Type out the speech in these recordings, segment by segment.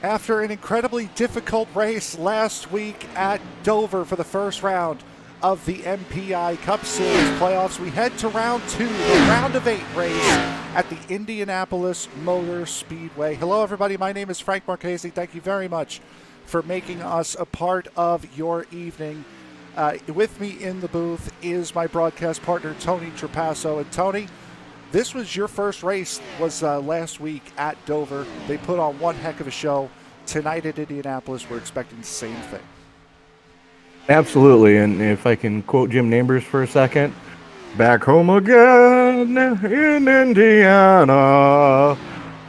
After an incredibly difficult race last week at Dover for the first round of the MPi Cup Series playoffs, we head to round two, the round of 8 race at the Indianapolis Motor Speedway. Hello, everybody. My name is Frank Marchese. Thank you very much for making us a part of your evening. With me in the booth is my broadcast partner, Tony Trapasso. And Tony, this was your first race, was last week at Dover. They put on one heck of a show. Tonight at Indianapolis, we're expecting the same thing. Absolutely, and if I can quote Jim Neighbors for a second, back home again in Indiana.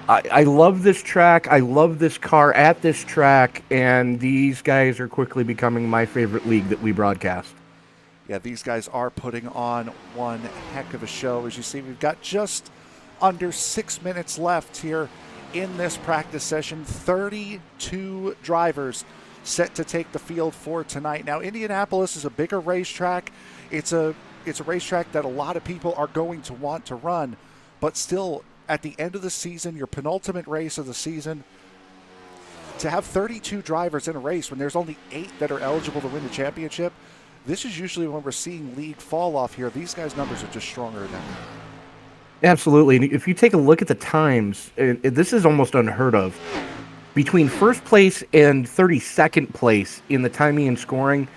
I love this track. I love this car at this track, and these guys are quickly becoming my favorite league that we broadcast. Yeah, these guys are putting on one heck of a show. As you see, we've got just under 6 minutes left here in this practice session. 32 drivers set to take the field for tonight. Now, Indianapolis is a bigger racetrack. It's a racetrack that a lot of people are going to want to run, but still, at the end of the season, your penultimate race of the season, to have 32 drivers in a race when there's only 8 that are eligible to win the championship, this is usually when we're seeing league fall off here. These guys' numbers are just stronger than ever. Absolutely, and if you take a look at the times, this is almost unheard of. Between first place and 32nd place in the timing and scoring,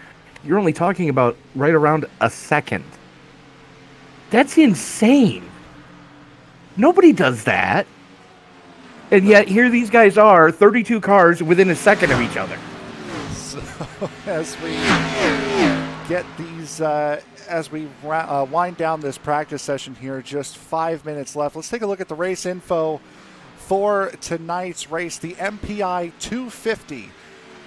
you're only talking about right around a second. That's insane. Nobody does that. And yet here these guys are, 32 cars within a second of each other. So as we get these, as we wind down this practice session here, just 5 minutes left. Let's take a look at the race info for tonight's race, the MPi 250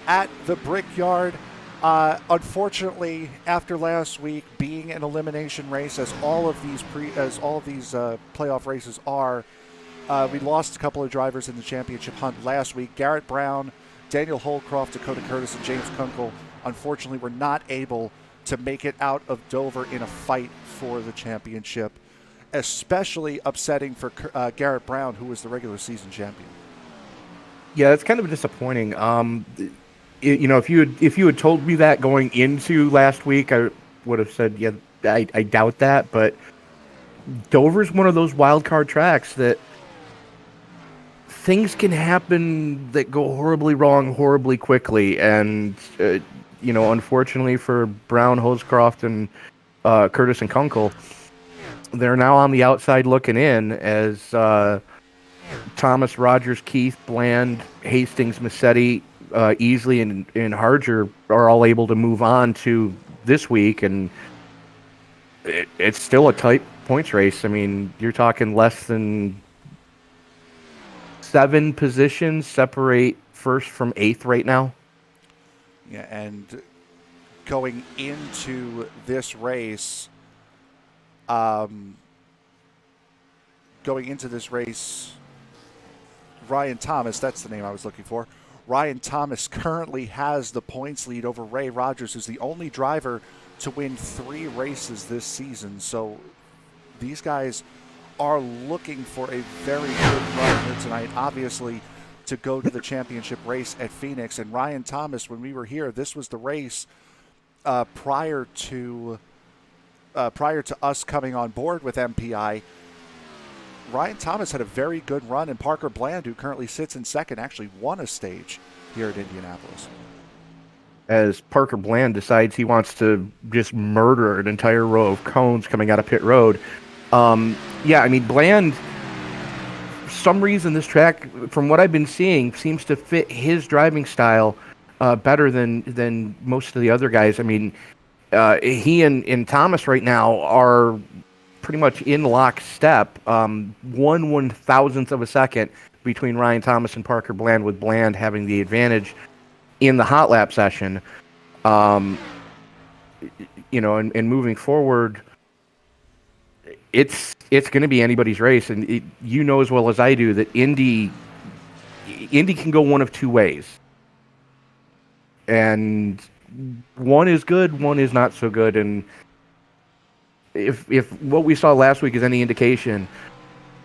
at the Brickyard. Unfortunately, after last week being an elimination race, as all of these playoff races are, we lost a couple of drivers in the championship hunt last week. Garrett Brown, Daniel Holcroft, Dakota Curtis, and James Kunkel, unfortunately, were not able to make it out of Dover in a fight for the championship. Especially upsetting for Garrett Brown, who was the regular season champion. Yeah, it's kind of disappointing. If you had told me that going into last week, I would have said, yeah, I doubt that. But Dover's one of those wild card tracks that things can happen that go horribly wrong horribly quickly, and unfortunately for Brown, Holcroft, and Curtis and Kunkel, they're now on the outside looking in as Thomas, Rogers, Keith, Bland, Hastings, Massetti, Easley, and Harger are all able to move on to this week, and it's still a tight points race. I mean, you're talking less than 7 positions separate first from 8th right now. Yeah, and going into this race, Ryan Thomas, that's the name I was looking for. Ryan Thomas currently has the points lead over Ray Rogers, who's the only driver to win 3 races this season. So these guys are looking for a very good run here tonight, obviously, to go to the championship race at Phoenix. And Ryan Thomas, when we were here, this was the race prior to us coming on board with MPi. Ryan Thomas had a very good run, and Parker Bland, who currently sits in second, actually won a stage here at Indianapolis. As Parker Bland decides he wants to just murder an entire row of cones coming out of pit road. Bland, for some reason this track, from what I've been seeing, seems to fit his driving style better than most of the other guys. I mean, he and Thomas right now are pretty much in lockstep, 1/1000th of a second between Ryan Thomas and Parker Bland, with Bland having the advantage in the hot lap session. And moving forward, it's going to be anybody's race, and as well as I do that Indy can go one of two ways, and one is good, one is not so good, and if what we saw last week is any indication,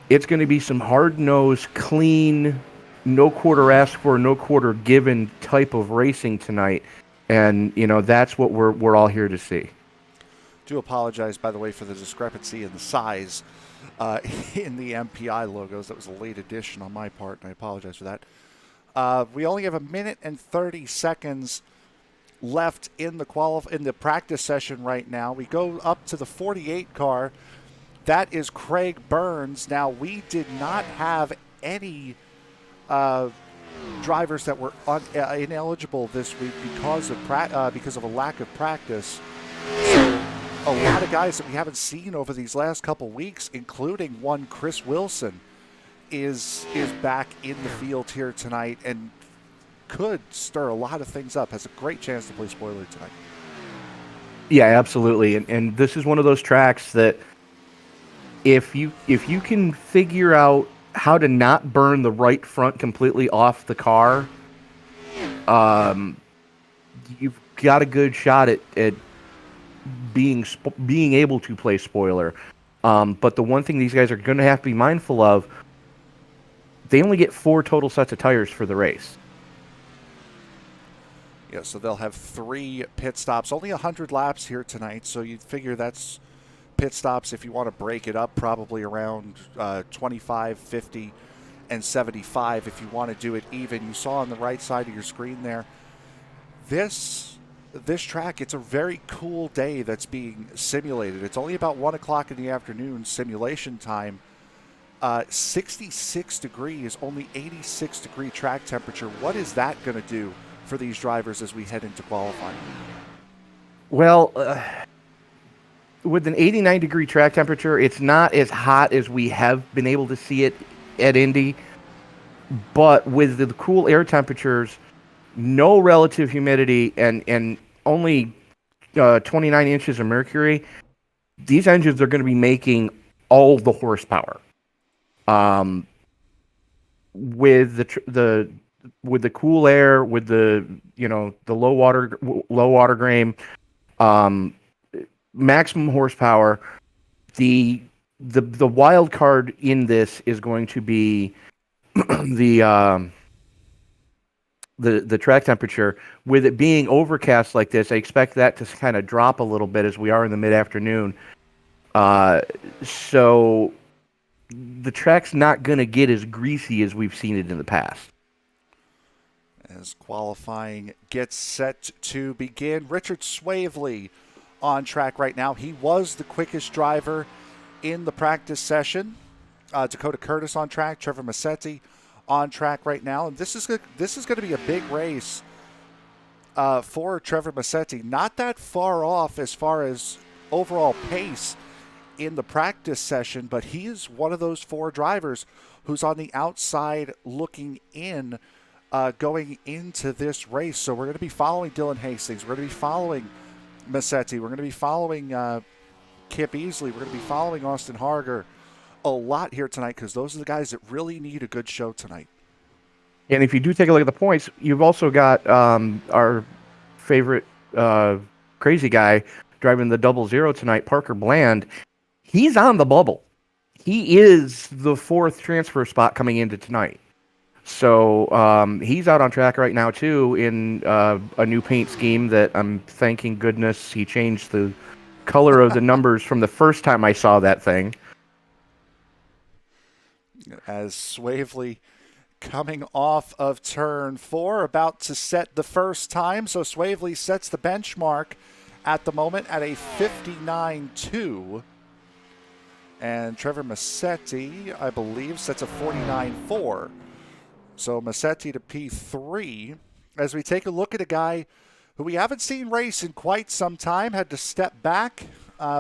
it's going to be some hard-nosed, clean, no quarter asked for, no quarter given type of racing tonight, and that's what we're all here to see. Do apologize, by the way, for the discrepancy in the size in the MPi logos. That was a late addition on my part, and I apologize for that. We only have 1 minute and 30 seconds left in the practice session right now. We go up to the 48 car. That is Craig Burns. Now, we did not have any drivers that were ineligible this week because of a lack of practice. So a lot of guys that we haven't seen over these last couple weeks, including one Chris Wilson, is back in the field here tonight and could stir a lot of things up. Has a great chance to play spoiler tonight. Yeah, absolutely. And this is one of those tracks that if you can figure out how to not burn the right front completely off the car, you've got a good shot at being able to play spoiler. But the one thing these guys are going to have to be mindful of, they only get 4 total sets of tires for the race. Yeah, so they'll have 3 pit stops. Only 100 laps here tonight, so you'd figure that's pit stops, if you want to break it up, probably around 25, 50, and 75 if you want to do it even. You saw on the right side of your screen there, this track, it's a very cool day that's being simulated. It's only about 1 o'clock in the afternoon simulation time. 66 degrees, only 86 degree track temperature. What is that going to do for these drivers as we head into qualifying? Well, with an 89 degree track temperature, it's not as hot as we have been able to see it at Indy. But with the cool air temperatures, no relative humidity, and only 29 inches of mercury, these engines are going to be making all the horsepower. With the cool air, with the low water grain, maximum horsepower. The wild card in this is going to be the track temperature. With it being overcast like this, I expect that to kind of drop a little bit as we are in the mid-afternoon. So the track's not going to get as greasy as we've seen it in the past. As qualifying gets set to begin, Richard Swavely on track right now. He was the quickest driver in the practice session. Dakota Curtis on track, Trevor Massetti on track right now, and this is going to be a big race for Trevor Massetti. Not that far off as far as overall pace in the practice session, but he is one of those 4 drivers who's on the outside looking in going into this race. So we're going to be following Dylan Hastings. We're going to be following Massetti. We're going to be following Kip Easley. We're going to be following Austin Harger a lot here tonight because those are the guys that really need a good show tonight. And if you do take a look at the points, you've also got our favorite crazy guy driving the 00 tonight, Parker Bland. He's on the bubble. He is the 4th transfer spot coming into tonight. So he's out on track right now, too, in a new paint scheme that I'm thanking goodness he changed the color of the numbers from the first time I saw that thing. As Swavely coming off of turn 4, about to set the first time. So Swavely sets the benchmark at the moment at a 59.2. And Trevor Massetti, I believe, sets a 49.4. So Massetti to P3. As we take a look at a guy who we haven't seen race in quite some time, had to step back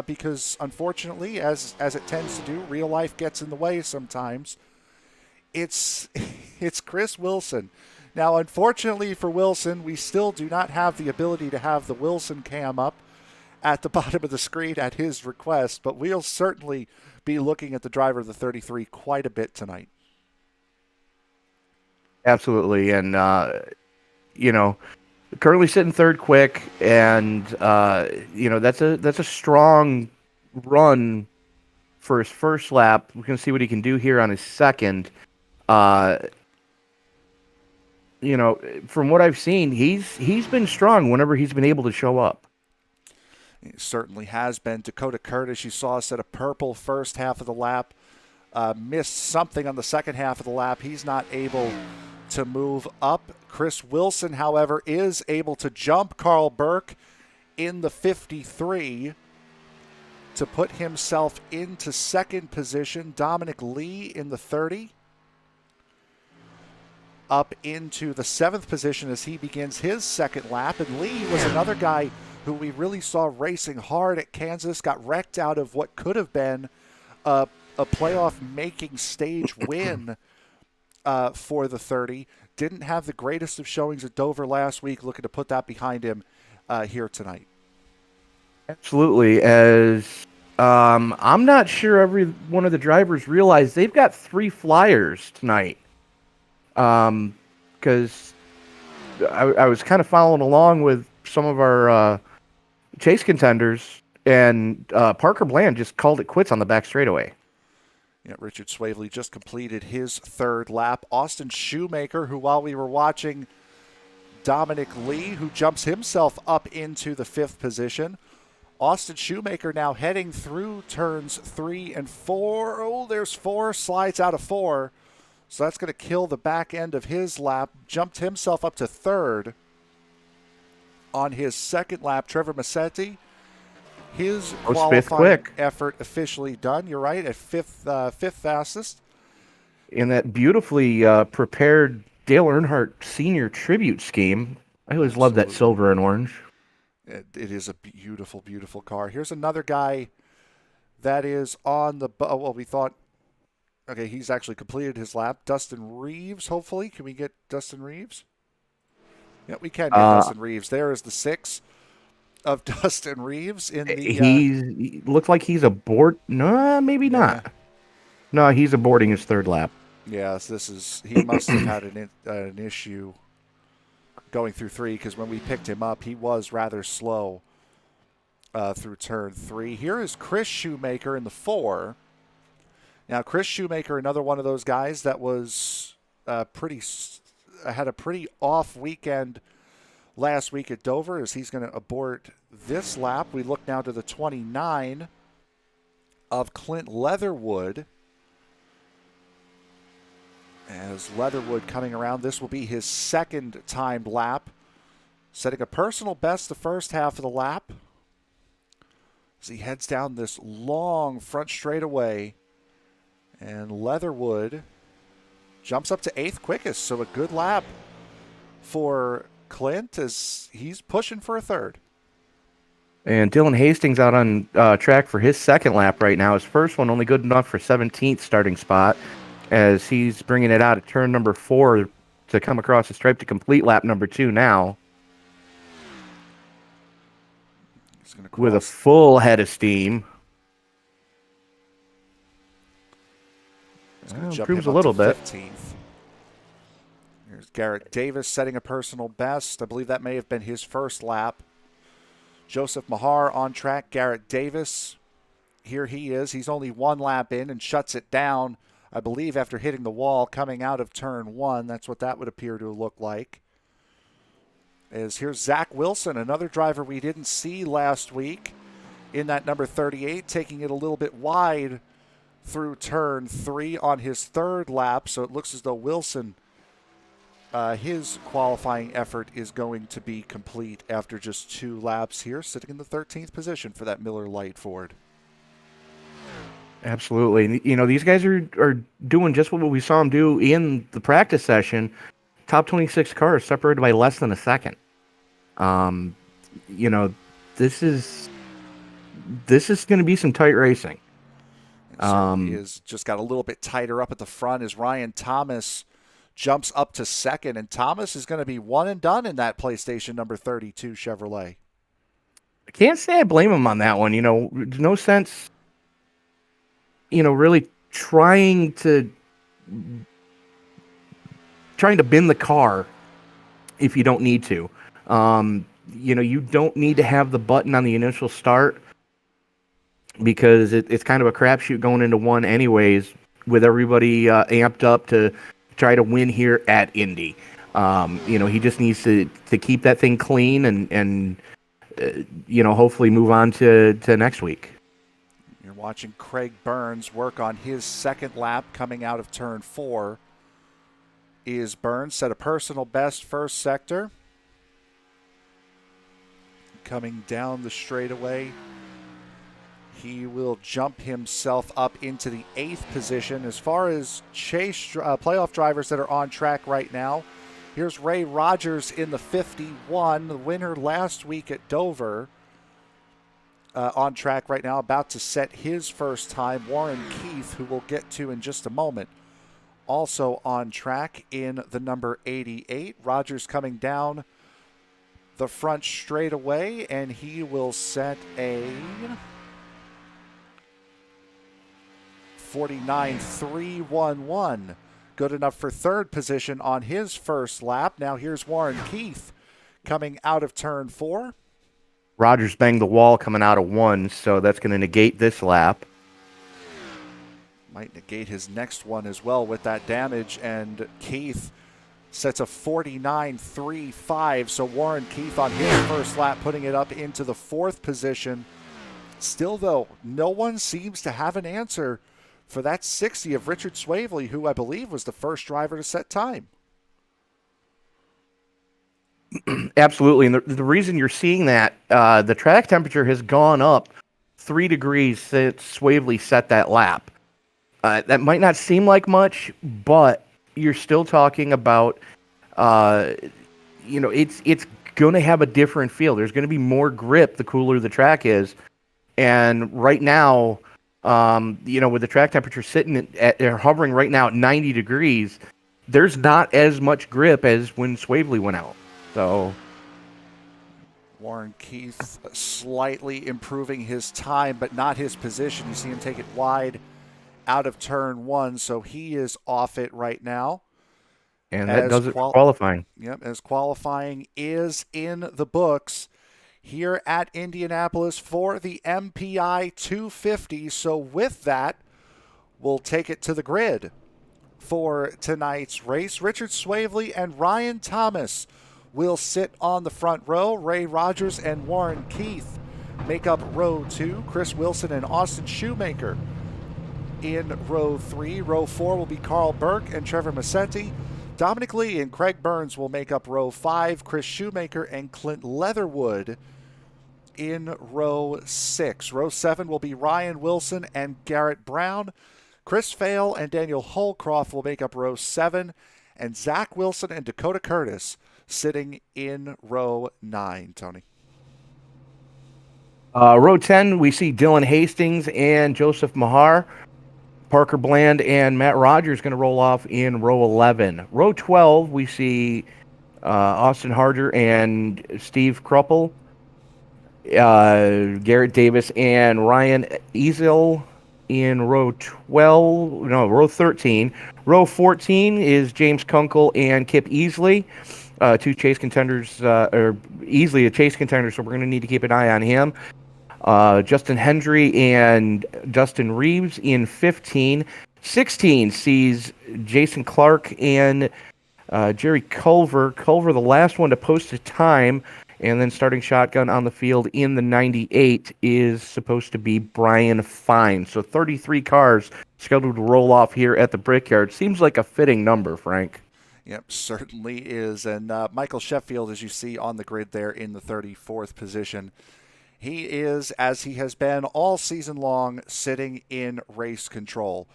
because, unfortunately, as it tends to do, real life gets in the way sometimes. It's Chris Wilson. Now, unfortunately for Wilson, we still do not have the ability to have the Wilson cam up at the bottom of the screen at his request, but we'll certainly be looking at the driver of the 33 quite a bit tonight. Absolutely, and currently sitting 3rd quick, and that's a strong run for his first lap. We're gonna see what he can do here on his second. from what I've seen, he's been strong whenever he's been able to show up. He certainly has been. Dakota Curtis, you saw us at a purple first half of the lap. Missed something on the second half of the lap. He's not able to move up. Chris Wilson, however, is able to jump Carl Burke in the 53 to put himself into second position. Dominic Lee in the 30 up into the 7th position as he begins his second lap. And Lee was another guy who we really saw racing hard at Kansas, got wrecked out of what could have been a playoff-making stage win for the 30. Didn't have the greatest of showings at Dover last week, looking to put that behind him here tonight. Absolutely. As I'm not sure every one of the drivers realize they've got 3 flyers tonight. Because I was kind of following along with some of our chase contenders, and Parker Bland just called it quits on the back straightaway. Yeah, Richard Swavely just completed his 3rd lap. Austin Shoemaker, who while we were watching Dominic Lee, who jumps himself up into the 5th position. Austin Shoemaker now heading through turns 3 and 4. Oh, there's 4, slides out of 4. So that's going to kill the back end of his lap. Jumped himself up to 3rd on his 2nd lap. Trevor Massetti, his qualifying effort officially done. You're right, at 5th fastest. In that beautifully prepared Dale Earnhardt Sr. tribute scheme. I always love that silver and orange. It is a beautiful, beautiful car. Here's another guy that is on the... Well, we thought... Okay, he's actually completed his lap. Dustin Reeves, hopefully. Can we get Dustin Reeves? Yeah, we can get Dustin Reeves. There is the 6 of Dustin Reeves in the... He looks like he's aboard. No, maybe not. No, he's aborting his 3rd lap. Yes, he must have had an issue going through 3, because when we picked him up, he was rather slow through turn 3. Here is Chris Shoemaker in the 4. Now, Chris Shoemaker, another one of those guys that was had a pretty off weekend last week at Dover, as he's going to abort this lap. We look now to the 29 of Clint Leatherwood. As Leatherwood coming around, this will be his 2nd timed lap, setting a personal best the first half of the lap as he heads down this long front straightaway. And Leatherwood jumps up to 8th quickest, so a good lap for Clint as he's pushing for a 3rd. And Dylan Hastings out on track for his 2nd lap right now. His first one only good enough for 17th starting spot, as he's bringing it out at turn number 4 to come across the stripe to complete lap number 2 now. He's gonna with a full head of steam. Improves a little bit. 15th. Here's Garrett Davis setting a personal best. I believe that may have been his first lap. Joseph Mahar on track. Garrett Davis, here he is. He's only 1 lap in and shuts it down, I believe, after hitting the wall coming out of turn 1. That's what that would appear to look like. As here's Zach Wilson, another driver we didn't see last week in that number 38, taking it a little bit wide through turn 3 on his 3rd lap. So it looks as though Wilson, his qualifying effort is going to be complete after just 2 laps here, sitting in the 13th position for that Miller Lite Ford. Absolutely. You know, these guys are doing just what we saw them do in the practice session. Top 26 cars separated by less than a second. You know, this is going to be some tight racing. He has just got a little bit tighter up at the front as Ryan Thomas jumps up to 2nd, and Thomas is going to be one and done in that PlayStation number 32 Chevrolet. I can't say I blame him on that one. You know, no sense, you know, really trying to bend the car if you don't need to. You know, you don't need to have the button on the initial start, because it's kind of a crapshoot going into 1 anyways, with everybody amped up to try to win here at Indy. He just needs to keep that thing clean and hopefully move on to next week. You're watching Craig Burns work on his second lap coming out of turn 4. Is Burns set a personal best first sector. Coming down the straightaway, he will jump himself up into the 8th position. As far as playoff drivers that are on track right now, here's Ray Rogers in the 51, the winner last week at Dover. On track right now, about to set his first time. Warren Keith, who we'll get to in just a moment, also on track in the number 88. Rogers coming down the front straightaway, and he will set a 49.311. Good enough for third position on his first lap. Now here's Warren Keith coming out of turn 4. Rogers banged the wall coming out of 1, so that's going to negate this lap. Might negate his next one as well with that damage, and Keith sets a 49.35. So Warren Keith on his first lap putting it up into the 4th position. Still, though, no one seems to have an answer for that 60 of Richard Swavely, who I believe was the first driver to set time. Absolutely, and the reason you're seeing that, the track temperature has gone up 3 degrees since Swavely set that lap. That might not seem like much, but you're still talking about, it's going to have a different feel. There's going to be more grip the cooler the track is, and right now, with the track temperature sitting they're hovering right now at 90 degrees, there's not as much grip as when Swavely went out. So Warren Keith slightly improving his time, but not his position. You see him take it wide out of turn 1, so he is off it right now. And that does it for qualifying. Yep, as qualifying is in the books here at Indianapolis for the MPi 250. So with that, we'll take it to the grid for tonight's race. Richard Swavely and Ryan Thomas will sit on the front row. Ray Rogers and Warren Keith make up row 2. Chris Wilson and Austin Shoemaker in row 3. Row 4 will be Carl Burke and Trevor Massetti. Dominic Lee and Craig Burns will make up row 5. Chris Shoemaker and Clint Leatherwood in row 6. Row 7 will be Ryan Wilson and Garrett Brown. Chris Fail and Daniel Holcroft will make up row 7. And Zach Wilson and Dakota Curtis sitting in row 9, Tony. Row 10, we see Dylan Hastings and Joseph Mahar. Parker Bland and Matt Rogers going to roll off in row 11. Row 12, we see Austin Harder and Steve Kruppel. Garrett Davis and Ryan Easel in row 13. Row 14 is James Kunkel and Kip Easley. Two chase contenders, or easily a chase contender, so we're going to need to keep an eye on him. Justin Hendry and Dustin Reeves in 15. 16 sees Jason Clark and Jerry Culver. Culver, the last one to post a time, and then starting shotgun on the field in the 98 is supposed to be Brian Fine. So 33 cars scheduled to roll off here at the Brickyard. Seems like a fitting number, Frank. Yep, certainly is. And Michael Sheffield, as you see on the grid there in the 34th position, he is, as he has been all season long, sitting in race control.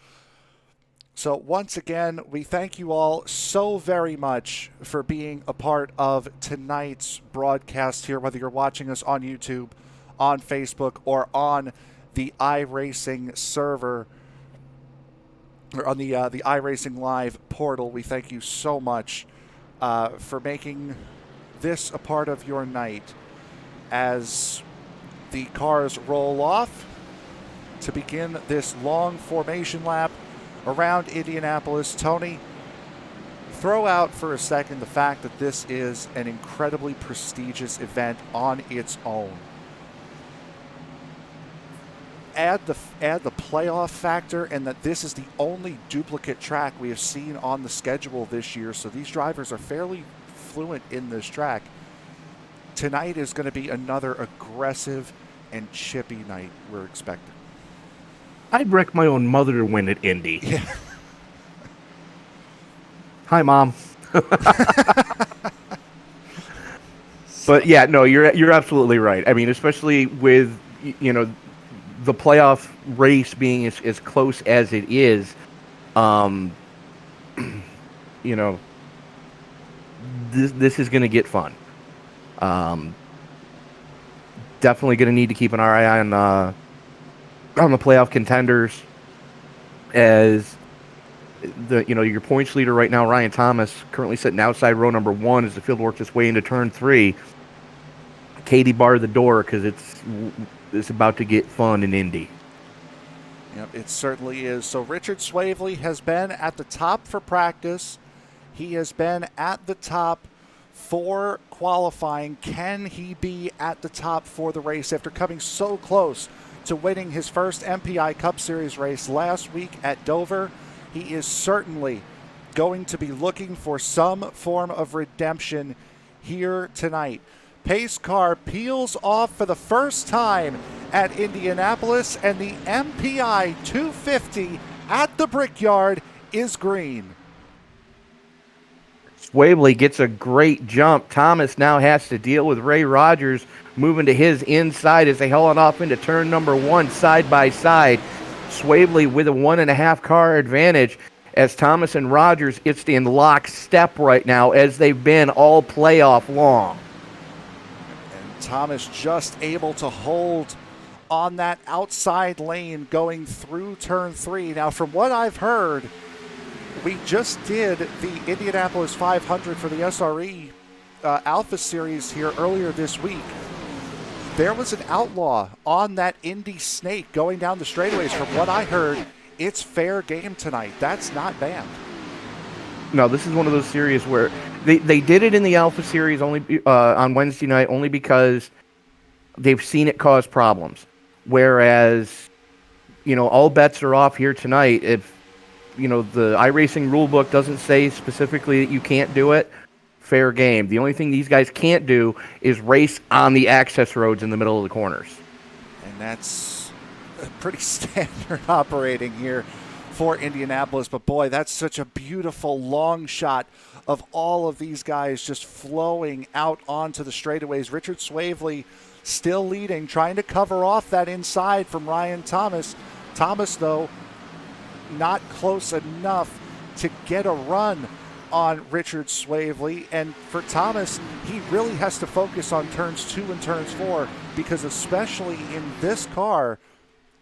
So once again, we thank you all so very much for being a part of tonight's broadcast here, whether you're watching us on YouTube, on Facebook, or on the iRacing server, or on the iRacing Live portal. We thank you so much for making this a part of your night as the cars roll off to begin this long formation lap around Indianapolis. Tony, throw out for a second the fact that this is an incredibly prestigious event on its own. add the playoff factor, and that this is the only duplicate track we have seen on the schedule this year. So these drivers are fairly fluent in this track. Tonight is going to be another aggressive and chippy night we're expecting. I'd wreck my own mother to win at Indy. Yeah. Hi, Mom. But yeah, no, you're absolutely right. I mean, especially with, you know, the playoff race being as close as it is, you know, this is going to get fun. Definitely going to need to keep an eye on the playoff contenders, as your points leader right now, Ryan Thomas, currently sitting outside row number 1 as the field works its way into turn 3. Katie barred the door because it's about to get fun in Indy. Yep, it certainly is. So Richard Swavely has been at the top for practice. He has been at the top for qualifying. Can he be at the top for the race after coming so close to winning his first MPi Cup Series race last week at Dover? He is certainly going to be looking for some form of redemption here tonight. Pace car peels off for the first time at Indianapolis, and the MPi 250 at the Brickyard is green. Swavely gets a great jump. Thomas now has to deal with Ray Rogers moving to his inside as they haul it off into turn number 1 side by side. Swavely with a 1.5 car advantage, as Thomas and Rogers, it's in lockstep right now, as they've been all playoff long. And Thomas just able to hold on that outside lane going through turn 3. Now, from what I've heard, we just did the Indianapolis 500 for the SRE Alpha Series here earlier this week. There was an outlaw on that Indy Snake going down the straightaways. From what I heard, it's fair game tonight. That's not banned. No, this is one of those series where they did it in the Alpha Series only on Wednesday night, only because they've seen it cause problems. Whereas, all bets are off here tonight. If, the iRacing rulebook doesn't say specifically that you can't do it, fair game. The only thing these guys can't do is race on the access roads in the middle of the corners. And that's pretty standard operating here for Indianapolis. But boy, that's such a beautiful long shot of all of these guys just flowing out onto the straightaways. Richard Swavely still leading, trying to cover off that inside from Ryan Thomas. Thomas, though, not close enough to get a run on Richard Swavely. And for Thomas, he really has to focus on turns 2 and turns 4, because especially in this car,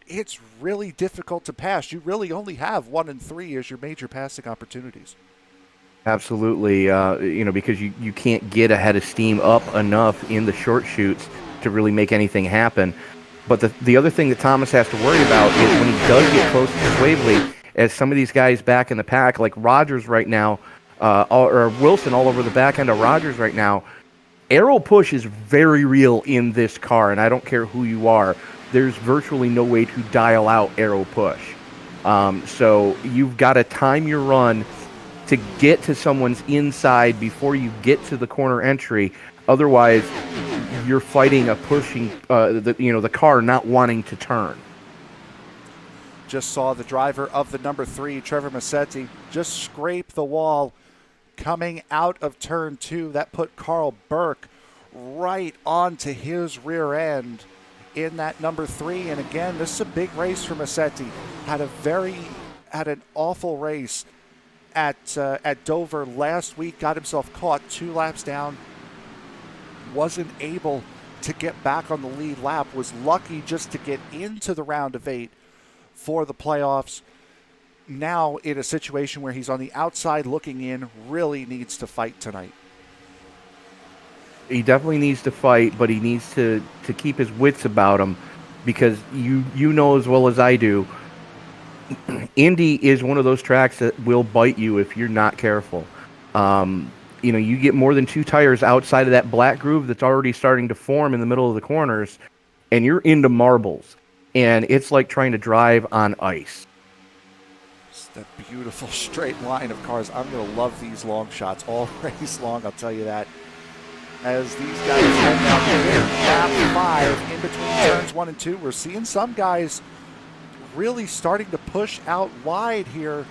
it's really difficult to pass. You really only have 1 and 3 as your major passing opportunities. Absolutely, because you can't get ahead of steam up enough in the short shoots to really make anything happen. But the other thing that Thomas has to worry about is when he does get close to Swavely, as some of these guys back in the pack, like Rogers right now, or Wilson all over the back end of Rogers right now, aero push is very real in this car, and I don't care who you are. There's virtually no way to dial out aero push. So you've got to time your run to get to someone's inside before you get to the corner entry. Otherwise, you're fighting a pushing, the car not wanting to turn. Just saw the driver of the number 3, Trevor Massetti, just scrape the wall coming out of turn 2. That put Carl Burke right onto his rear end in that number 3. And again, this is a big race for Massetti. Had an awful race at Dover last week. Got himself caught 2 laps down. Wasn't able to get back on the lead lap. Was lucky just to get into the round of 8 for the playoffs. Now in a situation where he's on the outside looking in, really needs to fight tonight. He definitely needs to fight, but he needs to keep his wits about him, because you know as well as I do, Indy is one of those tracks that will bite you if you're not careful. You get more than 2 tires outside of that black groove that's already starting to form in the middle of the corners, and you're into marbles. and it's like trying to drive on ice. It's that beautiful straight line of cars. I'm going to love these long shots all race long, I'll tell you that. As these guys head down here, lap 5 in between turns 1 and 2, we're seeing some guys really starting to push out wide here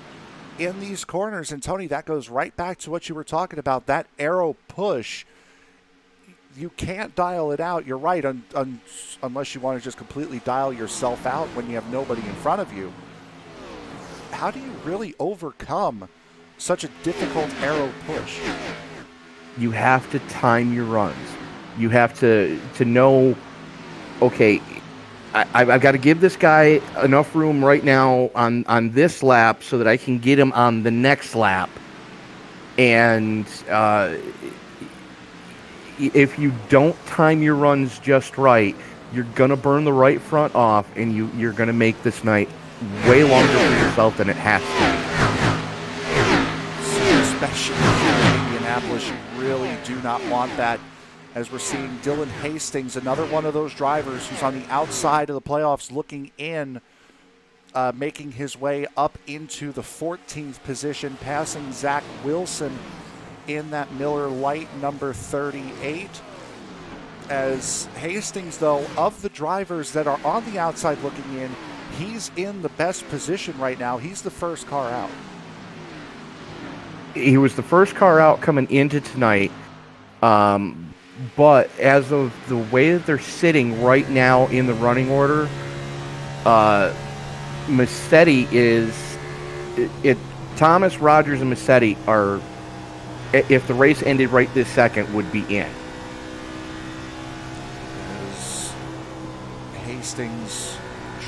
in these corners. And Tony, that goes right back to what you were talking about, that arrow push. You can't dial it out. You're right, unless you want to just completely dial yourself out when you have nobody in front of you. How do you really overcome such a difficult arrow push? You have to time your runs. You have to know, okay, I've got to give this guy enough room right now on this lap so that I can get him on the next lap. And if you don't time your runs just right, you're going to burn the right front off, and you're going to make this night way longer for yourself than it has to be. Especially here in Indianapolis, you really do not want that, as we're seeing Dylan Hastings, another one of those drivers who's on the outside of the playoffs looking in, making his way up into the 14th position, passing Zach Wilson in that Miller Lite number 38. As Hastings, though, of the drivers that are on the outside looking in, he's in the best position right now. He's the first car out. He was the first car out coming into tonight, but as of the way that they're sitting right now in the running order, Massetti is Thomas, Rogers, and Massetti are, if the race ended right this second, would be in. Hastings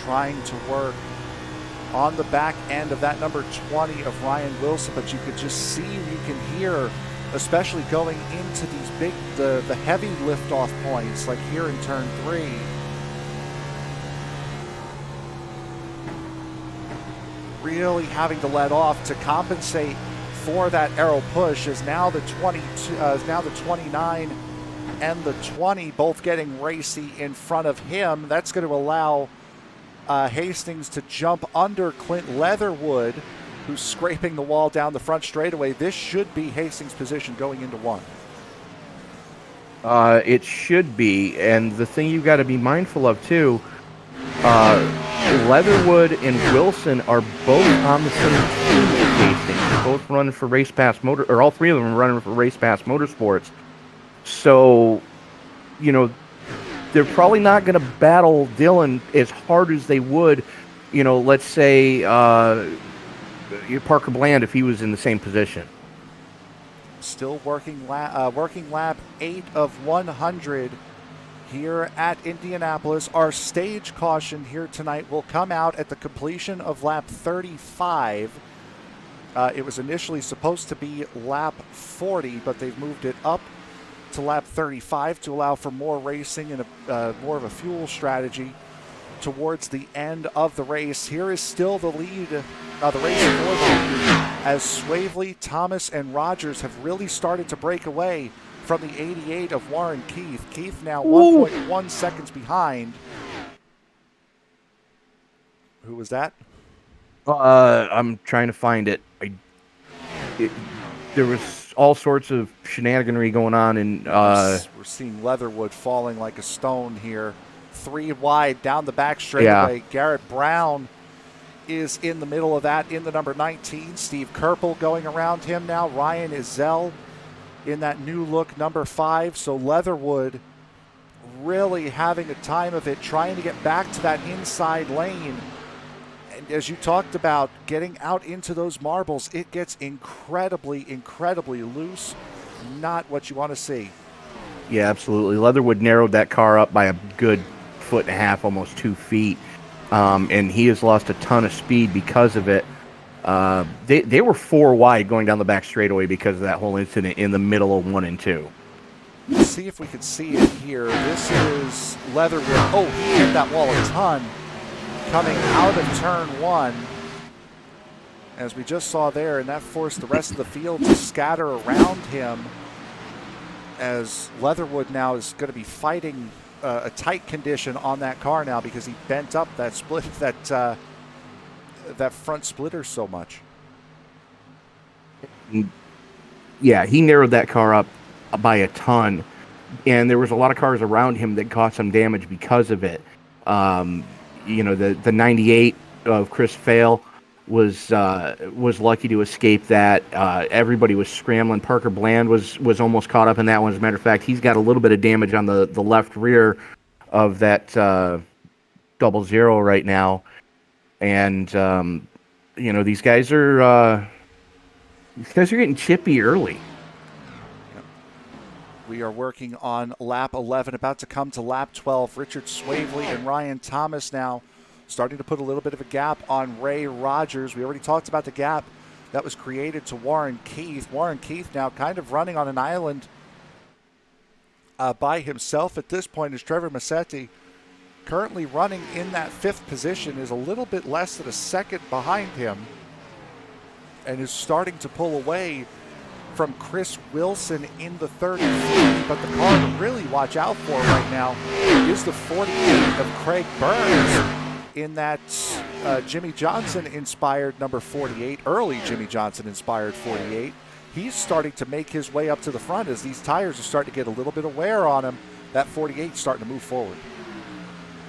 trying to work on the back end of that number 20 of Ryan Wilson, but you could just see, you can hear, especially going into these big, the heavy liftoff points, like here in turn 3. Really having to let off to compensate for that arrow push, is now the 29 and the 20 both getting racy in front of him. That's going to allow Hastings to jump under Clint Leatherwood, who's scraping the wall down the front straightaway. This should be Hastings' position going into 1. It should be, and the thing you've got to be mindful of too, Leatherwood and Wilson are both on the same team as Hastings. They're both running for Race Pass Motor, or all three of them are running for Race Pass Motorsports. So, you know, they're probably not going to battle Dylan as hard as they would, you know, let's say Parker Bland if he was in the same position. Still working lap 8 of 100 here at Indianapolis. Our stage caution here tonight will come out at the completion of lap 35. It was initially supposed to be lap 40, but they've moved it up to lap 35 to allow for more racing and more of a fuel strategy towards the end of the race. Here is still the lead, the race for the lead, as Swavely, Thomas, and Rogers have really started to break away from the 88 of Warren Keith. Keith now 1.1 seconds behind. Who was that? I'm trying to find it. There was all sorts of shenaniganry going on, and we're seeing Leatherwood falling like a stone here. 3 wide down the back straightaway. Yeah. Garrett Brown is in the middle of that in the number 19. Steve Kerpel going around him now. Ryan Izell in that new look number 5. So Leatherwood really having a time of it, trying to get back to that inside lane. And as you talked about, getting out into those marbles, it gets incredibly, incredibly loose. Not what you want to see. Yeah, absolutely. Leatherwood narrowed that car up by a good 1.5 feet, almost 2 feet. And he has lost a ton of speed because of it. They were 4 wide going down the back straightaway because of that whole incident in the middle of 1 and 2. Let's see if we can see it here. This is Leatherwood. Oh, he hit that wall a ton coming out of turn 1, as we just saw there, and that forced the rest of the field to scatter around him, as Leatherwood now is going to be fighting a tight condition on that car now because he bent up that split that front splitter so much. Yeah, he narrowed that car up by a ton, and there was a lot of cars around him that caught some damage because of it. The 98 of Chris Fail was lucky to escape that. Everybody was scrambling. Parker Bland was almost caught up in that one. As a matter of fact, he's got a little bit of damage on the left rear of that 00 right now. And these guys are getting chippy early. We are working on lap 11, about to come to lap 12. Richard Swavely and Ryan Thomas now starting to put a little bit of a gap on Ray Rogers. We already talked about the gap that was created to Warren Keith. Warren Keith now kind of running on an island by himself at this point, as Trevor Massetti, currently running in that 5th position, is a little bit less than a second behind him and is starting to pull away from Chris Wilson in the 33. But the car to really watch out for right now is the 48 of Craig Burns in that Jimmy Johnson-inspired number 48, early Jimmy Johnson-inspired 48. He's starting to make his way up to the front as these tires are starting to get a little bit of wear on him. That 48 starting to move forward.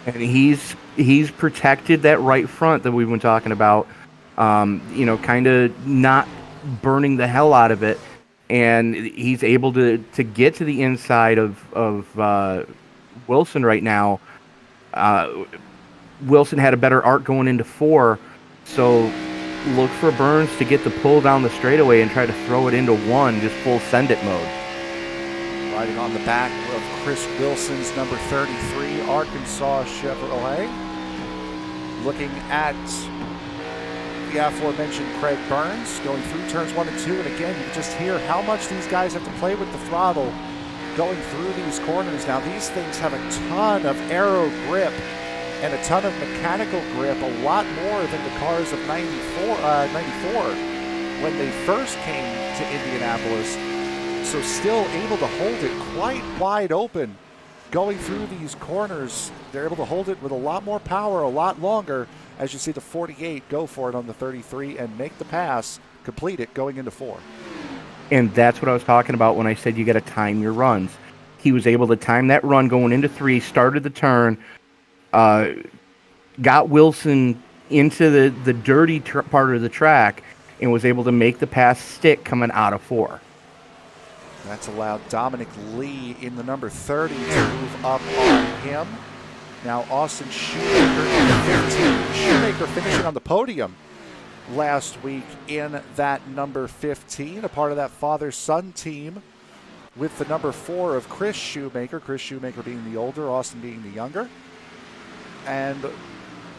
And he's protected that right front that we've been talking about, kind of not burning the hell out of it. And he's able to get to the inside of Wilson right now. Wilson had a better arc going into 4, so look for Burns to get the pull down the straightaway and try to throw it into 1, just full send it mode. Riding on the back of Chris Wilson's number 33 Arkansas Chevrolet. Looking at the aforementioned Craig Burns going through turns 1 and 2. And again, you can just hear how much these guys have to play with the throttle going through these corners. Now, these things have a ton of aero grip and a ton of mechanical grip, a lot more than the cars of 94 when they first came to Indianapolis. So still able to hold it quite wide open going through these corners. They're able to hold it with a lot more power, a lot longer, as you see the 48 go for it on the 33 and make the pass, complete it going into 4. And that's what I was talking about when I said you got to time your runs. He was able to time that run going into 3, started the turn, got Wilson into the dirty part of the track, and was able to make the pass stick coming out of 4. That's allowed Dominic Lee in the number 30 to move up on him. Now Austin Shoemaker in the 15. Shoemaker finishing on the podium last week in that number 15, a part of that father-son team with the number 4 of Chris Shoemaker being the older, Austin being the younger. And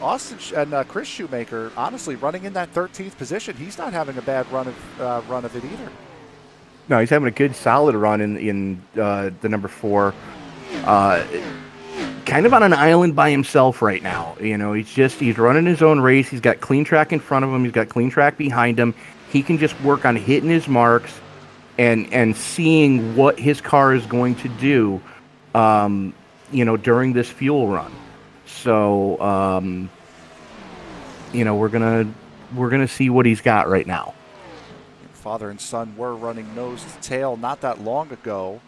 Chris Shoemaker, honestly, running in that 13th position, he's not having a bad run of it either. No, he's having a good, solid run in the number 4. Kind of on an island by himself right now. He's running his own race. He's got clean track in front of him. He's got clean track behind him. He can just work on hitting his marks and seeing what his car is going to do, during this fuel run. So, we're gonna see what he's got right now. Father and son were running nose to tail not that long ago,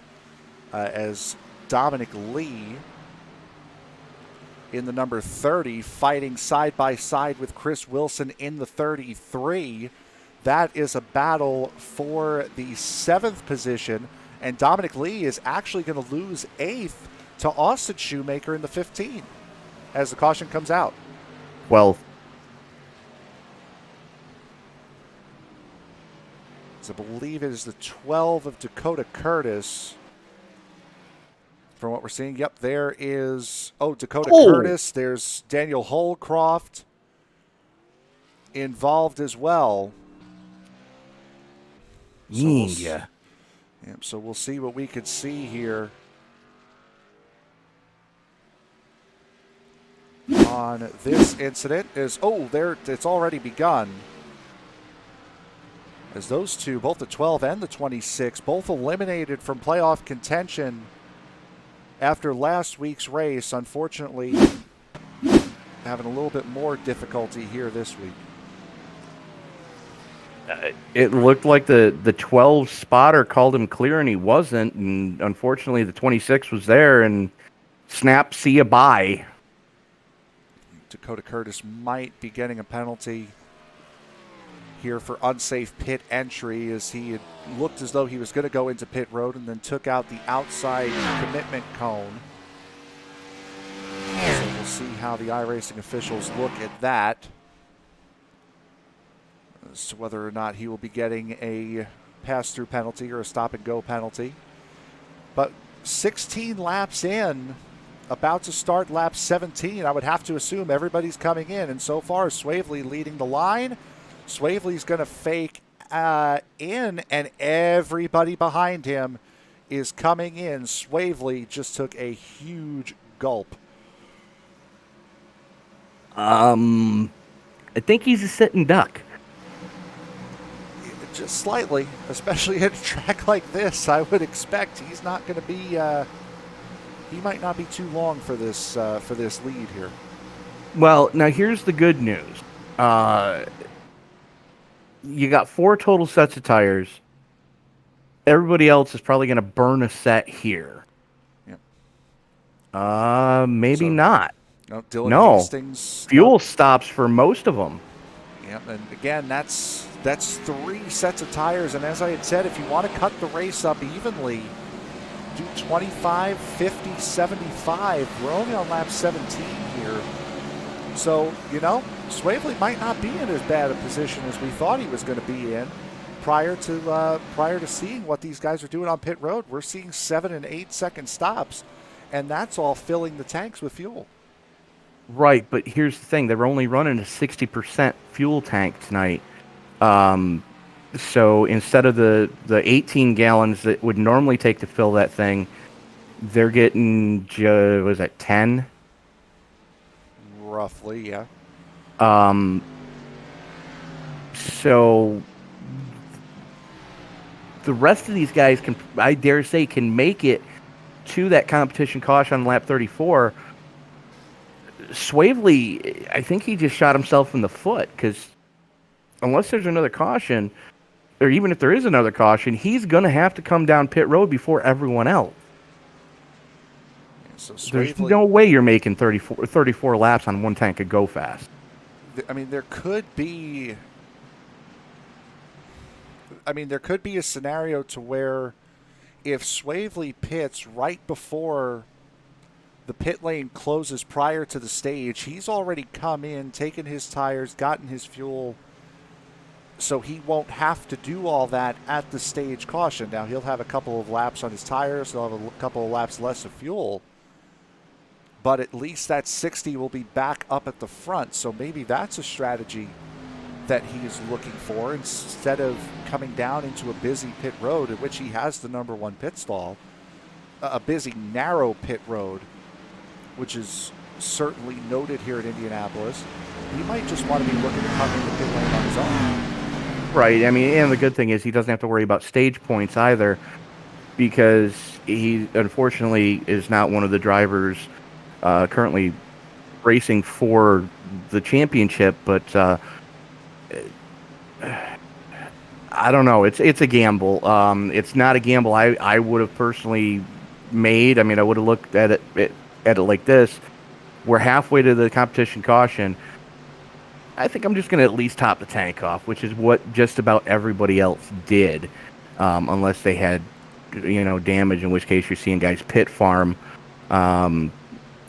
as Dominic Lee in the number 30 fighting side by side with Chris Wilson in the 33. That is a battle for the 7th position, and Dominic Lee is actually going to lose 8th to Austin Shoemaker in the 15 as the caution comes out. Well, I believe it is the 12 of Dakota Curtis. From what we're seeing, yep, there is Dakota Curtis. There's Daniel Holcroft involved as well. So we'll see what we could see here on this incident. It's already begun. As those two, both the 12 and the 26, both eliminated from playoff contention after last week's race, unfortunately having a little bit more difficulty here this week. It looked like the 12 spotter called him clear, and he wasn't. And unfortunately, the 26 was there, and snap, see ya, bye. Dakota Curtis might be getting a penalty here for unsafe pit entry, as he had looked as though he was going to go into pit road and then took out the outside commitment cone. So we'll see how the iRacing officials look at that, as to whether or not he will be getting a pass-through penalty or a stop-and-go penalty. But 16 laps in, about to start lap 17, I would have to assume everybody's coming in. And so far, Swavely leading the line. Swavely's going to fake in, and everybody behind him is coming in. Swavely just took a huge gulp. I think he's a sitting duck. Just slightly, especially at a track like this. I would expect he's not going to be. He might not be too long for this lead here. Well, now here's the good news. You got 4 total sets of tires. Everybody else is probably going to burn a set here. Yep. Maybe not. No, Hastings, fuel stops for most of them. Yep, and again, that's 3 sets of tires. And as I had said, if you want to cut the race up evenly, do 25, 50, 75. We're only on lap 17 here. So, Swavely might not be in as bad a position as we thought he was going to be in prior to seeing what these guys are doing on pit road. We're seeing 7 and 8 second stops, and that's all filling the tanks with fuel. Right, but here's the thing. They're only running a 60% fuel tank tonight. So instead of the 18 gallons that would normally take to fill that thing, they're getting, 10? Roughly, yeah. So the rest of these guys can, I dare say, can make it to that competition caution on lap 34. Swavely, I think he just shot himself in the foot, because unless there's another caution, or even if there is another caution, he's going to have to come down pit road before everyone else. So there's no way you're making 34 laps on one tank of Go Fast. I mean, there could be a scenario to where if Swavely pits right before the pit lane closes prior to the stage, he's already come in, taken his tires, gotten his fuel, so he won't have to do all that at the stage caution. Now, he'll have a couple of laps on his tires, he'll have a couple of laps less of fuel, but at least that 60 will be back up at the front. So maybe that's a strategy that he is looking for, instead of coming down into a busy pit road, at which he has the number 1 pit stall, a busy, narrow pit road, which is certainly noted here at Indianapolis. He might just want to be looking to come into pit lane on his own. Right. I mean, and the good thing is he doesn't have to worry about stage points either, because he unfortunately is not one of the drivers currently racing for the championship. But I don't know. It's a gamble. It's not a gamble I would have personally made. I mean, I would have looked at it like this. We're halfway to the competition caution. I think I'm just going to at least top the tank off, which is what just about everybody else did, unless they had, damage, in which case you're seeing guys pit farm.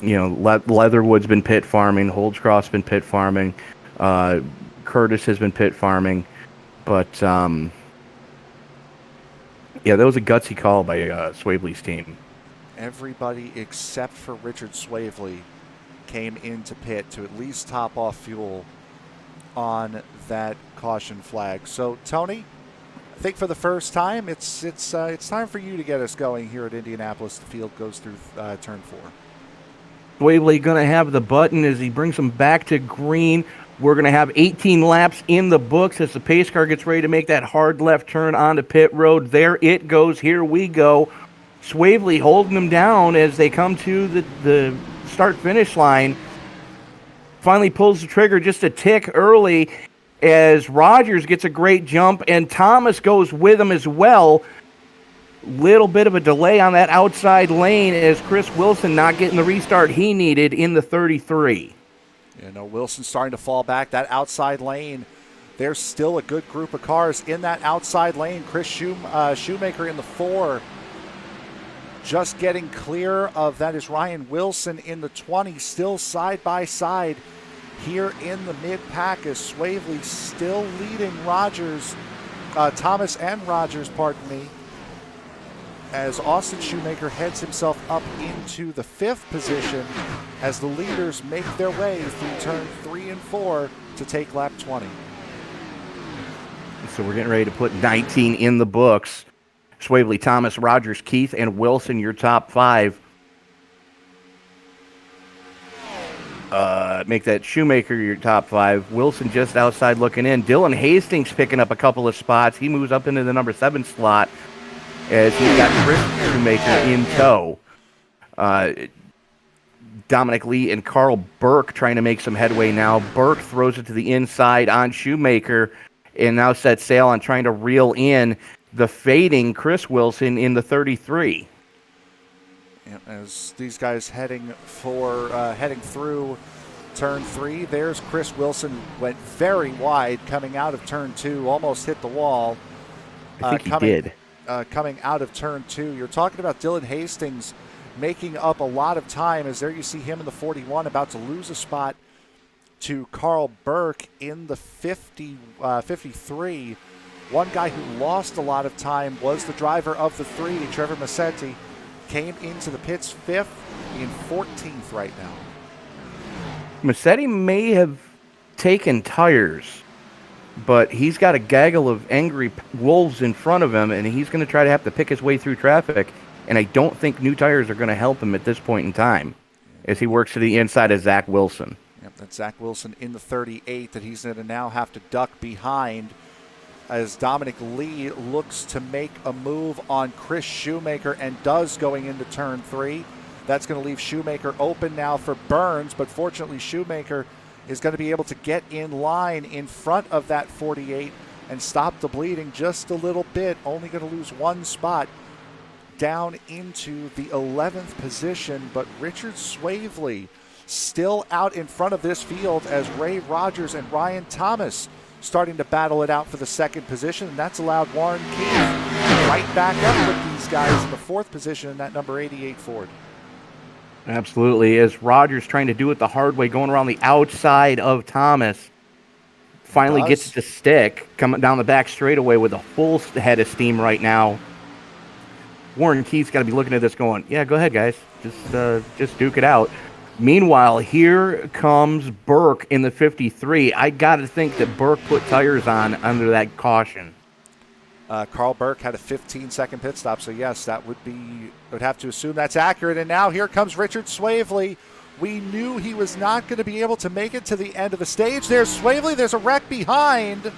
Leatherwood's been pit farming, Holdscroft's been pit farming, Curtis has been pit farming, but that was a gutsy call by Swavely's team. Everybody except for Richard Swavely came into pit to at least top off fuel on that caution flag. So, Tony, I think for the first time, it's time for you to get us going here at Indianapolis. The field goes through turn 4. Swavely going to have the button as he brings them back to green. We're going to have 18 laps in the books as the pace car gets ready to make that hard left turn onto pit road. There it goes. Here we go. Swavely holding them down as they come to the start-finish line. Finally pulls the trigger just a tick early as Rogers gets a great jump, and Thomas goes with him as well. Little bit of a delay on that outside lane as Chris Wilson not getting the restart he needed in the 33. Wilson's starting to fall back. That outside lane, there's still a good group of cars in that outside lane. Chris Shoemaker in the 4. Just getting clear of that is Ryan Wilson in the 20, still side by side here in the mid-pack as Swavely still leading Thomas and Rogers, pardon me, as Austin Shoemaker heads himself up into the 5th position as the leaders make their way through turn 3 and 4 to take lap 20. So we're getting ready to put 19 in the books. Swavely, Thomas, Rogers, Keith, and Wilson, your top 5. Make that Shoemaker your top 5. Wilson just outside looking in. Dylan Hastings picking up a couple of spots. He moves up into the number 7 slot as he's got Chris Shoemaker in tow. Dominic Lee and Carl Burke trying to make some headway now. Burke throws it to the inside on Shoemaker and now sets sail on trying to reel in the fading Chris Wilson in the 33. As these guys heading through turn 3, there's Chris Wilson, went very wide coming out of turn 2, almost hit the wall. I think he did. Coming out of turn 2. You're talking about Dylan Hastings making up a lot of time as there you see him in the 41 about to lose a spot to Carl Burke in the 53. One guy who lost a lot of time was the driver of the 3, Trevor Massetti. Came into the pits 5th in 14th right now. Massetti may have taken tires, but he's got a gaggle of angry wolves in front of him, and he's going to try to have to pick his way through traffic, and I don't think new tires are going to help him at this point in time as he works to the inside of Zach Wilson. Yep, that's Zach Wilson in the 38 that he's going to now have to duck behind as Dominic Lee looks to make a move on Chris Shoemaker and does going into turn 3. That's going to leave Shoemaker open now for Burns, but fortunately Shoemaker is going to be able to get in line in front of that 48 and stop the bleeding just a little bit, only going to lose 1 spot down into the 11th position, but Richard Swavely still out in front of this field as Ray Rogers and Ryan Thomas starting to battle it out for the 2nd position, and that's allowed Warren Keith right back up with these guys in the 4th position in that number 88 Ford. Absolutely, as Rogers trying to do it the hard way, going around the outside of Thomas, finally gets it to stick, coming down the back straightaway with a full head of steam right now. Warren Keith's got to be looking at this going, yeah, go ahead, guys. Just duke it out. Meanwhile, here comes Burke in the 53. I got to think that Burke put tires on under that caution. Carl Burke had a 15-second pit stop, so yes, that would have to assume that's accurate. And now here comes Richard Swavely. We knew he was not going to be able to make it to the end of the stage. There's Swavely. There's a wreck behind.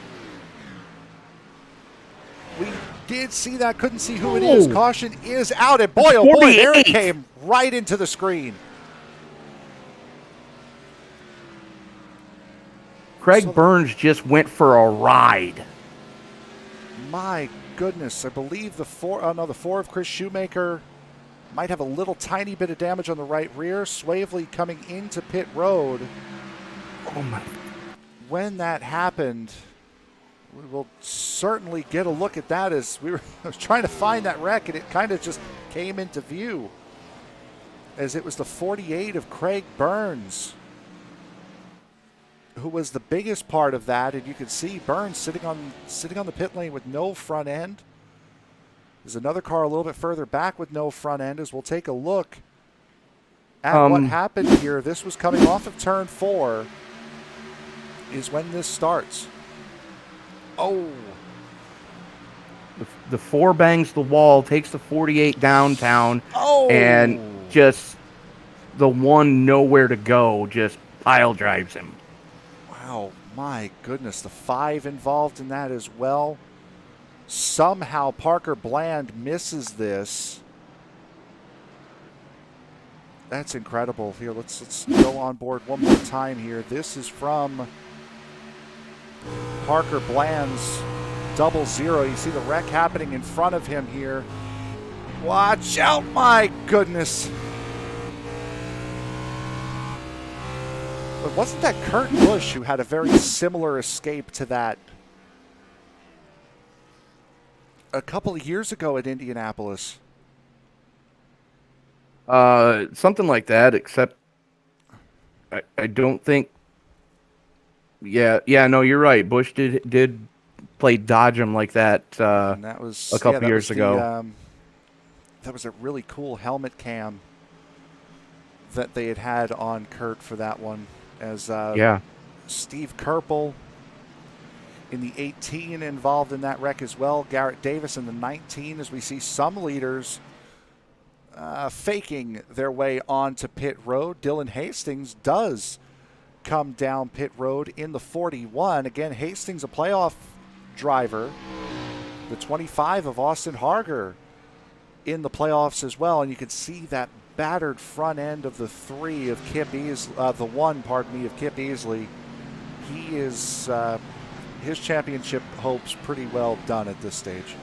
We did see that. Couldn't see who it is. Caution is out. And boy, oh boy, there it came right into the screen. Craig Burns just went for a ride. My goodness, I believe the 4 of Chris Shoemaker might have a little tiny bit of damage on the right rear. Swavely coming into pit road. Oh my. When that happened, we will certainly get a look at that as I was trying to find that wreck and it kind of just came into view as it was the 48 of Craig Burns who was the biggest part of that, and you can see Burns sitting on the pit lane with no front end. There's another car a little bit further back with no front end as we'll take a look at what happened here. This was coming off of turn 4 is when this starts. Oh. The 4 bangs the wall, takes the 48 downtown, and just the 1 nowhere to go just pile drives him. Wow, my goodness, the 5 involved in that as well. Somehow Parker Bland misses this That's incredible. Here, let's go on board one more time here. This is from Parker Bland's 00. You see the wreck happening in front of him here. Watch out, my goodness. But wasn't that Kurt Busch who had a very similar escape to that a couple of years ago at Indianapolis? Something like that, except I don't think. Yeah, no, you're right. Bush did play dodge him like that, And that was a couple years ago. That was a really cool helmet cam that they had on Kurt for that one. As Steve Kerpel in the 18 involved in that wreck as well. Garrett Davis in the 19, as we see some leaders faking their way onto pit road. Dylan Hastings does come down pit road in the 41. Again, Hastings, a playoff driver. The 25 of Austin Harger in the playoffs as well. And you can see that battered front end of the 3 of Kip Easley, the 1, pardon me, of Kip Easley. He is, his championship hopes pretty well done at this stage.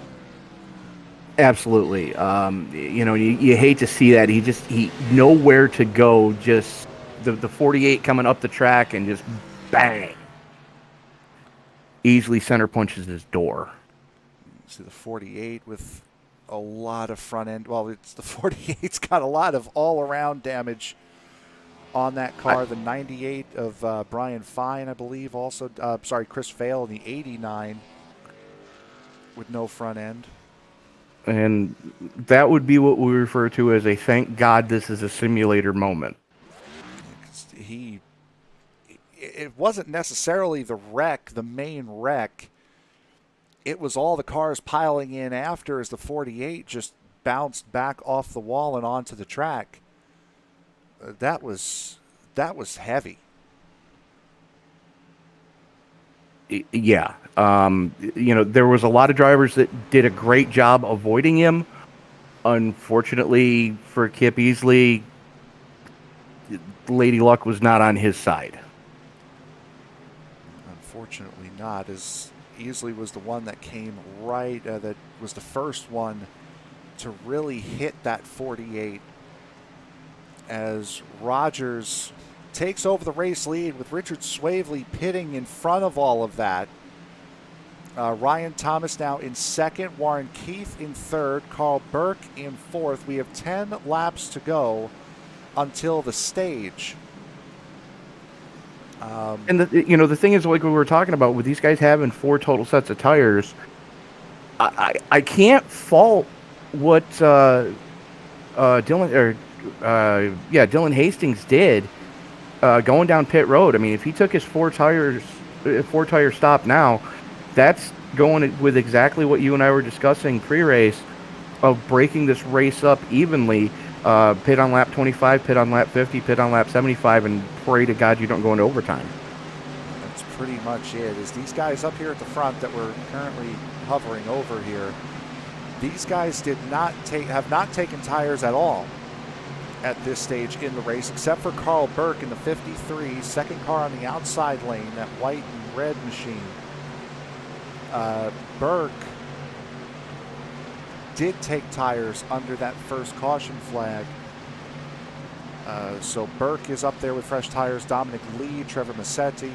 Absolutely. You hate to see that. He nowhere to go. Just the 48 coming up the track and just bang. Easily center punches his door. See the 48 with a lot of front end. Well, it's the 48's got a lot of all-around damage on that car. The 98 of Brian Fine, I believe, also. Chris Vail in the 89 with no front end. And that would be what we refer to as a thank God this is a simulator moment. It wasn't necessarily the wreck, the main wreck. It was all the cars piling in after as the 48 just bounced back off the wall and onto the track. That was heavy. Yeah. There was a lot of drivers that did a great job avoiding him. Unfortunately for Kip Easley, Lady Luck was not on his side. Unfortunately not, as Easley was the one that came right, that was the first one to really hit that 48 as Rogers takes over the race lead with Richard Swavely pitting in front of all of that. Ryan Thomas now in second, Warren Keith in third, Carl Burke in fourth. We have 10 laps to go until the stage. And the thing is, like we were talking about, with these guys having 4 total sets of tires, I can't fault what Dylan Hastings did going down pit road. I mean, if he took his 4 tire stop now, that's going with exactly what you and I were discussing pre-race of breaking this race up evenly. Pit on lap 25, pit on lap 50, pit on lap 75, and pray to God you don't go into overtime. That's pretty much it. Is these guys up here at the front that we're currently hovering over here, these guys have not taken tires at all at this stage in the race, except for Carl Burke in the 53, second car on the outside lane, that white and red machine. Burke did take tires under that first caution flag. So Burke is up there with fresh tires. Dominic Lee, Trevor Massetti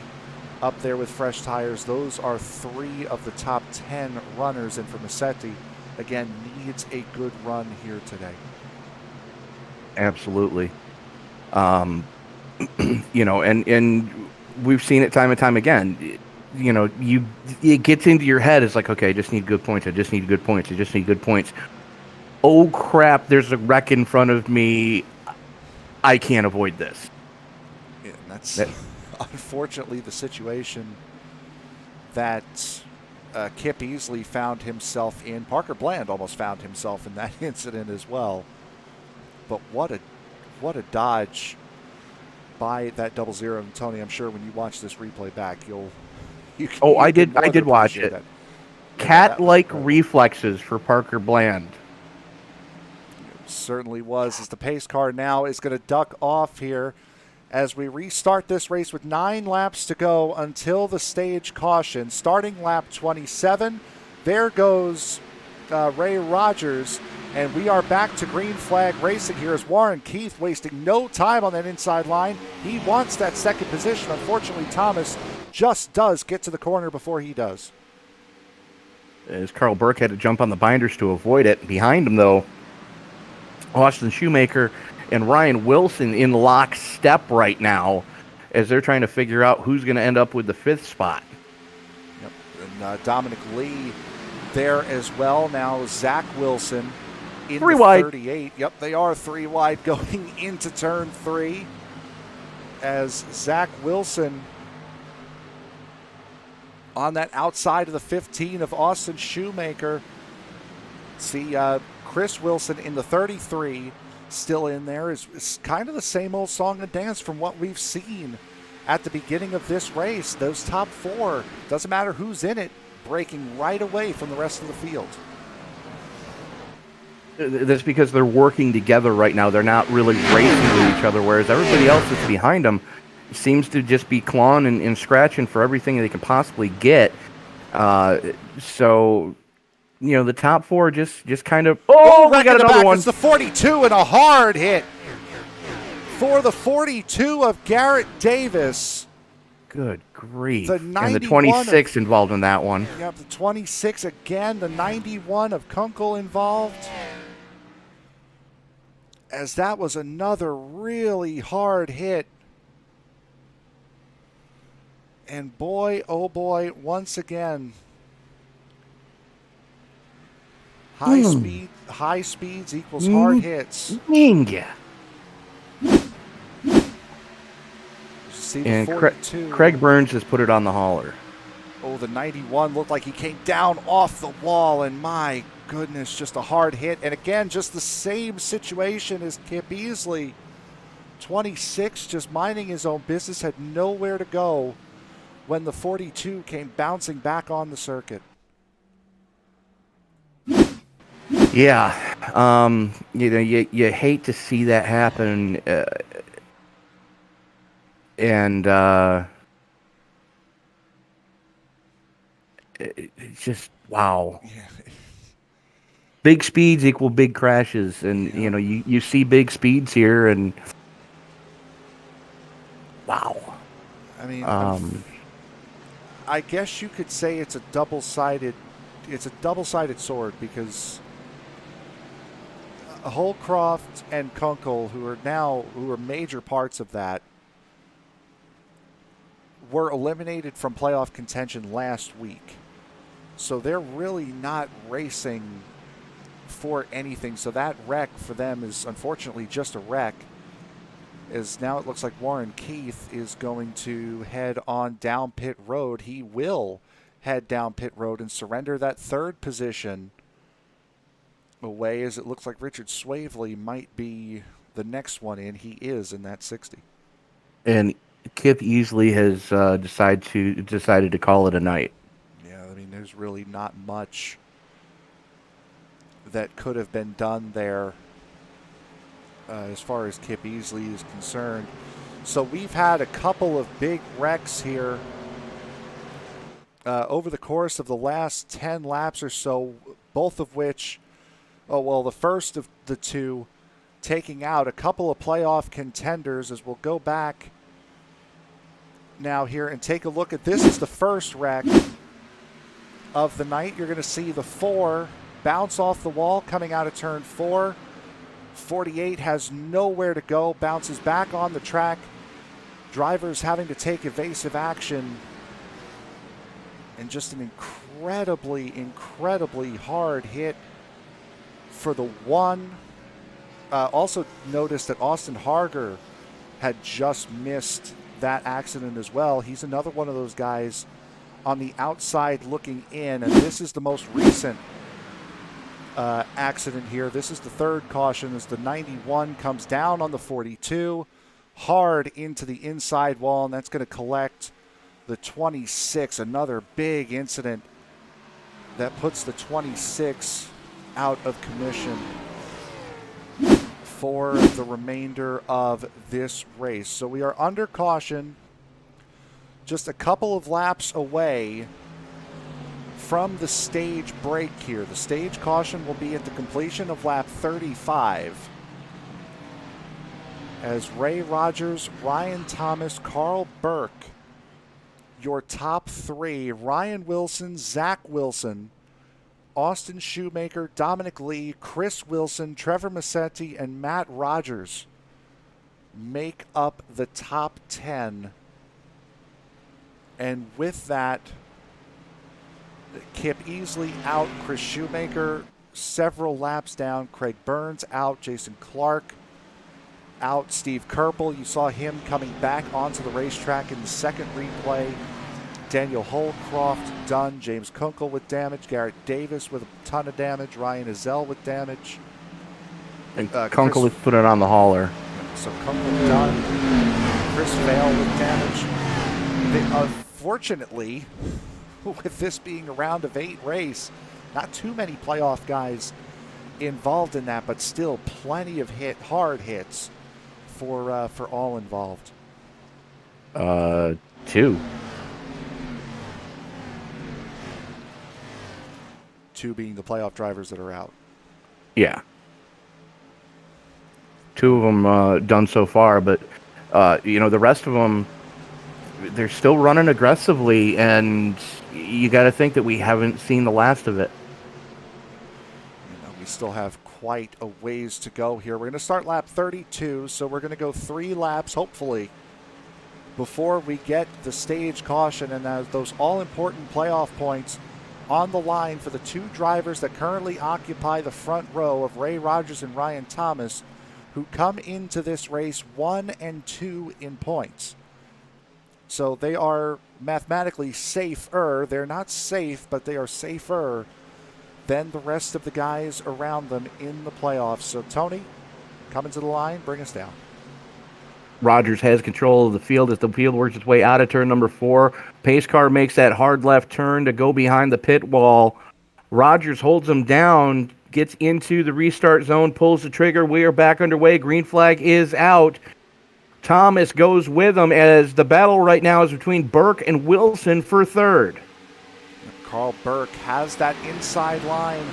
up there with fresh tires. Those are 3 of the top 10 runners. And for Massetti, again, needs a good run here today. Absolutely. And we've seen it time and time again. It gets into your head. It's like, okay, I just need good points. I just need good points. I just need good points. Oh, crap, there's a wreck in front of me. I can't avoid this. Yeah, and that's unfortunately the situation that Kip Easley found himself in. Parker Bland almost found himself in that incident as well. But what a dodge by that 00. And Tony, I'm sure when you watch this replay back, I did watch it. Cat-like reflexes for Parker Bland. Certainly was, as the pace car now is going to duck off here as we restart this race with 9 laps to go until the stage caution. Starting lap 27, there goes Ray Rogers, and we are back to green flag racing here as Warren Keith wasting no time on that inside line. He wants that second position. Unfortunately, Thomas just does get to the corner before he does. As Carl Burke had to jump on the binders to avoid it. Behind him, though, Austin Shoemaker and Ryan Wilson in lockstep right now as they're trying to figure out who's going to end up with the 5th spot. Yep. And Dominic Lee there as well. Now Zach Wilson in 3 the wide. 38. Yep, they are 3 wide going into turn 3 as Zach Wilson on that outside of the 15 of Austin Shoemaker. See Chris Wilson in the 33 still in there. Is kind of the same old song and dance from what we've seen at the beginning of this race. Those top 4, doesn't matter who's in it, breaking right away from the rest of the field. That's because they're working together right now. They're not really racing with each other, whereas everybody else that's behind them seems to just be clawing and scratching for everything they can possibly get. So, you know, the top 4 just kind of... Oh, we got another one. It's the 42 and a hard hit for the 42 of Garrett Davis. Good grief. And the 26 involved in that one. Yep, the 26 again. The 91 of Kunkel involved. As that was another really hard hit. And boy, oh boy, once again, high speeds equals hard hits. See And the 42. Craig Burns has put it on the hauler. Oh, the 91 looked like he came down off the wall, and my goodness, just a hard hit. And again, just the same situation as Kip Easley. 26 just minding his own business, had nowhere to go when the 42 came bouncing back on the circuit. Yeah, you know, you hate to see that happen, and it's just wow. Yeah. Big speeds equal big crashes, and you know you see big speeds here, and wow. I mean, I guess you could say it's a double-sided sword, because Holcroft and Kunkel, who are major parts of that, were eliminated from playoff contention last week. So they're really not racing for anything. So that wreck for them is unfortunately just a wreck. As now it looks like Warren Keith is going to head on down pit road. He will head down pit road and surrender that 3rd position away, as it looks like Richard Swavely might be the next one in. He is in that 60. And Kip Easley has decided to call it a night. Yeah, I mean, there's really not much that could have been done there as far as Kip Easley is concerned. So we've had a couple of big wrecks here over the course of the last 10 laps or so, both of which, the first of the 2 taking out a couple of playoff contenders. As we'll go back now here and take a look at this. Is the first wreck of the night. You're going to see the 4 bounce off the wall coming out of turn 4. 48 has nowhere to go, bounces back on the track. Drivers having to take evasive action. And just an incredibly hard hit for the 1. Also noticed that Austin Harger had just missed that accident as well. He's another one of those guys on the outside looking in, and this is the most recent accident here. This is the 3rd caution as the 91 comes down on the 42, hard into the inside wall, and that's going to collect the 26. Another big incident that puts the 26 out of commission. for the remainder of this race. So we are under caution, just a couple of laps away from the stage break here. The stage caution will be at the completion of lap 35. As Ray Rogers, Ryan Thomas, Carl Burke, your top three, Ryan Wilson, Zach Wilson, Austin Shoemaker, Dominic Lee, Chris Wilson, Trevor Massetti, and Matt Rogers make up the top 10. And with that, Kip Easley out, Chris Shoemaker several laps down, Craig Burns out, Jason Clark out, Steve Kerpel, you saw him coming back onto the racetrack in the second replay. Daniel Holcroft done, James Kunkel with damage, Garrett Davis with a ton of damage, Ryan Ezell with damage. And Kunkel has put it on the hauler. So Kunkel done, Chris Vale with damage. Unfortunately, with this being a round of 8 race, not too many playoff guys involved in that, but still plenty of hard hits for all involved. 2. 2 being the playoff drivers that are out. Yeah. 2 of them done so far, but the rest of them, they're still running aggressively, and you got to think that we haven't seen the last of it. We still have quite a ways to go here. We're going to start lap 32, so we're going to go 3 laps, hopefully, before we get the stage caution and those all-important playoff points on the line for the 2 drivers that currently occupy the front row of Ray Rogers and Ryan Thomas, who come into this race 1 and 2 in points. So they are mathematically safer. They're not safe, but they are safer than the rest of the guys around them in the playoffs. So Tony, coming to the line, bring us down. Rogers has control of the field as the field works its way out of turn number 4. Pace car makes that hard left turn to go behind the pit wall. Rogers holds him down, gets into the restart zone, pulls the trigger. We are back underway. Green flag is out. Thomas goes with him as the battle right now is between Burke and Wilson for third. Carl Burke has that inside line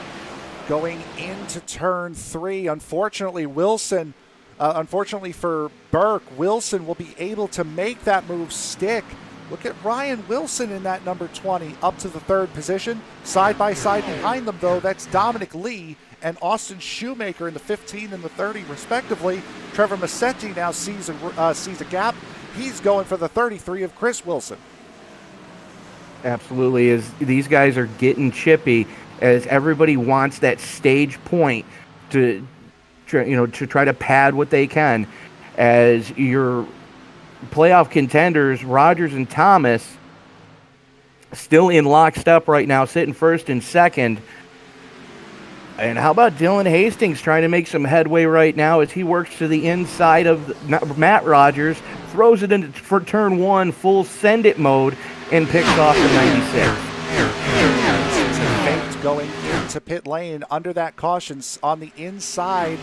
going into turn 3. Unfortunately for Burke, Wilson will be able to make that move stick. Look at Ryan Wilson in that number 20 up to the 3rd position. Side by side behind them, though, that's Dominic Lee and Austin Shoemaker in the 15 and the 30, respectively. Trevor Massetti now sees a gap. He's going for the 33 of Chris Wilson. Absolutely, as these guys are getting chippy, as everybody wants that stage point to try to pad what they can. As your playoff contenders, Rogers and Thomas, still in lockstep right now, sitting first and second. And how about Dylan Hastings trying to make some headway right now as he works to the inside of Matt Rogers, throws it into for turn 1, full send it mode, and picks off the 96. Faked going into pit lane under that caution on the inside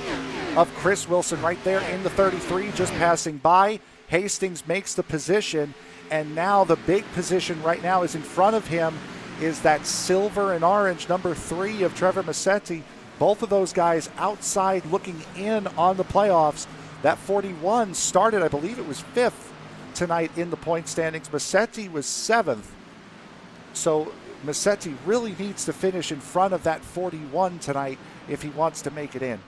of Chris Wilson right there in the 33, just passing by. Hastings makes the position, and now the big position right now is in front of him is that silver and orange number 3 of Trevor Massetti. Both of those guys outside looking in on the playoffs. That 41 started, I believe it was 5th tonight in the point standings. Massetti was 7th. So Massetti really needs to finish in front of that 41 tonight if he wants to make it in.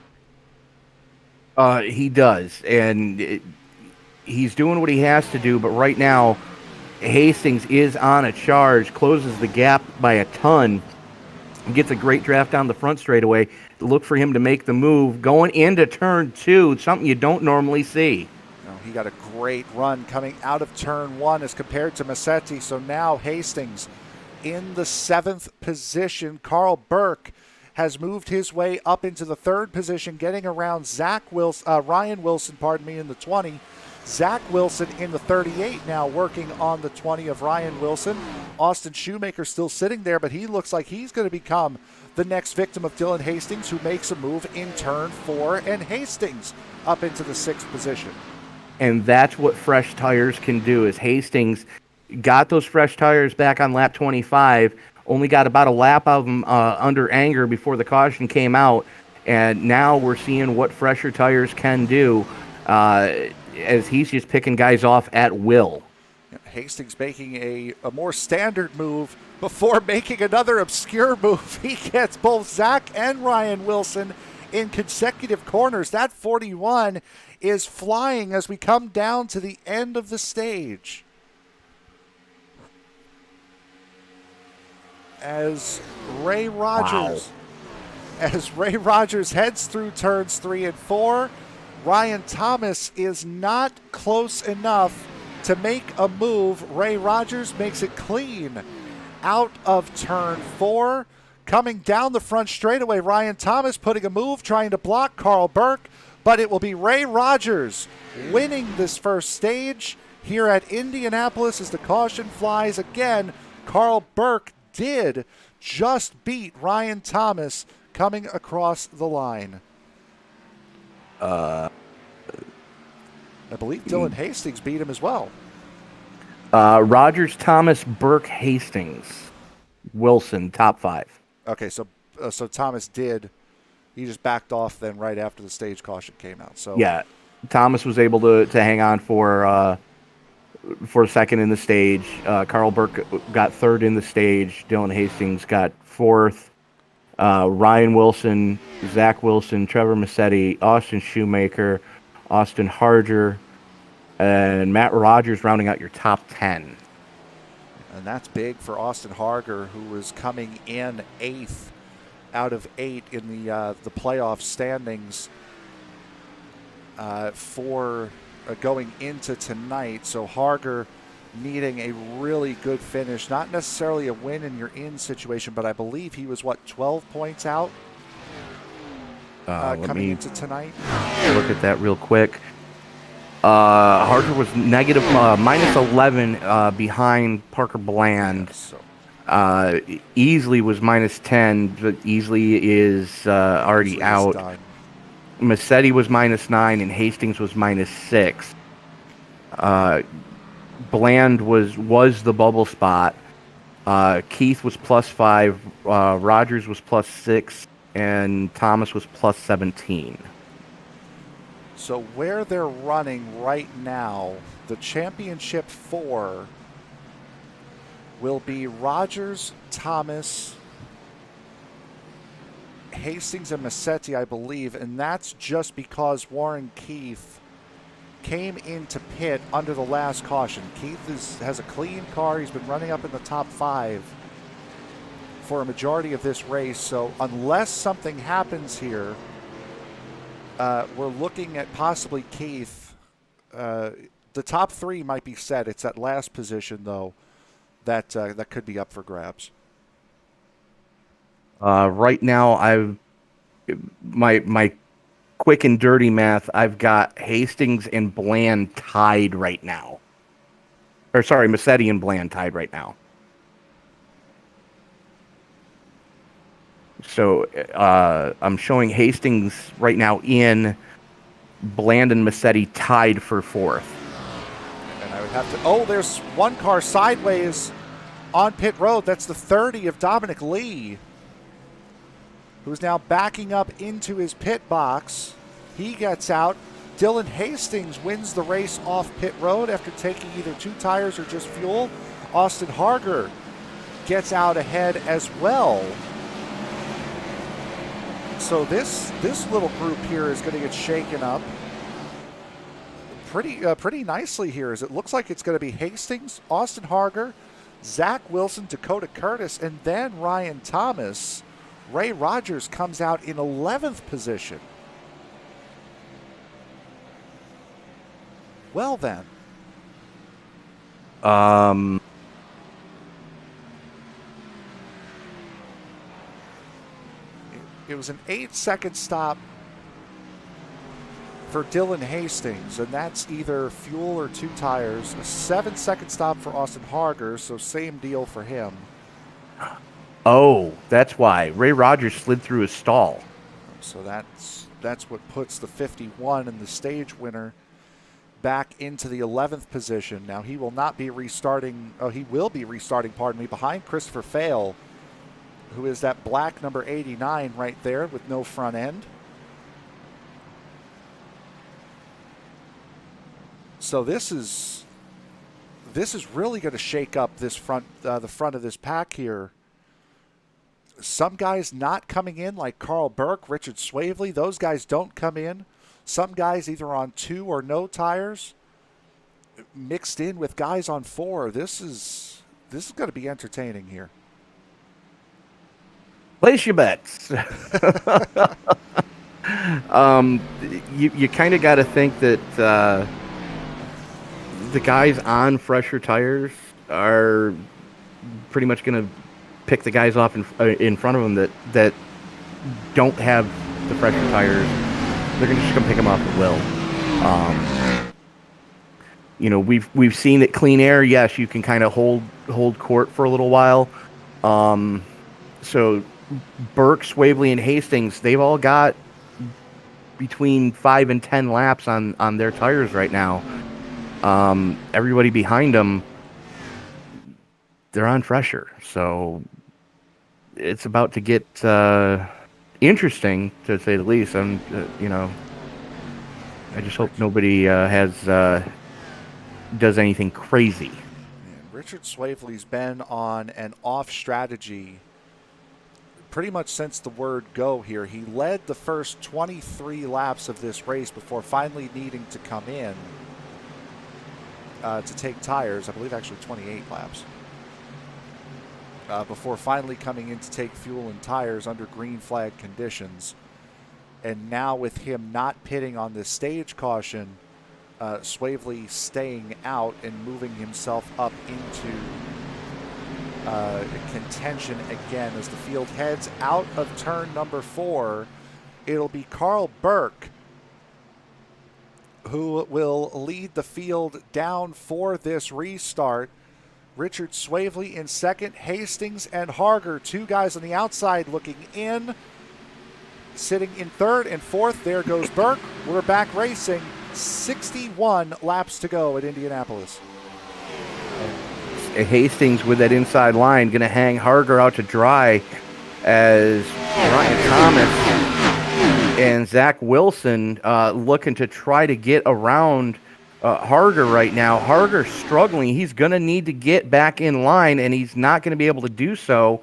He does, and he's doing what he has to do, but right now Hastings is on a charge, closes the gap by a ton, gets a great draft down the front straightaway. Look for him to make the move going into turn 2, something you don't normally see. No, he got a great run coming out of turn 1 as compared to Massetti. So now Hastings in the 7th position. Carl Burke has moved his way up into the 3rd position, getting around Ryan Wilson, in the 20. Zach Wilson in the 38 now working on the 20 of Ryan Wilson. Austin Shoemaker still sitting there, but he looks like he's going to become the next victim of Dylan Hastings, who makes a move in turn 4, and Hastings up into the 6th position. And that's what fresh tires can do, is Hastings got those fresh tires back on lap 25, only got about a lap of them under anger before the caution came out, and now we're seeing what fresher tires can do, as he's just picking guys off at will. Hastings making a more standard move before making another obscure move. He gets both Zach and Ryan Wilson in consecutive corners. That 41 is flying as we come down to the end of the stage. As Ray Rogers heads through turns 3 and 4, Ryan Thomas is not close enough to make a move. Ray Rogers makes it clean out of turn 4. Coming down the front straightaway, Ryan Thomas putting a move, trying to block Carl Burke, but it will be Ray Rogers winning this first stage here at Indianapolis as the caution flies again. Carl Burke did just beat Ryan Thomas coming across the line. I believe Dylan Hastings beat him as well. Rogers, Thomas, Burke, Hastings, Wilson, top 5. Okay, so Thomas did. He just backed off then right after the stage caution came out. So yeah, Thomas was able to hang on for a second in the stage. Carl Burke got 3rd in the stage. Dylan Hastings got 4th. Ryan Wilson, Zach Wilson, Trevor Massetti, Austin Shoemaker, Austin Harger, and Matt Rogers rounding out your top 10. And that's big for Austin Harger, who was coming in 8th out of 8 in the playoff standings for going into tonight. So Harger needing a really good finish, not necessarily a win and you're in situation, but I believe he was 12 points out coming into tonight. Look at that real quick. Harger was negative minus 11 behind Parker Bland. Yeah, so. Easley was minus 10, but Easley is already Easley out. Done. Massetti was minus 9 and Hastings was minus 6. Bland was the bubble spot. Keith was plus 5. Rogers was plus 6. And Thomas was plus 17. So where they're running right now, the championship 4 will be Rogers, Thomas, Hastings, and Massetti, I believe, and that's just because Warren Keith came into pit under the last caution. Keith has a clean car. He's been running up in the top 5 for a majority of this race, so unless something happens here, we're looking at possibly Keith. The top 3 might be set. It's that last position, though, that could be up for grabs. Right now, my quick and dirty math, I've got Hastings and Bland tied right now. Or sorry, Massetti and Bland tied right now. So I'm showing Hastings right now in, Bland and Massetti tied for 4th. And I would have to... Oh, there's one car sideways on pit road. That's the 30 of Dominic Lee, who's now backing up into his pit box. He gets out. Dylan Hastings wins the race off pit road after taking either 2 tires or just fuel. Austin Harger gets out ahead as well. So this little group here is going to get shaken up pretty nicely here, as it looks like it's going to be Hastings, Austin Harger, Zach Wilson, Dakota Curtis, and then Ryan Thomas. Ray Rogers comes out in 11th position. Well then. It was an 8-second stop for Dylan Hastings, and that's either fuel or 2 tires. A 7-second stop for Austin Harger, so same deal for him. Oh, that's why. Ray Rogers slid through his stall. So that's what puts the 51 and the stage winner back into the 11th position. Now he will not be restarting. Oh, he will be restarting, pardon me, behind Christopher Fail, who is that black number 89 right there with no front end. So this is really going to shake up this the front of this pack here. Some guys not coming in, like Carl Burke, Richard Swavely. Those guys don't come in. Some guys either on 2 or no tires, mixed in with guys on 4. This is going to be entertaining here. Place your bets. You kind of got to think that the guys on fresher tires are pretty much going to pick the guys off in front of them that don't have the fresher tires. They're going to just come pick them off at will. We've seen that clean air. Yes, you can kind of hold court for a little while. So Burke, Swavely, and Hastings, they've all got between 5 and 10 laps on their tires right now. Everybody behind them, they're on fresher, so it's about to get interesting, to say the least. I just hope nobody does anything crazy. Man, Richard Swavely's been on an off strategy pretty much since the word go here. He led the first 23 laps of this race before finally needing to come in to take tires. I believe actually 28 laps. Before finally coming in to take fuel and tires under green flag conditions. And now with him not pitting on this stage caution, Swavely staying out and moving himself up into contention again as the field heads out of turn number 4. It'll be Carl Burke who will lead the field down for this restart. Richard Swavely in second, Hastings and Harger, 2 guys on the outside looking in. Sitting in third and fourth, there goes Burke. We're back racing. 61 laps to go at Indianapolis. Hastings with that inside line going to hang Harger out to dry as Ryan Thomas and Zach Wilson looking to try to get around Harger right now. Harger's struggling. He's going to need to get back in line, and he's not going to be able to do so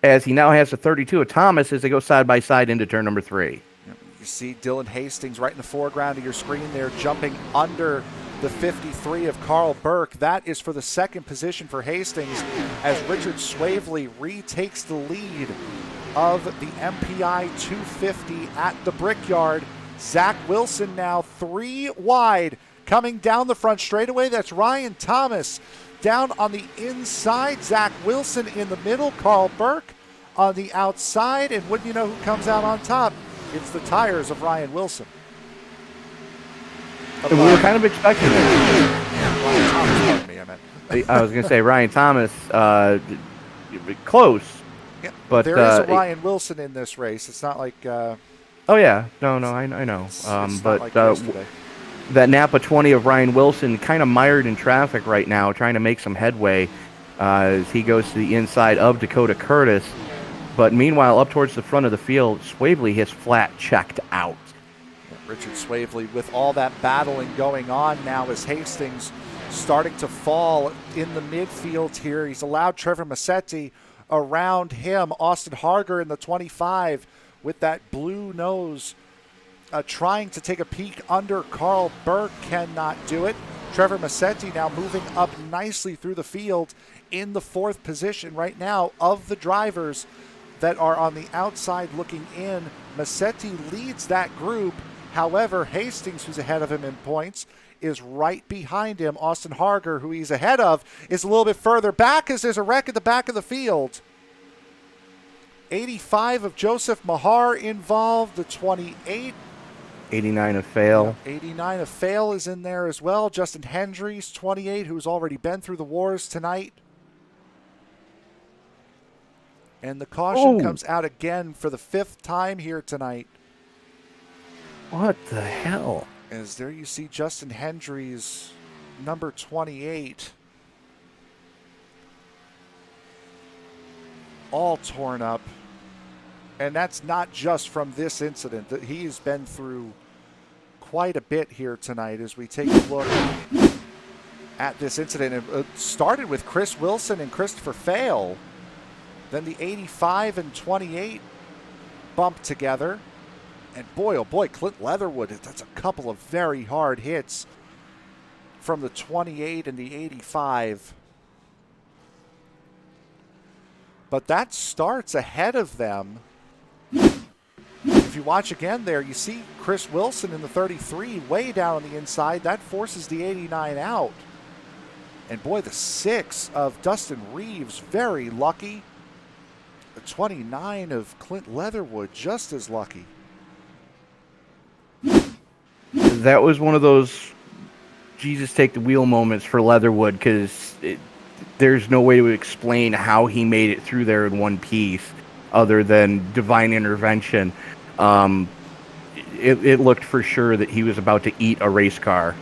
as he now has the 32 of Thomas as they go side by side into turn number 3. You see Dylan Hastings right in the foreground of your screen there, jumping under the 53 of Carl Burke. That is for the second position for Hastings as Richard Swavely retakes the lead of the MPi 250 at the Brickyard. Zach Wilson now 3 wide. Coming down the front straightaway, that's Ryan Thomas. Down on the inside, Zach Wilson in the middle, Carl Burke on the outside, and wouldn't you know who comes out on top? It's the tires of Ryan Wilson. We were kind of expecting it. Ryan Thomas, pardon me, I meant. I was going to say Ryan Thomas, close. Yeah, but there is a Ryan Wilson in this race. It's not like... oh, yeah. No, I know. It's but not like yesterday. That Napa 20 of Ryan Wilson kind of mired in traffic right now, trying to make some headway as he goes to the inside of Dakota Curtis. But meanwhile, up towards the front of the field, Swavely has flat checked out. Richard Swavely with all that battling going on now as Hastings starting to fall in the midfield here. He's allowed Trevor Massetti around him. Austin Harger in the 25 with that blue nose trying to take a peek under Carl Burke, cannot do it. Trevor Massetti now moving up nicely through the field in the 4th position right now of the drivers that are on the outside looking in. Massetti leads that group. However, Hastings, who's ahead of him in points, is right behind him. Austin Harger, who he's ahead of, is a little bit further back as there's a wreck at the back of the field. 85 of Joseph Mahar involved, the 28 89 of Fail. Yeah, 89 of Fail is in there as well. Justin Hendry's 28, who's already been through the wars tonight. And the caution comes out again for the 5th time here tonight. What the hell? As there you see Justin Hendry's number 28 all torn up. And that's not just from this incident. He's been through quite a bit here tonight as we take a look at this incident. It started with Chris Wilson and Christopher Fail. Then the 85 and 28 bumped together. And boy, oh boy, Clint Leatherwood, that's a couple of very hard hits from the 28 and the 85. But that starts ahead of them. If you watch again there, you see Chris Wilson in the 33 way down on the inside. That forces the 89 out. And boy, the 6 of Dustin Reeves, very lucky. The 29 of Clint Leatherwood, just as lucky. That was one of those Jesus take the wheel moments for Leatherwood, because there's no way to explain how he made it through there in one piece other than divine intervention. It looked for sure that he was about to eat a race car,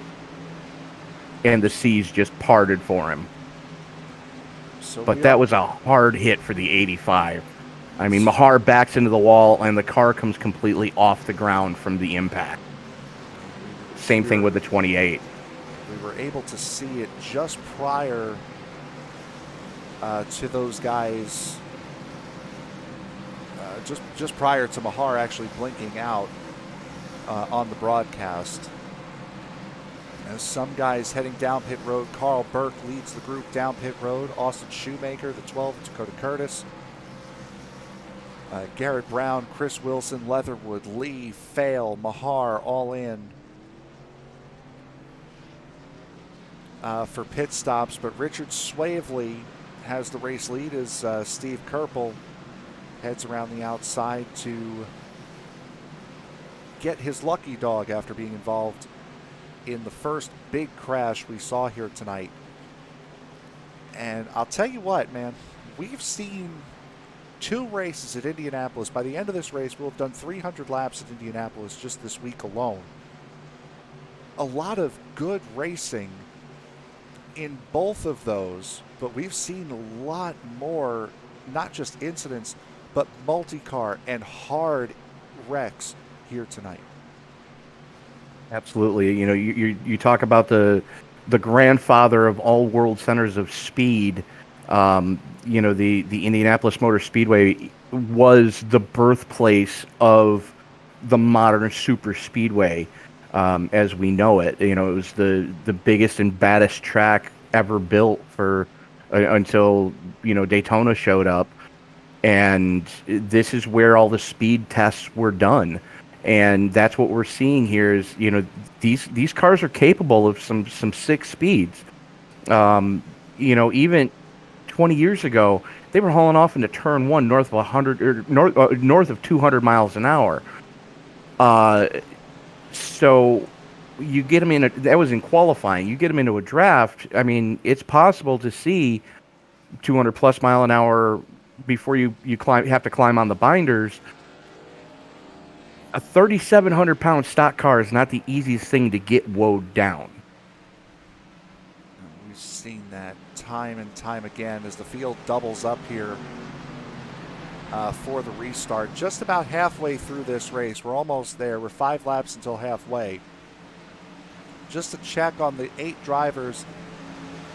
and the seas just parted for him. But that was a hard hit for the 85. I mean, Mahar backs into the wall, and the car comes completely off the ground from the impact. Same thing with the 28. We were able to see it just prior to those guys, just prior to Mahar actually blinking out on the broadcast. As some guys heading down pit road, Carl Burke leads the group down pit road. Austin Shoemaker, the 12, Dakota Curtis. Garrett Brown, Chris Wilson, Leatherwood, Lee, Fail, Mahar, all in for pit stops. But Richard Swavely has the race lead as Steve Kerpel heads around the outside to get his lucky dog after being involved in the first big crash we saw here tonight. And I'll tell you what, man, we've seen 2 races at Indianapolis. By the end of this race, we'll have done 300 laps at Indianapolis just this week alone. A lot of good racing in both of those, but we've seen a lot more, not just incidents, but multi-car and hard wrecks here tonight. Absolutely. You know, you talk about the grandfather of all world centers of speed. You know, the Indianapolis Motor Speedway was the birthplace of the modern super speedway as we know it. You know, it was the biggest and baddest track ever built for until, you know, Daytona showed up. And this is where all the speed tests were done. And that's what we're seeing here is, you know, these cars are capable of some sick speeds. You know, even 20 years ago, they were hauling off into turn 1 north of 100 or north of 200 miles an hour. So you get them in that was in qualifying. You get them into a draft. I mean, it's possible to see 200 plus mile an hour before you have to climb on the binders. A 3,700 pound stock car is not the easiest thing to get woed down. We've seen that time and time again as the field doubles up here for the restart. Just about halfway through this race. We're almost there. We're 5 laps until halfway. Just to check on the 8 drivers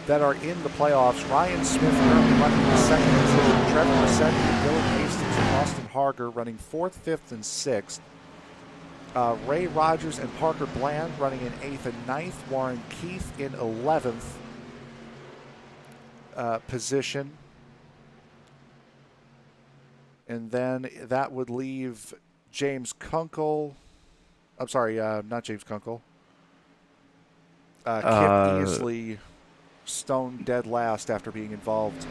that are in the playoffs. Ryan Smith currently running in the 2nd position. Trevor Massetti, Dylan Hastings, and Austin Harger running 4th, 5th, and 6th. Ray Rogers and Parker Bland running in 8th and 9th. Warren Keith in 11th position. And then that would leave James Kunkel. I'm sorry, not James Kunkel. Kip Easley stone dead last after being involved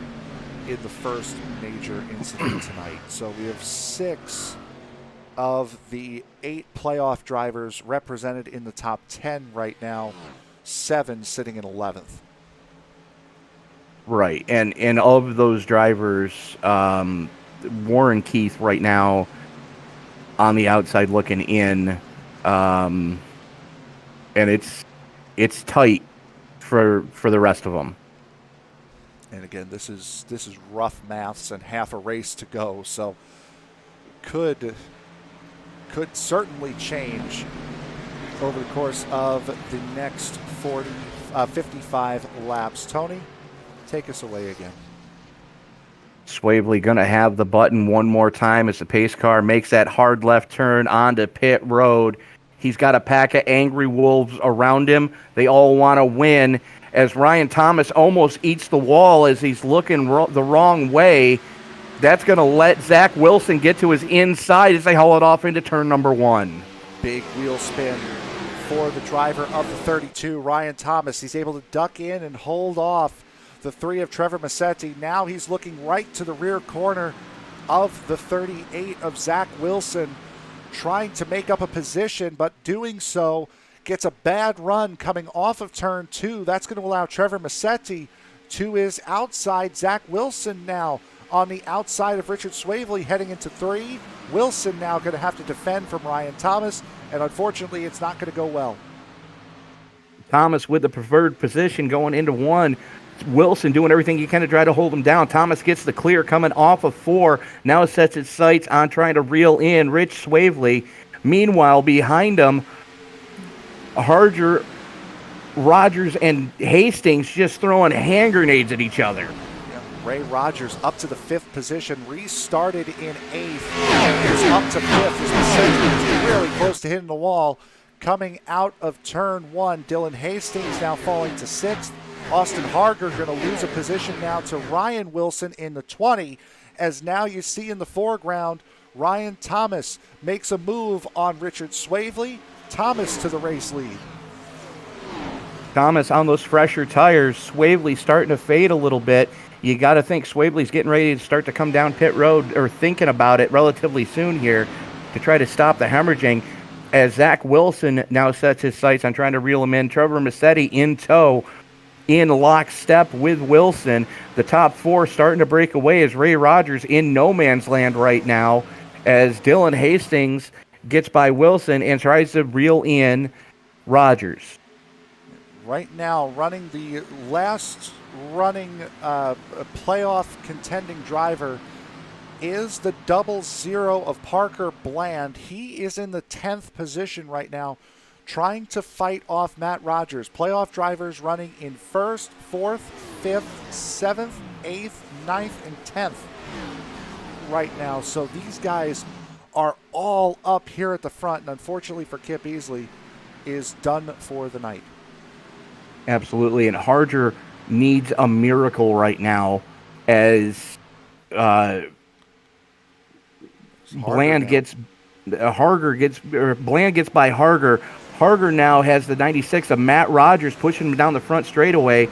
in the first major incident tonight. So we have 6 of the 8 playoff drivers represented in the top 10 right now, 7 sitting in 11th. Right, and of those drivers, Warren Keith right now on the outside looking in, and it's tight for the rest of them. And again, this is rough maths and half a race to go, so could certainly change over the course of the next 55 laps. Tony, take us away again. Swavely going to have the button one more time as the pace car makes that hard left turn onto pit road. He's got a pack of angry wolves around him. They all want to win as Ryan Thomas almost eats the wall as he's looking the wrong way. That's going to let Zach Wilson get to his inside as they haul it off into turn number 1. Big wheel spin for the driver of the 32, Ryan Thomas. He's able to duck in and hold off the 3 of Trevor Massetti. Now he's looking right to the rear corner of the 38 of Zach Wilson, trying to make up a position, but doing so gets a bad run coming off of turn 2. That's going to allow Trevor Massetti to his outside. Zach Wilson now on the outside of Richard Swavely heading into 3. Wilson now going to have to defend from Ryan Thomas, and unfortunately it's not going to go well. Thomas with the preferred position going into 1. Wilson doing everything he can to try to hold him down. Thomas gets the clear coming off of 4. Now sets its sights on trying to reel in Rich Swavely. Meanwhile, behind him, Harger, Rogers, and Hastings just throwing hand grenades at each other. Ray Rogers up to the 5th position, restarted in 8th. He's up to 5th as Massetti is really close to hitting the wall. Coming out of turn 1, Dylan Hastings now falling to 6th. Austin Harger going to lose a position now to Ryan Wilson in the 20, as now you see in the foreground, Ryan Thomas makes a move on Richard Swavely. Thomas to the race lead. Thomas on those fresher tires. Swavely starting to fade a little bit. You got to think Swavely's getting ready to start to come down pit road, or thinking about it relatively soon here to try to stop the hemorrhaging, as Zach Wilson now sets his sights on trying to reel him in. Trevor Massetti in tow, in lockstep with Wilson. The top 4 starting to break away as Ray Rogers in no man's land right now, as Dylan Hastings gets by Wilson and tries to reel in Rogers. Right now, running the last running playoff contending driver is the 00 of Parker Bland. He is in the 10th position right now, trying to fight off Matt Rogers. Playoff drivers running in 1st, 4th, 5th, 7th, 8th, 9th, and 10th right now. So these guys are all up here at the front, and unfortunately for Kip Easley, is done for the night. Absolutely, and Harger needs a miracle right now as Bland gets by Harger. Harger now has the 96 of Matt Rogers pushing him down the front straightaway,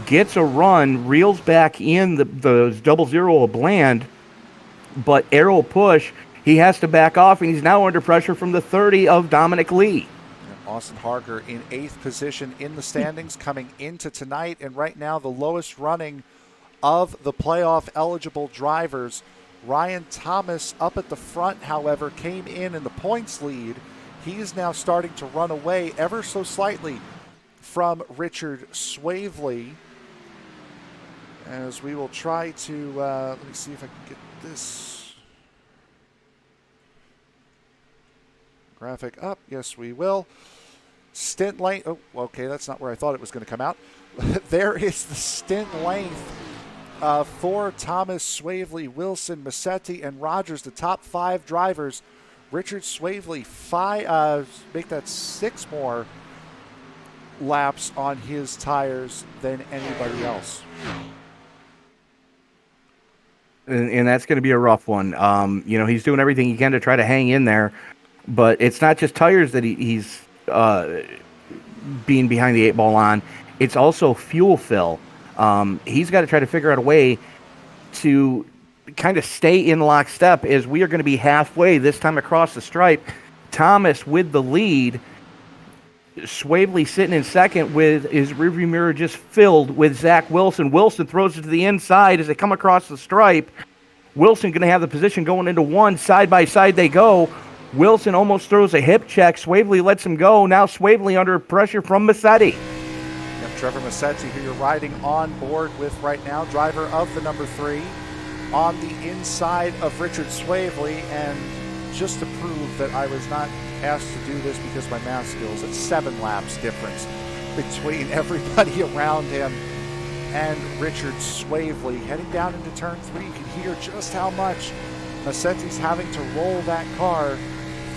gets a run, reels back in the 00 of Bland, but arrow push, he has to back off, and he's now under pressure from the 30 of Dominic Lee. Austin Harger in 8th position in the standings coming into tonight, and right now the lowest running of the playoff eligible drivers. Ryan Thomas up at the front, however, came in the points lead. He's now starting to run away ever so slightly from Richard Swavely, as we will try to, let me see if I can get this graphic up. Yes, we will. Stint length. Oh, okay, that's not where I thought it was going to come out. There is the stint length for Thomas, Swavely, Wilson, Massetti, and Rogers, the top 5 drivers. Richard Swavely, make that 6 more laps on his tires than anybody else. And that's going to be a rough one. He's doing everything he can to try to hang in there, but it's not just tires that he's being behind the 8 ball on. It's also fuel fill. He's got to try to figure out a way to kind of stay in lockstep as we are going to be halfway this time across the stripe. Thomas with the lead. Swavely sitting in second with his rearview mirror just filled with Zach Wilson. Wilson throws it to the inside as they come across the stripe. Wilson going to have the position going into one. Side by side they go. Wilson almost throws a hip check. Swavely lets him go. Now Swavely under pressure from Massetti. Yep, Trevor Massetti, who you're riding on board with right now, driver of the number 3, on the inside of Richard Swavely. And just to prove that I was not asked to do this because of my math skills, it's 7 laps difference between everybody around him and Richard Swavely. Heading down into turn 3, you can hear just how much Massetti's having to roll that car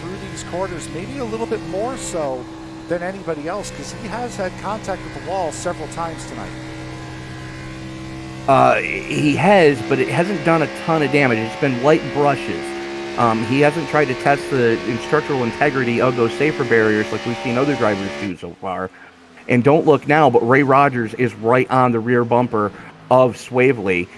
through these corners, maybe a little bit more so than anybody else, because he has had contact with the wall several times tonight. He has, but it hasn't done a ton of damage. It's been light brushes. He hasn't tried to test the structural integrity of those safer barriers like we've seen other drivers do so far. And don't look now, but Ray Rogers is right on the rear bumper of Swavely.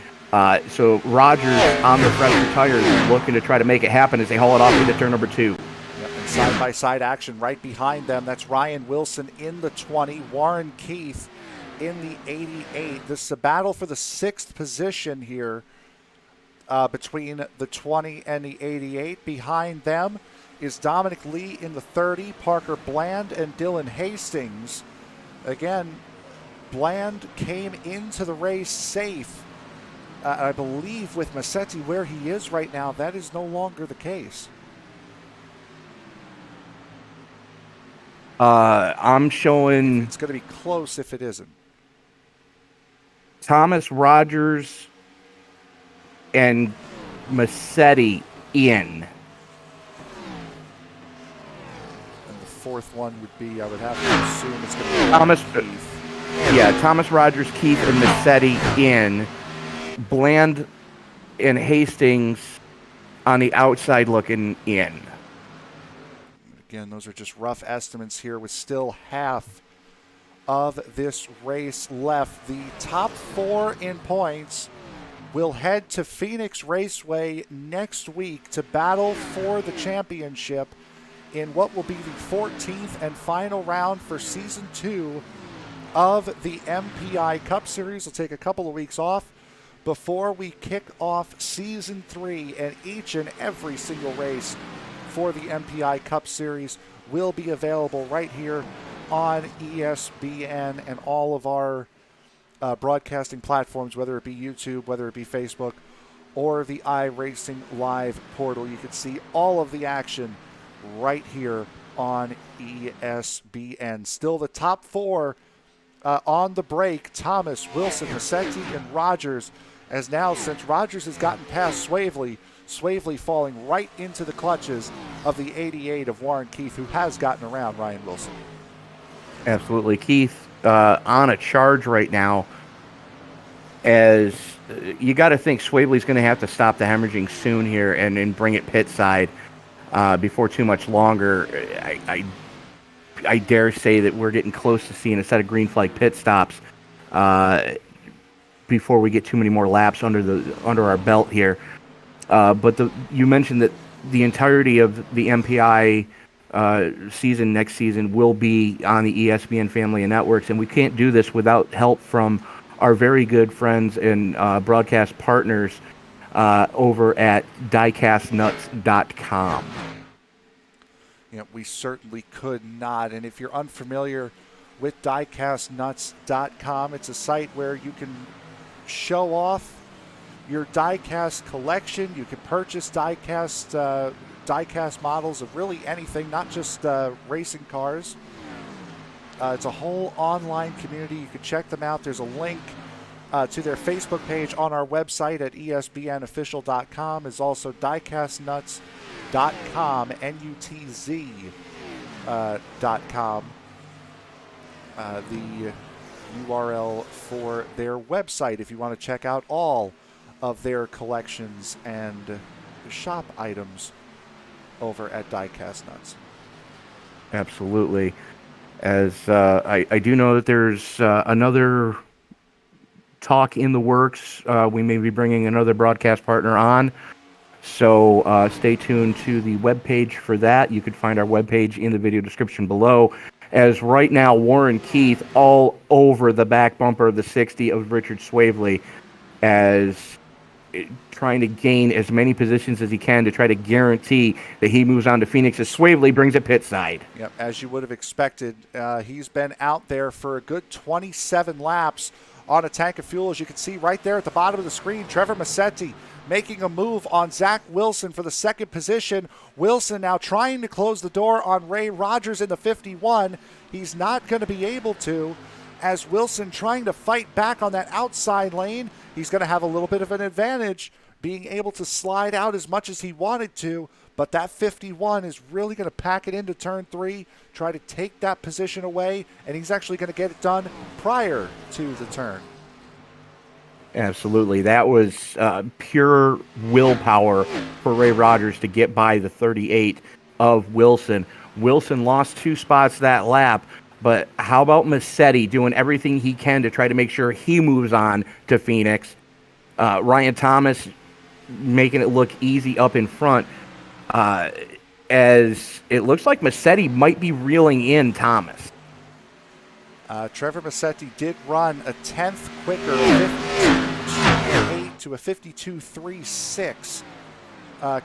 So Rogers on the fresher tires looking to try to make it happen as they haul it off into turn number 2. Yep, and side-by-side action right behind them. That's Ryan Wilson in the 20, Warren Keith in the 88. This is a battle for the 6th position here. Between the 20 and the 88. Behind them is Dominic Lee in the 30, Parker Bland and Dylan Hastings. Again, Bland came into the race safe. I believe with Massetti where he is right now, that is no longer the case. I'm showing... It's going to be close if it isn't. Thomas Rogers and Massetti in. And the 4th one would be, I would have to assume it's going to be Thomas. Keith. Yeah, Thomas Rogers, Keith, and Massetti in. Bland and Hastings on the outside looking in. Again, those are just rough estimates here with still half of this race left. The top 4 in points will head to Phoenix Raceway next week to battle for the championship in what will be the 14th and final round for Season 2 of the MPi Cup Series. We'll take a couple of weeks off before we kick off Season 3, and each and every single race for the MPi Cup Series will be available right here on ESPN and all of our broadcasting platforms, whether it be YouTube, whether it be Facebook, or the iRacing Live portal. You can see all of the action right here on ESPN. Still the top 4 on the break: Thomas, Wilson, Massetti, and Rogers. As now, since Rogers has gotten past Swavely falling right into the clutches of the 88 of Warren Keith, who has gotten around Ryan Wilson. Absolutely. Keith on a charge right now, as you got to think Swavely's going to have to stop the hemorrhaging soon here and bring it pit side before too much longer. I dare say that we're getting close to seeing a set of green flag pit stops before we get too many more laps under our belt here. But you mentioned that the entirety of the MPi season next season will be on the ESPN family of networks, and we can't do this without help from our very good friends and broadcast partners over at diecastnuts.com. You know, we certainly could not. And if you're unfamiliar with diecastnuts.com, it's a site where you can show off your diecast collection. You can purchase diecast models of really anything, not just racing cars. It's a whole online community. You can check them out. There's a link to their Facebook page on our website at espnofficial.com. Is also diecastnuts.com, NUTZ.com. The URL for their website if you want to check out all of their collections and shop items over at Diecast Nuts. Absolutely. As I do know that there's another talk in the works. We may be bringing another broadcast partner on. So stay tuned to the webpage for that. You can find our webpage in the video description below. As right now, Warren Keith all over the back bumper of the 60 of Richard Swavely, as trying to gain as many positions as he can to try to guarantee that he moves on to Phoenix as Swavely brings it pit side. Yep, as you would have expected, he's been out there for a good 27 laps on a tank of fuel. As you can see right there at the bottom of the screen, Trevor Massetti making a move on Zach Wilson for the second position. Wilson now trying to close the door on Ray Rogers in the 51. He's not going to be able to, as Wilson trying to fight back on that outside lane. He's going to have a little bit of an advantage being able to slide out as much as he wanted to, but that 51 is really going to pack it into turn 3, try to take that position away, and he's actually going to get it done prior to the turn. Absolutely. That was pure willpower for Ray Rogers to get by the 38 of Wilson. Wilson lost 2 spots that lap, but how about Massetti doing everything he can to try to make sure he moves on to Phoenix? Ryan Thomas making it look easy up in front, as it looks like Massetti might be reeling in Thomas. Trevor Massetti did run a 10th quicker, 52.8 to a 52.36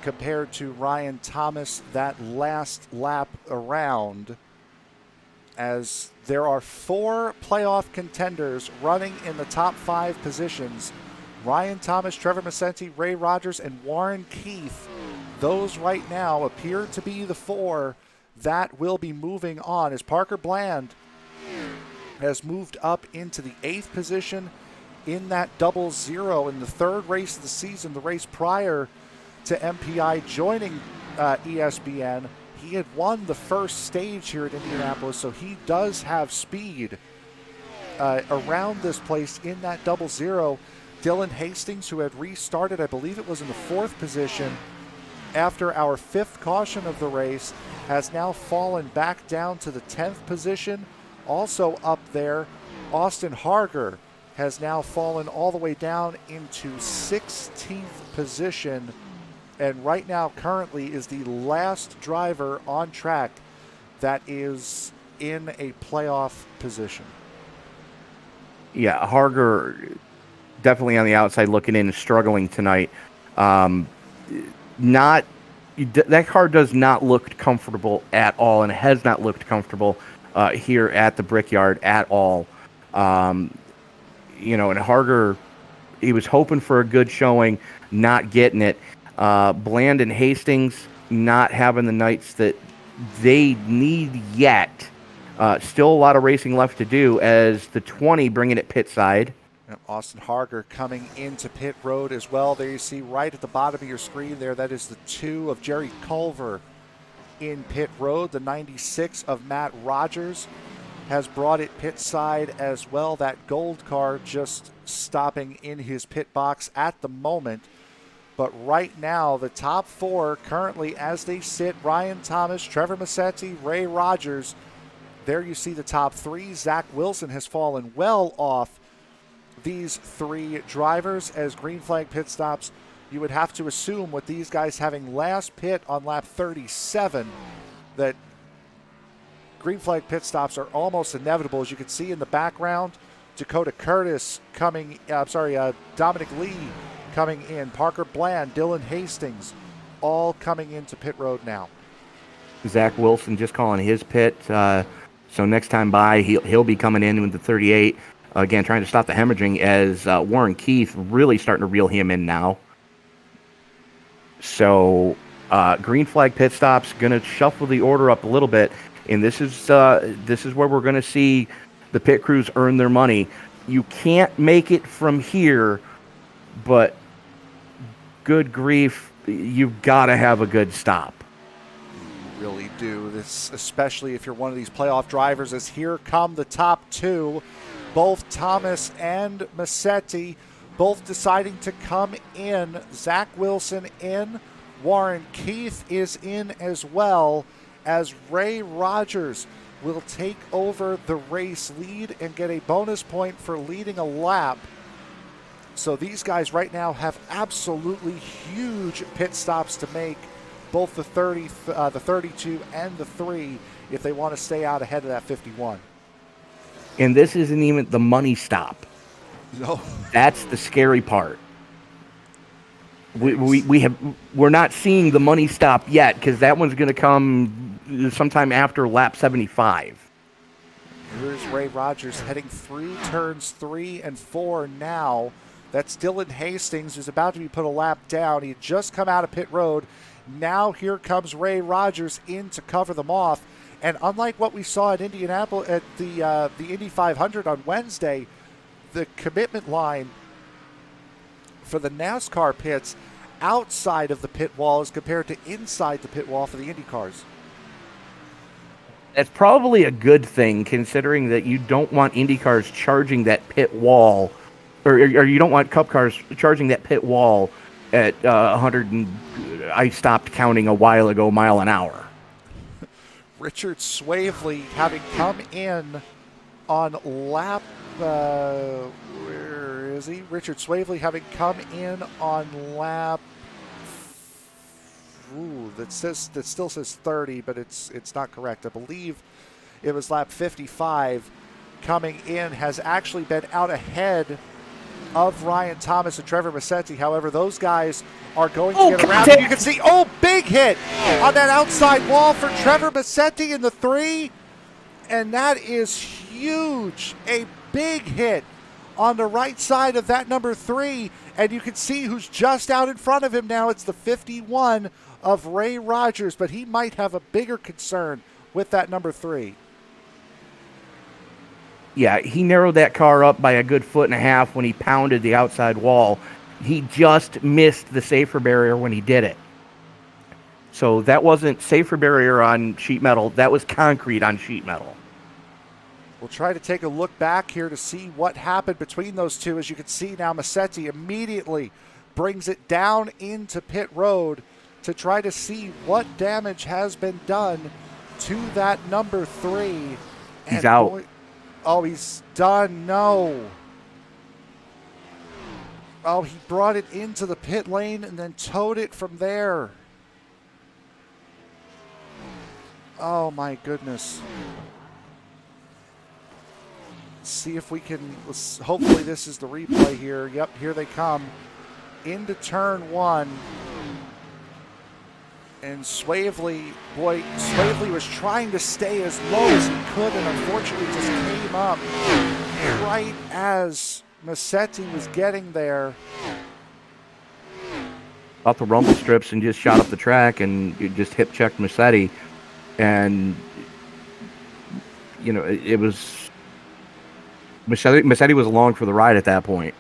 compared to Ryan Thomas that last lap around, as there are 4 playoff contenders running in the top 5 positions. Ryan Thomas, Trevor Massetti, Ray Rogers, and Warren Keith. Those right now appear to be the 4 that will be moving on, as Parker Bland has moved up into the 8th position in that 00 in the 3rd race of the season, the race prior to MPi joining ESPN. He had won the first stage here at Indianapolis, so he does have speed around this place in that 00. Dylan Hastings, who had restarted, I believe it was in the 4th position after our 5th caution of the race, has now fallen back down to the 10th position. Also up there, Austin Harger has now fallen all the way down into 16th position, and right now currently is the last driver on track that is in a playoff position. Yeah, Harger definitely on the outside looking in and struggling tonight. That car does not look comfortable at all, and it has not looked comfortable here at the Brickyard at all. And Harger, he was hoping for a good showing, not getting it. Bland and Hastings not having the nights that they need yet. Still a lot of racing left to do, as the 20 bringing it pit side. Austin Harger coming into pit road as well. There you see right at the bottom of your screen there, that is the 2 of Jerry Culver in pit road. The 96 of Matt Rogers has brought it pit side as well. That gold car just stopping in his pit box at the moment. But right now, the top 4 currently as they sit, Ryan Thomas, Trevor Massetti, Ray Rogers. There you see the top 3. Zach Wilson has fallen well off these 3 drivers as green flag pit stops. You would have to assume, with these guys having last pit on lap 37, that green flag pit stops are almost inevitable. As you can see in the background, Dakota Curtis Dominic Lee coming in, Parker Bland, Dylan Hastings, all coming into pit road now. Zach Wilson just calling his pit. So next time by, he'll be coming in with the 38. Again, trying to stop the hemorrhaging, as Warren Keith really starting to reel him in now. So green flag pit stops, going to shuffle the order up a little bit. And this is where we're going to see the pit crews earn their money. You can't make it from here, but good grief, you've got to have a good stop. You really do. This, especially if you're one of these playoff drivers, as here come the top 2. Both Thomas and Massetti both deciding to come in. Zach Wilson in. Warren Keith is in as well, as Ray Rogers will take over the race lead and get a bonus point for leading a lap So these guys right now have absolutely huge pit stops to make, both the 30, the 32, and the 3, if they want to stay out ahead of that 51. And this isn't even the money stop. No. That's the scary part. We're not seeing the money stop yet, because that one's going to come sometime after lap 75. Here's Ray Rogers heading through turns 3 and 4 now. That's Dylan Hastings, who's about to be put a lap down. He had just come out of pit road. Now here comes Ray Rogers in to cover them off. And unlike what we saw at Indianapolis at the Indy 500 on Wednesday, the commitment line for the NASCAR pits outside of the pit wall as compared to inside the pit wall for the Indy cars. That's probably a good thing, considering that you don't want Indy cars charging that pit wall, or you don't want Cup cars charging that pit wall at 100. I stopped counting a while ago, mile an hour. Richard Swavely having come in on lap. Where is he? Richard Swavely having come in on lap. That still says 30, but it's not correct. I believe it was lap 55. Coming in, has actually been out ahead of Ryan Thomas and Trevor Massetti. However, those guys are going to get around. You can see, big hit on that outside wall for Trevor Massetti in the 3. And that is huge. A big hit on the right side of that number 3. And you can see who's just out in front of him now. It's the 51 of Ray Rogers, but he might have a bigger concern with that number 3. Yeah, he narrowed that car up by a good 1.5 feet when he pounded the outside wall. He just missed the safer barrier when he did it. So that wasn't safer barrier on sheet metal. That was concrete on sheet metal. We'll try to take a look back here to see what happened between those two. As you can see now, Massetti immediately brings it down into pit road to try to see what damage has been done to that number 3. He's out. He's done. No. He brought it into the pit lane and then towed it from there. Oh, my goodness. Let's see if we can, hopefully this is the replay here. Yep, here they come into turn 1. And Swavely was trying to stay as low as he could, and unfortunately just came up right as Massetti was getting there. Off the rumble strips and just shot up the track and it just hip checked Massetti. And, it was... Massetti was along for the ride at that point.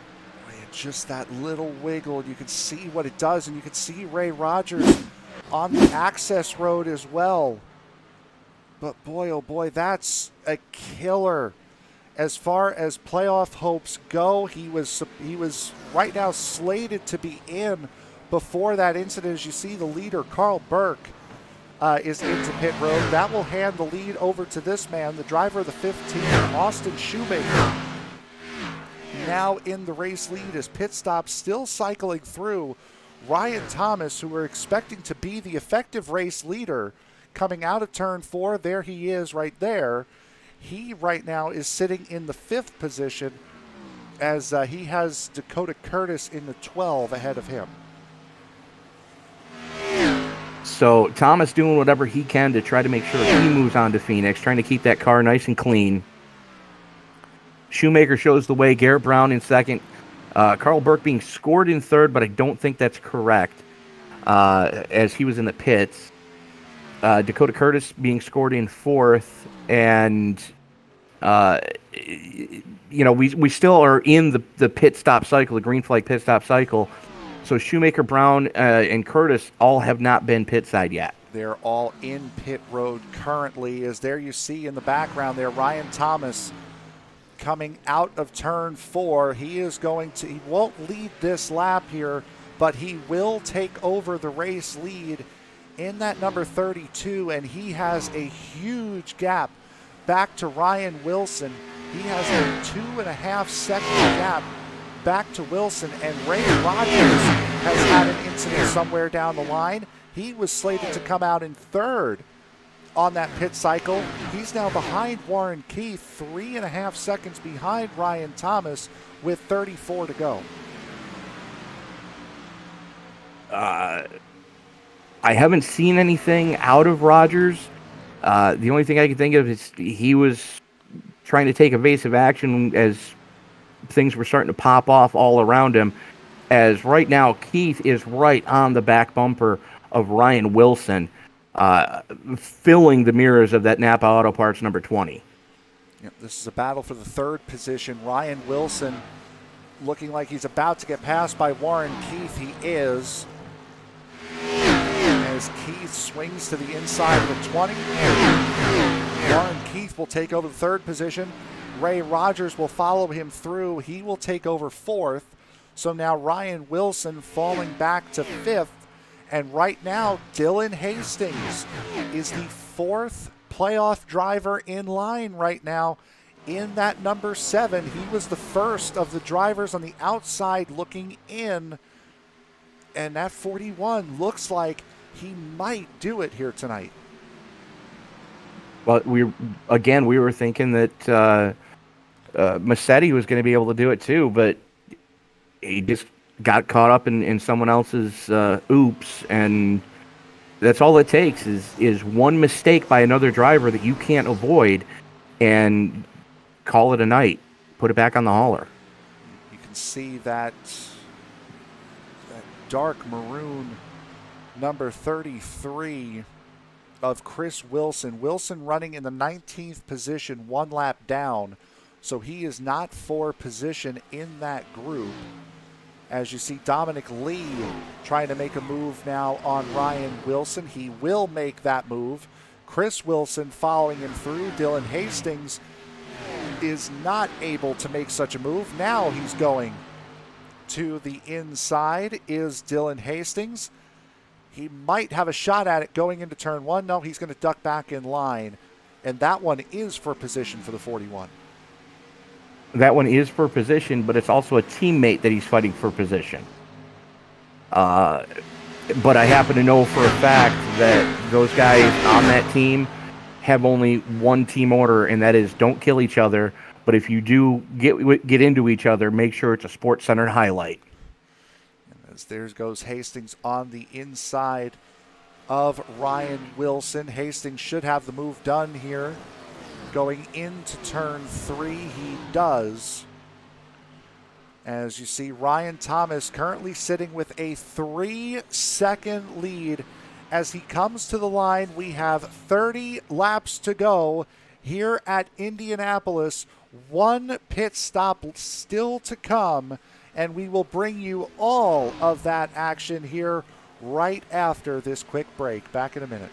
Just that little wiggle. You can see what it does, and you can see Ray Rogers on the access road as well. But boy, oh boy, that's a killer. As far as playoff hopes go, he was right now slated to be in before that incident. As you see, the leader, Carl Burke, is into pit road. That will hand the lead over to this man, the driver of the 15, Austin Shoemaker. Now in the race lead as pit stop still cycling through. Ryan Thomas, who we're expecting to be the effective race leader coming out of turn 4. There he is right there. He right now is sitting in the 5th position as he has Dakota Curtis in the 12 ahead of him. So Thomas doing whatever he can to try to make sure he moves on to Phoenix, trying to keep that car nice and clean. Shoemaker shows the way. Garrett Brown in 2nd. Carl Burke being scored in 3rd, but I don't think that's correct, as he was in the pits. Dakota Curtis being scored in 4th, and we still are in the pit stop cycle, the green flag pit stop cycle. So Shoemaker, Brown, and Curtis all have not been pit side yet. They're all in pit road currently. As there you see in the background there, Ryan Thomas coming out of turn 4. He won't lead this lap here, but he will take over the race lead in that number 32, and he has a huge gap back to Ryan Wilson. He has a 2.5 second gap back to Wilson, and Ray Rogers has had an incident somewhere down the line. He was slated to come out in third on that pit cycle. He's now behind Warren Keith, 3.5 seconds behind Ryan Thomas with 34 to go. I haven't seen anything out of Rogers. The only thing I can think of is he was trying to take evasive action as things were starting to pop off all around him. As right now, Keith is right on the back bumper of Ryan Wilson, filling the mirrors of that Napa Auto Parts number 20. Yep, this is a battle for the third position. Ryan Wilson looking like he's about to get passed by Warren Keith. He is. As Keith swings to the inside of the 20. Warren Keith will take over the third position. Ray Rogers will follow him through. He will take over fourth. So now Ryan Wilson falling back to fifth. And right now, Dylan Hastings is the fourth playoff driver in line right now in that number 7. He was the first of the drivers on the outside looking in. And that 41 looks like he might do it here tonight. Well, we were thinking that Massetti was going to be able to do it too, but he just got caught up in someone else's oops, and that's all it takes is one mistake by another driver that you can't avoid, and call it a night. Put it back on the hauler. You can see that dark maroon number 33 of Chris Wilson. Wilson running in the 19th position, 1 lap down. So he is not for position in that group. As you see Dominic Lee trying to make a move now on Ryan Wilson. He will make that move. Chris Wilson following him through. Dylan Hastings is not able to make such a move. Now he's going to the inside is Dylan Hastings. He might have a shot at it going into turn 1. No, he's going to duck back in line. And that one is for position for the 41. That one is for position, but it's also a teammate that he's fighting for position. But I happen to know for a fact that those guys on that team have only one team order, and that is don't kill each other. But if you do get into each other, make sure it's a Sports Center highlight. And as there goes Hastings on the inside of Ryan Wilson. Hastings should have the move done here. Going into turn 3, he does. As you see, Ryan Thomas currently sitting with a 3-second lead. As he comes to the line, we have 30 laps to go here at Indianapolis. 1 pit stop still to come, and we will bring you all of that action here right after this quick break. Back in a minute.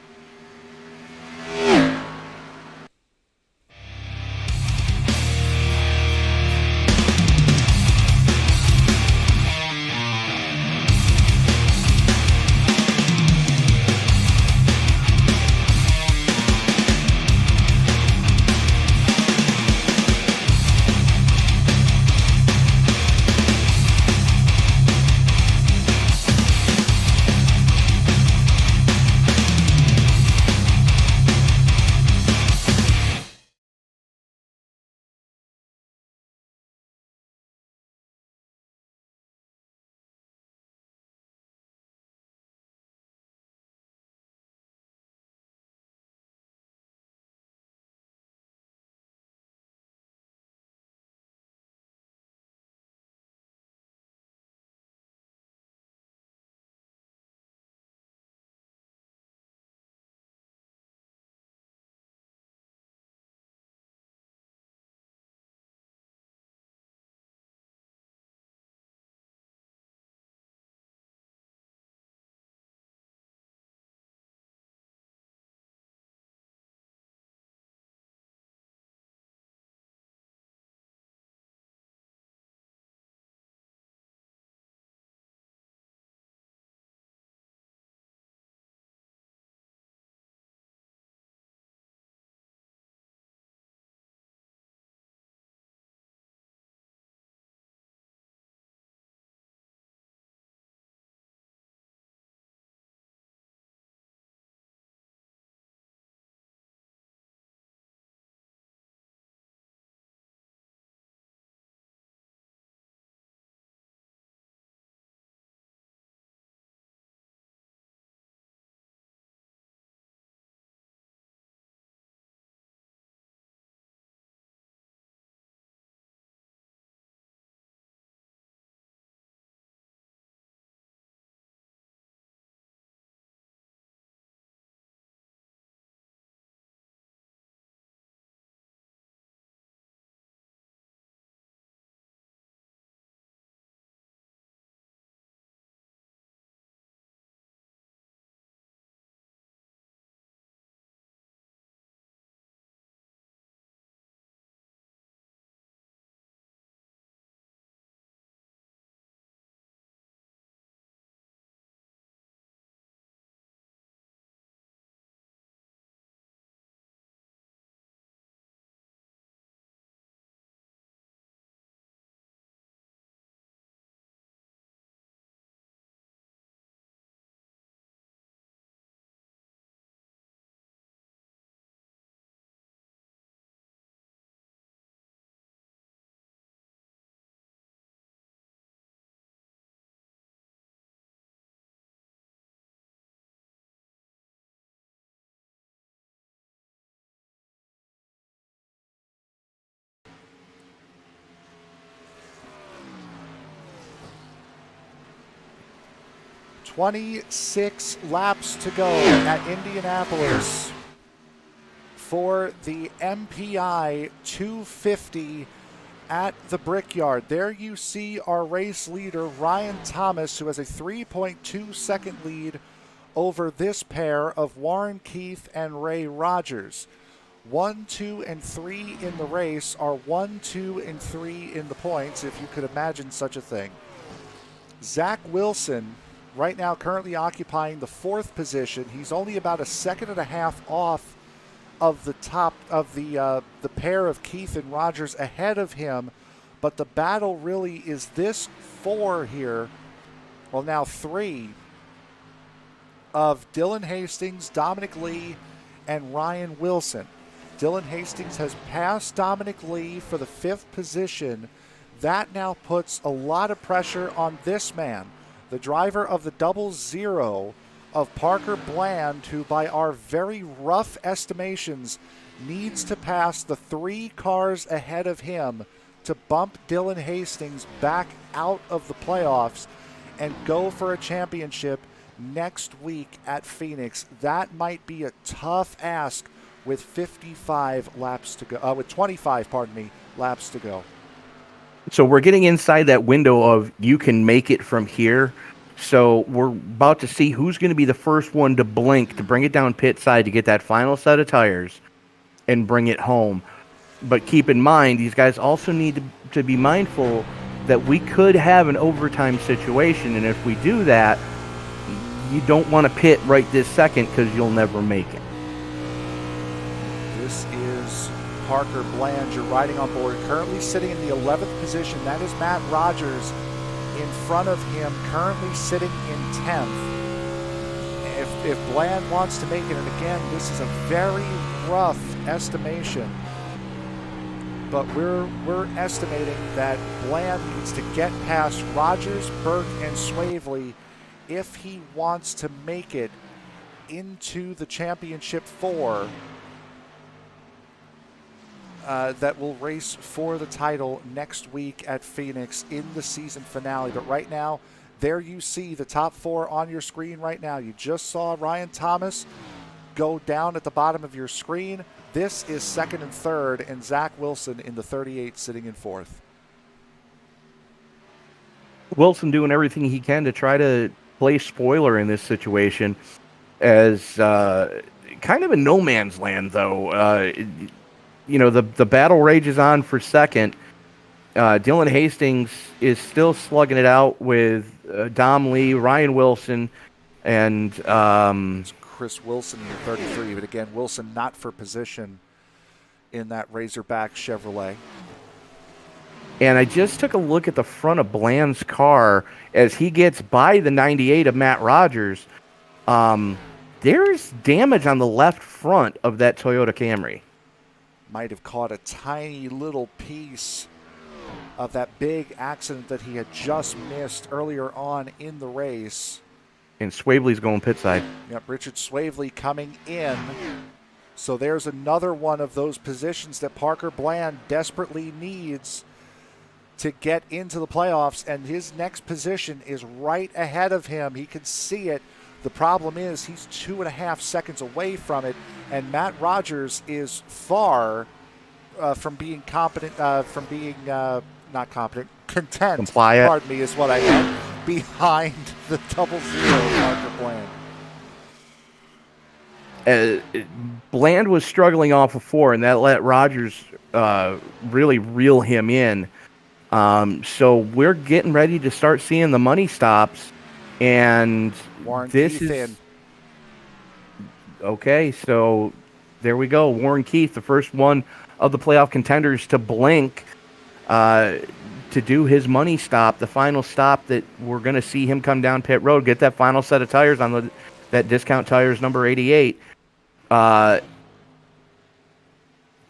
26 laps to go at Indianapolis for the MPi 250 at the Brickyard. There you see our race leader, Ryan Thomas, who has a 3.2 second lead over this pair of Warren Keith and Ray Rogers. 1, 2, and 3 in the race are 1, 2, and 3 in the points, if you could imagine such a thing. Zach Wilson, right now currently occupying the 4th position. He's only about a second and a half off of the top of the pair of Keith and Rogers ahead of him, but the battle really is this 4 here, well now 3, of Dylan Hastings, Dominic Lee, and Ryan Wilson. Dylan Hastings has passed Dominic Lee for the 5th position. That now puts a lot of pressure on this man, the driver of the 00 of Parker Bland, who by our very rough estimations needs to pass the 3 cars ahead of him to bump Dylan Hastings back out of the playoffs and go for a championship next week at Phoenix. That might be a tough ask with 55 laps to go, with 25, laps to go. So we're getting inside that window of you can make it from here. So we're about to see who's going to be the first one to blink, to bring it down pit side to get that final set of tires and bring it home. But keep in mind, these guys also need to be mindful that we could have an overtime situation. And if we do that, you don't want to pit right this second because you'll never make it. This is Parker Bland, you're riding on board, currently sitting in the 11th position. That is Matt Rogers in front of him, currently sitting in 10th. If Bland wants to make it, and again, this is a very rough estimation, but we're estimating that Bland needs to get past Rogers, Burke, and Swavely if he wants to make it into the championship 4 that will race for the title next week at Phoenix in the season finale. But right now, there you see the top 4 on your screen right now. You just saw Ryan Thomas go down at the bottom of your screen. This is 2nd and 3rd, and Zach Wilson in the 38 sitting in 4th. Wilson doing everything he can to try to play spoiler in this situation as kind of a no man's land, though. The battle rages on for second. Dylan Hastings is still slugging it out with Dom Lee, Ryan Wilson, and Chris Wilson in 33. But again, Wilson not for position in that Razorback Chevrolet. And I just took a look at the front of Bland's car as he gets by the 98 of Matt Rogers. There's damage on the left front of that Toyota Camry. Might have caught a tiny little piece of that big accident that he had just missed earlier on in the race. And Swavely's going pit side. Yep, Richard Swavely coming in. So there's another one of those positions that Parker Bland desperately needs to get into the playoffs, and his next position is right ahead of him. He can see it. The problem is he's 2.5 seconds away from it, and Matt Rogers is far from being competent, not competent, content, compliant, pardon me, is what I meant, behind the 00 Parker Bland. Bland was struggling off of 4, and that let Rogers really reel him in. So we're getting ready to start seeing the money stops, and Warren this Keith is in. Okay. So there we go. Warren Keith, the first one of the playoff contenders to blink, to do his money stop, the final stop that we're going to see him come down pit road, get that final set of tires on that discount tires number 88.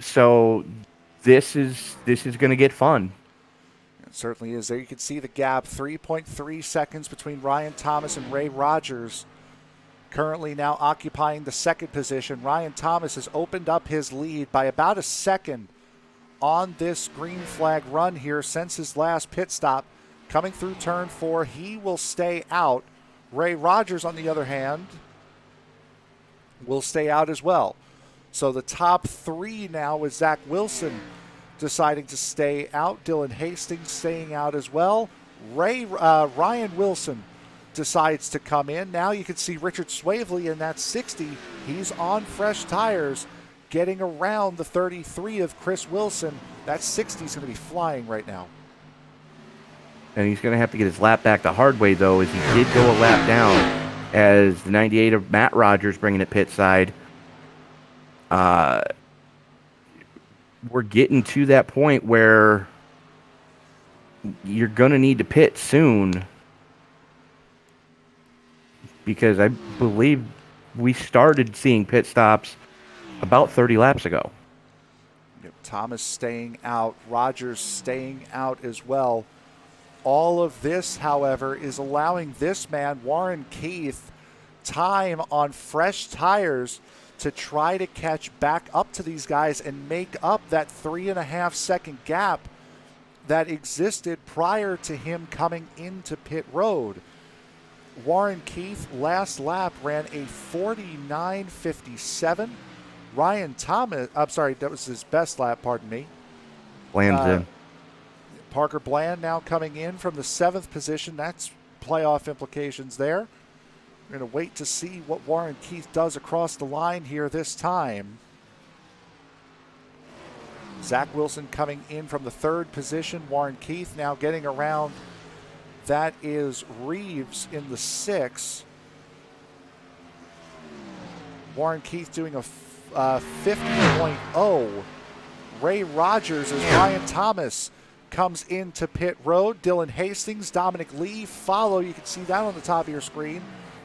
So this is going to get fun. It certainly is. There you can see the gap, 3.3 seconds between Ryan Thomas and Ray Rogers, currently now occupying the 2nd position. Ryan Thomas has opened up his lead by about a second on this green flag run here since his last pit stop. Coming through turn 4, he will stay out. Ray Rogers, on the other hand, will stay out as well. So the top three now is Zach Wilson deciding to stay out. Dylan Hastings staying out as well. Ryan Wilson decides to come in. Now you can see Richard Swavely in that 60. He's on fresh tires, getting around the 33 of Chris Wilson. That 60 is going to be flying right now. And he's going to have to get his lap back the hard way, though, as he did go a lap down as the 98 of Matt Rogers bringing it pit side. We're getting to that point where you're going to need to pit soon, because I believe we started seeing pit stops about 30 laps ago. Thomas staying out, Rogers staying out as well. All of this, however, is allowing this man, Warren Keith, time on fresh tires to try to catch back up to these guys and make up that 3.5 second gap that existed prior to him coming into pit road. Warren Keith, last lap, ran a 49.57. Ryan Thomas, I'm sorry, that was his best lap, pardon me. Bland's in. Parker Bland now coming in from the 7th position. That's playoff implications there. We're going to wait to see what Warren Keith does across the line here this time. Zach Wilson coming in from the 3rd position. Warren Keith now getting around. That is Reeves in the 6th. Warren Keith doing a 50.0. Ray Rogers as Ryan Thomas comes into pit road. Dylan Hastings, Dominic Lee follow. You can see that on the top of your screen.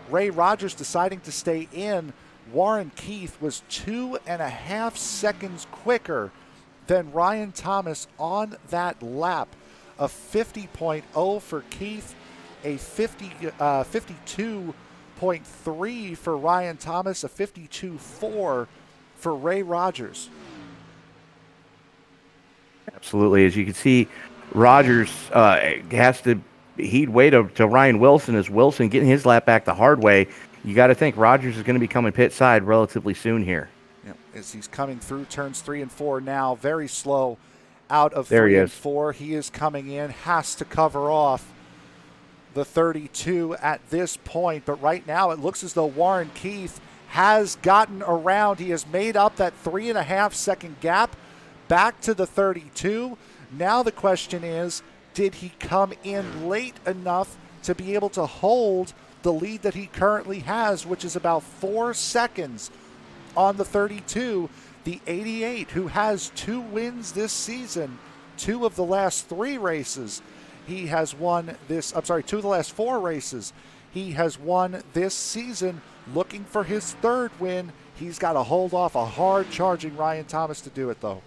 Ray Rogers deciding to stay in. Warren Keith was 2.5 seconds quicker than Ryan Thomas on that lap. A 50.0 for Keith, a 52.3 for Ryan Thomas, a 52.4 for Ray Rogers. Absolutely. As you can see, Rogers he'd wait to Ryan Wilson, as Wilson getting his lap back the hard way. You got to think Rogers is going to be coming pit side relatively soon here. Yeah, as he's coming through turns 3 and 4 now, very slow out of there 3 he and is. 4. He is coming in, has to cover off the 32 at this point. But right now it looks as though Warren Keith has gotten around. He has made up that 3.5 second gap back to the 32. Now the question is, did he come in late enough to be able to hold the lead that he currently has, which is about 4 seconds on the 32? The 88, who has 2 wins this season, 2 of the last 3 races. He has won this, 2 of the last 4 races. He has won this season, looking for his 3rd win. He's got to hold off a hard-charging Ryan Thomas to do it, though.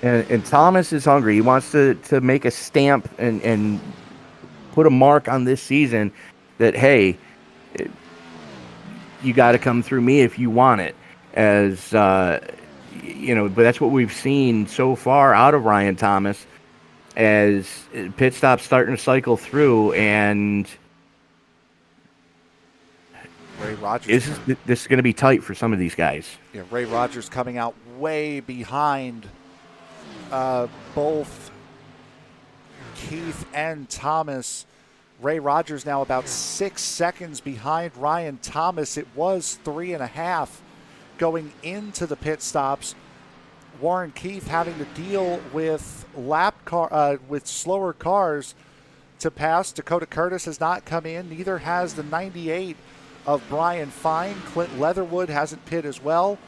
And Thomas is hungry. He wants to make a stamp and put a mark on this season that, hey, you got to come through me if you want it. But that's what we've seen so far out of Ryan Thomas, as pit stops starting to cycle through, and Ray Rogers. This is going to be tight for some of these guys. Yeah, Ray Rogers coming out way behind both Keith and Thomas. Ray Rogers now about 6 seconds behind Ryan Thomas. It was 3.5 going into the pit stops. Warren Keith having to deal with with slower cars to pass. Dakota Curtis has not come in. Neither has the 98 of Brian Fine. Clint Leatherwood hasn't pit as well.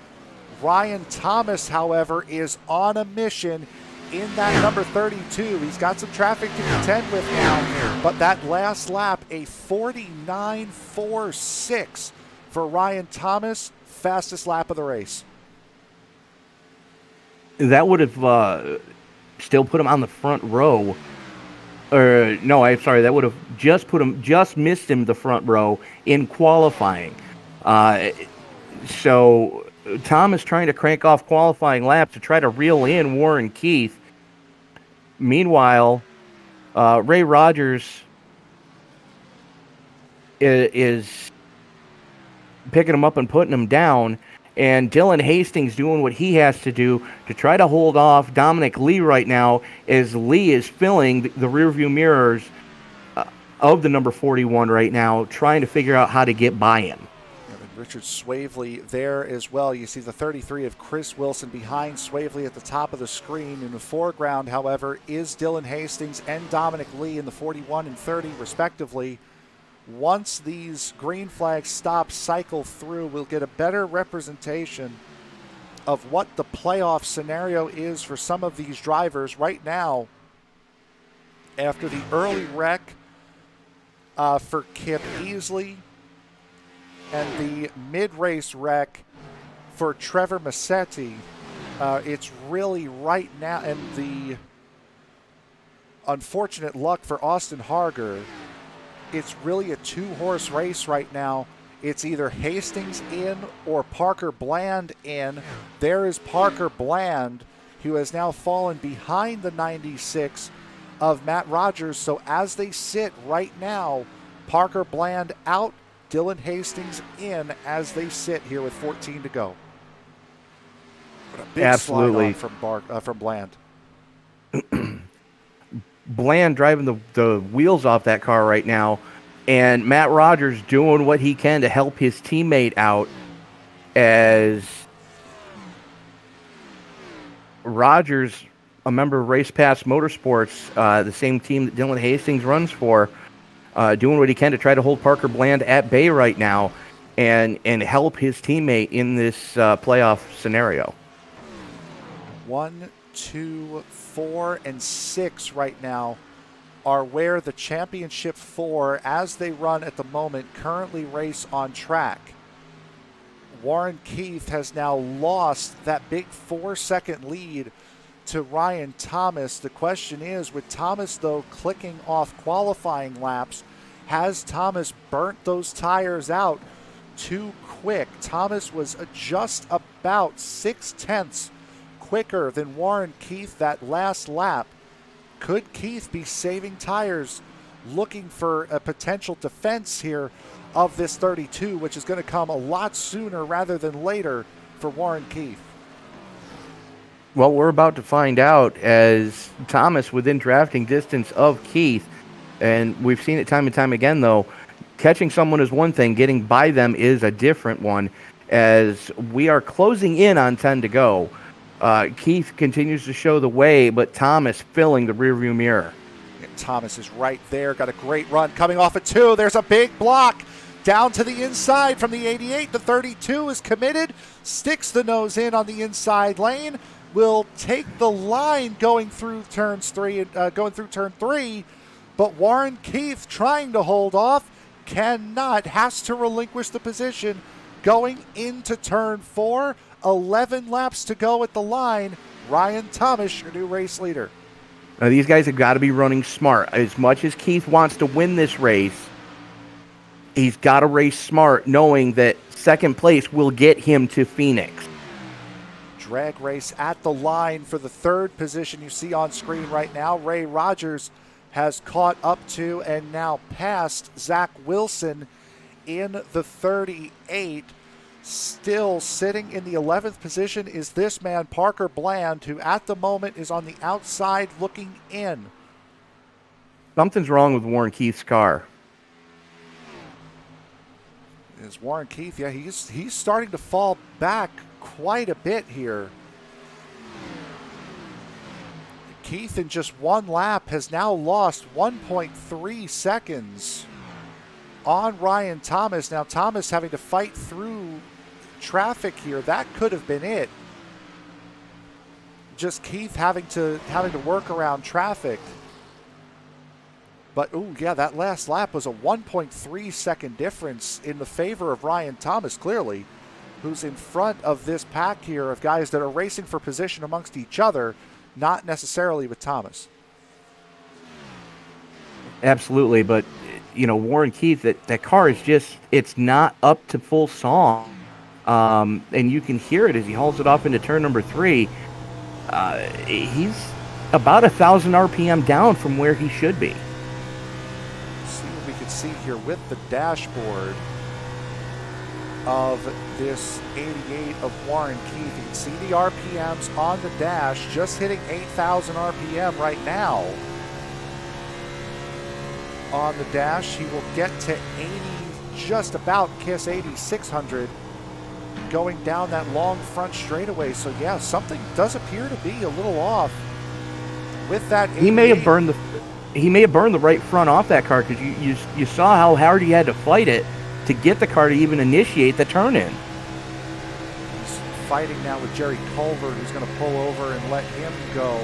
Ryan Thomas, however, is on a mission in that number 32. He's got some traffic to contend with now, but that last lap, a 49.46 for Ryan Thomas, fastest lap of the race. That would have still put him on the front row. That would have just missed him the front row in qualifying. So Thomas trying to crank off qualifying laps to try to reel in Warren Keith. Meanwhile, Ray Rogers is picking him up and putting him down, and Dylan Hastings doing what he has to do to try to hold off Dominic Lee right now, as Lee is filling the rearview mirrors of the number 41 right now, trying to figure out how to get by him. Richard Swavely there as well. You see the 33 of Chris Wilson behind Swavely at the top of the screen. In the foreground, however, is Dylan Hastings and Dominic Lee in the 41 and 30 respectively. Once these green flag stops cycle through, we'll get a better representation of what the playoff scenario is for some of these drivers right now. After the early wreck for Kip Easley and the mid-race wreck for Trevor Massetti, it's really right now, and the unfortunate luck for Austin Harger, it's really a two-horse race right now. It's either Hastings in or Parker Bland in. There is Parker Bland, who has now fallen behind the 96 of Matt Rogers. So as they sit right now, Parker Bland out, Dylan Hastings in as they sit here with 14 to go. What a big Absolutely. slide on from Bland. Bland driving the wheels off that car right now, and Matt Rogers doing what he can to help his teammate out, as Rogers, a member of Race Pass Motorsports, the same team that Dylan Hastings runs for, doing what he can to try to hold Parker Bland at bay right now and help his teammate in this playoff scenario. 1, 2, 4, and 6 right now are where the championship 4, as they run at the moment, currently race on track. Warren Keith has now lost that big 4-second lead to Ryan Thomas. The question is, with Thomas, though, clicking off qualifying laps, has Thomas burnt those tires out too quick? Thomas was just about 0.6 quicker than Warren Keith that last lap. Could Keith be saving tires, looking for a potential defense here of this 32, which is going to come a lot sooner rather than later for Warren Keith? Well, we're about to find out, as Thomas within drafting distance of Keith, and we've seen it time and time again, though, catching someone is one thing, getting by them is a different one, as we are closing in on 10 to go. Keith continues to show the way, but Thomas filling the rearview mirror. And Thomas is right there, got a great run coming off at 2. There's a big block down to the inside from the 88. The 32 is committed, sticks the nose in on the inside lane, will take the line going through turn 3, but Warren Keith trying to hold off, cannot, has to relinquish the position going into turn 4. 11 laps to go at the line. Ryan Thomas, your new race leader. Now, these guys have got to be running smart. As much as Keith wants to win this race, he's got to race smart, knowing that second place will get him to Phoenix. Drag race at the line for the third position you see on screen right now. Ray Rogers has caught up to and now passed Zach Wilson in the 38. Still sitting in the 11th position is this man, Parker Bland, who at the moment is on the outside looking in. Something's wrong with Warren Keith's car. Is Warren Keith? Yeah, he's starting to fall back quite a bit here. Keith, in just one lap, has now lost 1.3 seconds on Ryan Thomas. Now Thomas having to fight through traffic here. That could have been it. Just Keith having to work around traffic. But that last lap was a 1.3 second difference in the favor of Ryan Thomas, clearly, who's in front of this pack here of guys that are racing for position amongst each other, not necessarily with Thomas. Absolutely, but Warren Keith, that car is just, it's not up to full song. And you can hear it as he hauls it off into turn number 3. He's about 1,000 RPM down from where he should be. see here with the dashboard of this 88 of Warren Keith. You can see the RPMs on the dash, just hitting 8,000 RPM right now. On the dash, he will get to 80, just about kiss 8,600, going down that long front straightaway. So yeah, something does appear to be a little off with that 88. He may have burned the right front off that car, because you saw how hard he had to fight it to get the car to even initiate the turn-in. He's fighting now with Jerry Culver, who's going to pull over and let him go.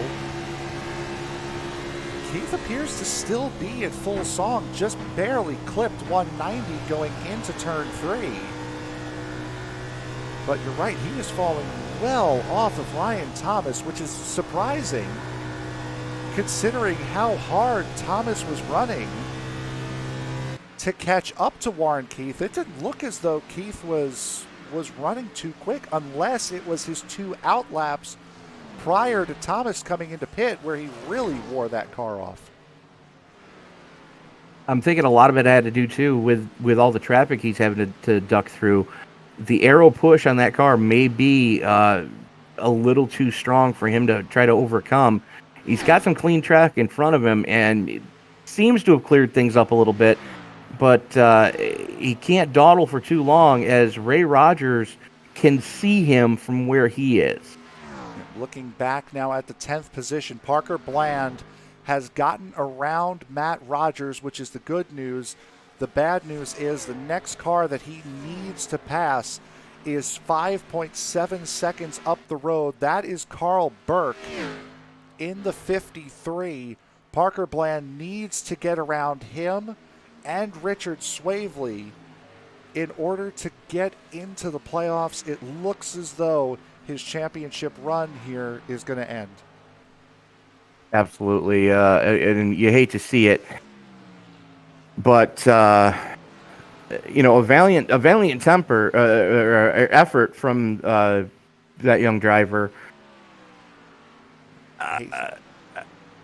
Keith appears to still be at full song, just barely clipped 190 going into turn 3. But you're right, he is falling well off of Ryan Thomas, which is surprising considering how hard Thomas was running to catch up to Warren Keith. It didn't look as though Keith was running too quick, unless it was his 2 out laps prior to Thomas coming into pit where he really wore that car off. I'm thinking a lot of it had to do too with all the traffic he's having to duck through. The aero push on that car may be a little too strong for him to try to overcome. He's got some clean track in front of him, and it seems to have cleared things up a little bit, but he can't dawdle for too long, as Ray Rogers can see him from where he is. Looking back now at the 10th position, Parker Bland has gotten around Matt Rogers, which is the good news. The bad news is the next car that he needs to pass is 5.7 seconds up the road. That is Carl Burke in the 53. Parker Bland needs to get around him and Richard Swavely in order to get into the playoffs. It looks as though his championship run here is going to end. Absolutely, and you hate to see it, but you know, a valiant effort from that young driver.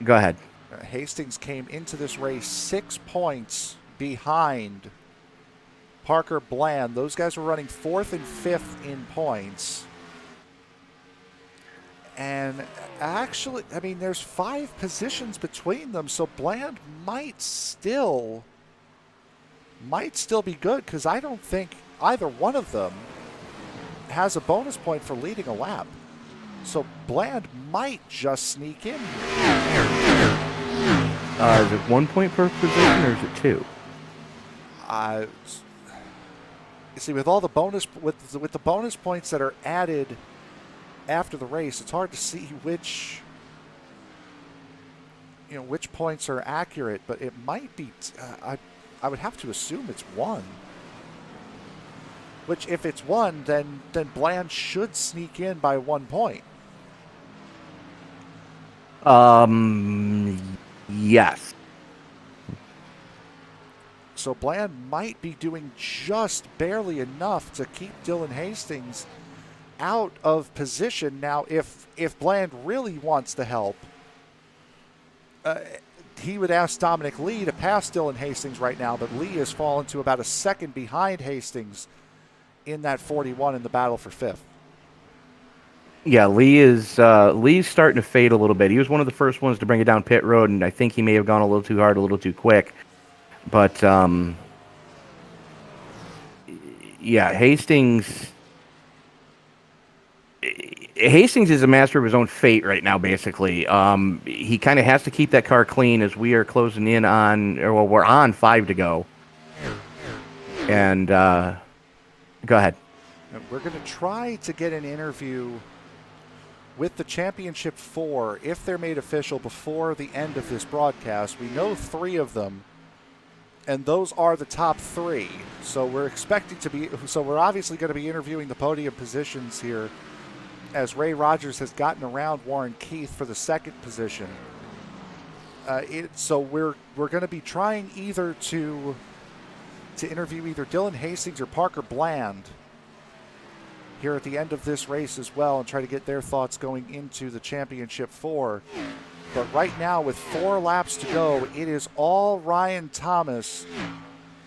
Go ahead. Hastings came into this race 6 points behind Parker Bland. Those guys were running 4th and 5th in points. And actually, I mean, there's 5 positions between them, so Bland might still be good, because I don't think either one of them has a bonus point for leading a lap. So Bland might just sneak in here. Is it 1 point per position, or is it 2? You see, with all the bonus with the bonus points that are added after the race, it's hard to see which points are accurate, but it might be. I would have to assume it's 1. Which, if it's 1, then Bland should sneak in by 1 point. Yes. So Bland might be doing just barely enough to keep Dylan Hastings out of position. Now, if Bland really wants to help, he would ask Dominic Lee to pass Dylan Hastings right now, but Lee has fallen to about a second behind Hastings in that 41 in the battle for 5th. Yeah, Lee's starting to fade a little bit. He was one of the first ones to bring it down pit road, and I think he may have gone a little too hard, a little too quick. But yeah, Hastings is a master of his own fate right now, basically. He kind of has to keep that car clean, as we are closing in on, or we're on 5 to go. And go ahead. We're going to try to get an interview with the Championship 4, if they're made official before the end of this broadcast. We know 3 of them, and those are the top 3. So we're obviously going to be interviewing the podium positions here, as Ray Rogers has gotten around Warren Keith for the 2nd position. So we're going to be trying either to interview either Dylan Hastings or Parker Bland here at the end of this race as well, and try to get their thoughts going into the Championship 4. But right now, with 4 laps to go, it is all Ryan Thomas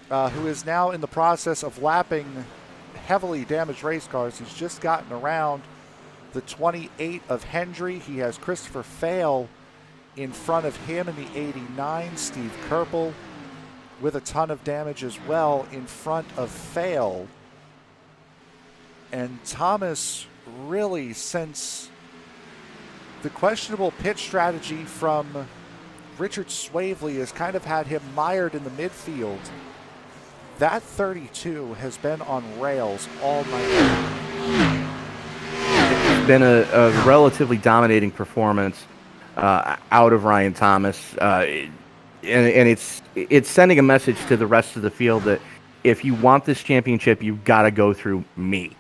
who is now in the process of lapping heavily damaged race cars. He's just gotten around the 28 of Hendry. He has Christopher Fail in front of him in the 89. Steve Kerpel with a ton of damage as well in front of Fail. And Thomas, really, since the questionable pit strategy from Richard Swavely has kind of had him mired in the midfield, that 32 has been on rails all night long. It's been a relatively dominating performance out of Ryan Thomas, and it's sending a message to the rest of the field that if you want this championship, you've got to go through me.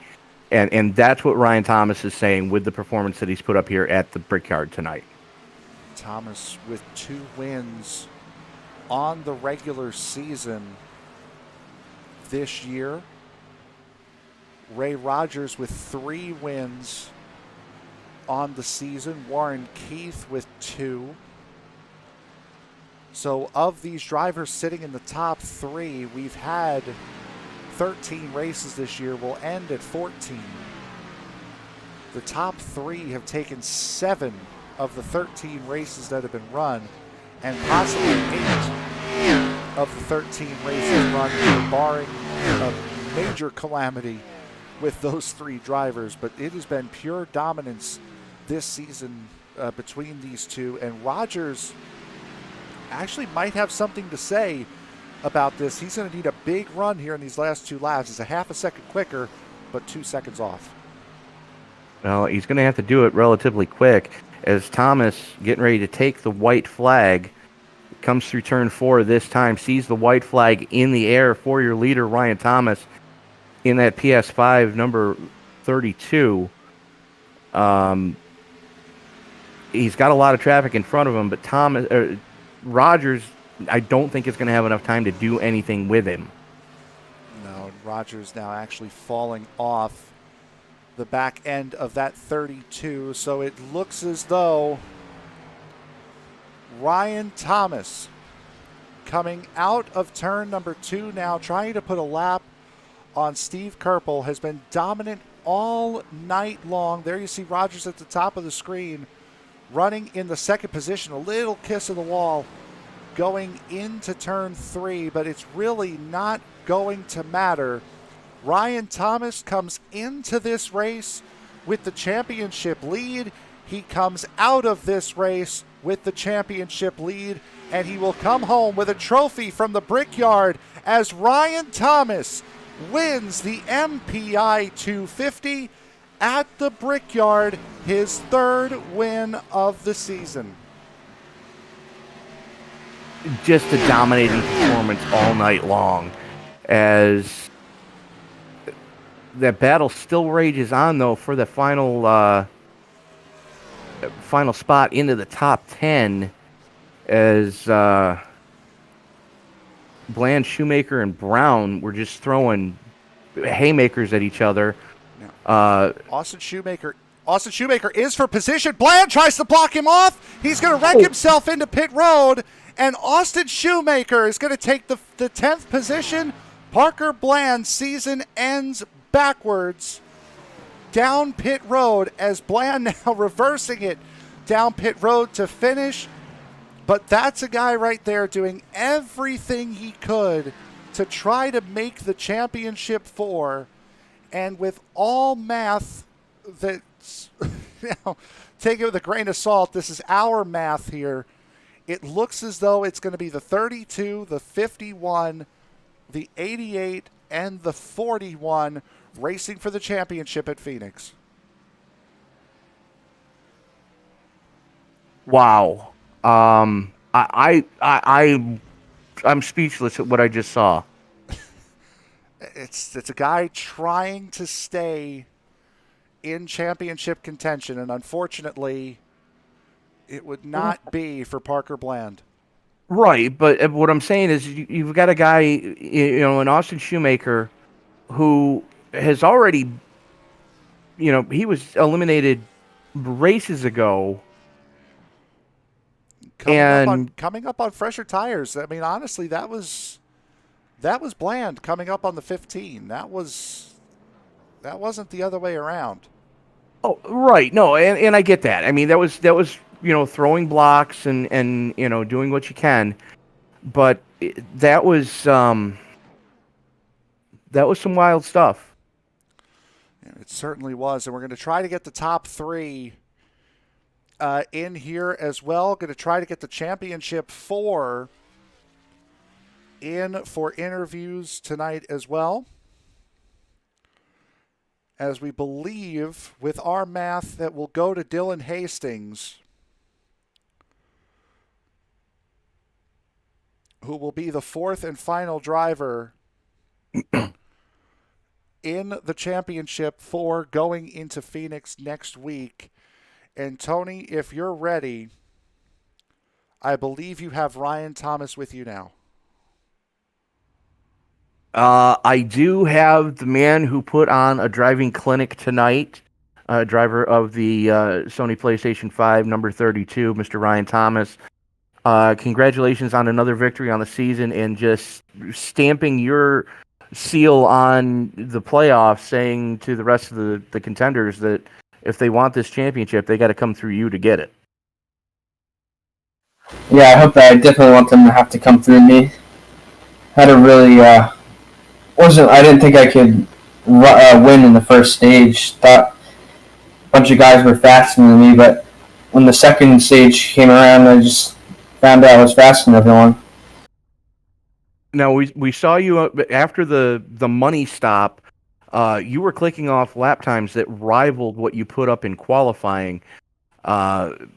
And that's what Ryan Thomas is saying with the performance that he's put up here at the Brickyard tonight. Thomas with 2 wins on the regular season this year. Ray Rogers with 3 wins on the season. Warren Keith with 2. So of these drivers sitting in the top 3, we've had 13 races this year. Will end at 14. The top 3 have taken 7 of the 13 races that have been run, and possibly 8 of the 13 races run, barring a major calamity with those 3 drivers. But it has been pure dominance this season between these two, and Rogers actually might have something to say about this. He's going to need a big run here in these last 2 laps. It's a half a second quicker, but 2 seconds off. Well, he's going to have to do it relatively quick, as Thomas, getting ready to take the white flag, comes through turn 4 this time, sees the white flag in the air for your leader, Ryan Thomas, in that PS5 number 32. He's got a lot of traffic in front of him, but Rogers, I don't think is going to have enough time to do anything with him. No, Rogers now actually falling off the back end of that 32. So it looks as though Ryan Thomas coming out of turn number 2 now, trying to put a lap on Steve Kerpel, has been dominant all night long. There you see Rogers at the top of the screen, running in the second position, a little kiss of the wall going into turn 3, but it's really not going to matter. Ryan Thomas comes into this race with the championship lead. He comes out of this race with the championship lead, and he will come home with a trophy from the Brickyard as Ryan Thomas wins the MPi 250 at the Brickyard, his 3rd win of the season. Just a dominating performance all night long, as that battle still rages on, though, for the final spot into the top 10, as Bland, Shoemaker, and Brown were just throwing haymakers at each other. Austin Shoemaker is for position. Bland tries to block him off. He's going to wreck himself into pit road, and Austin Shoemaker is going to take the 10th position. Parker Bland's season ends backwards down pit road, as Bland now reversing it down pit road to finish. But that's a guy right there doing everything he could to try to make the championship 4. And with all math that's, take it with a grain of salt, this is our math here. It looks as though it's going to be the 32, the 51, the 88, and the 41 racing for the championship at Phoenix. Wow. I'm speechless at what I just saw. It's a guy trying to stay in championship contention, and unfortunately, it would not be for Parker Bland. Right, but what I'm saying is you've got a guy, an Austin Shoemaker, who has already, he was eliminated races ago. Coming up on fresher tires. I mean, honestly, that was That was Bland coming up on the 15. That wasn't the other way around. Oh, right. No, and I get that. I mean, that was throwing blocks and doing what you can, but that was some wild stuff. It certainly was, and we're going to try to get the top three in here as well. Going to try to get the championship 4 in for interviews tonight as well. As we believe, with our math, that will go to Dylan Hastings, who will be the 4th and final driver in the championship 4 going into Phoenix next week. And Tony, if you're ready, I believe you have Ryan Thomas with you now. I do have the man who put on a driving clinic tonight, driver of the Sony PlayStation 5, number 32, Mr. Ryan Thomas. Congratulations on another victory on the season and just stamping your seal on the playoffs, saying to the rest of the contenders that if they want this championship, they got to come through you to get it. Yeah, I definitely want them to have to come through me. Had a really I didn't think I could win in the first stage. Thought a bunch of guys were faster than me, but when the second stage came around, I just found out I was faster than everyone. Now we saw you after the money stop. You were clicking off lap times that rivaled what you put up in qualifying to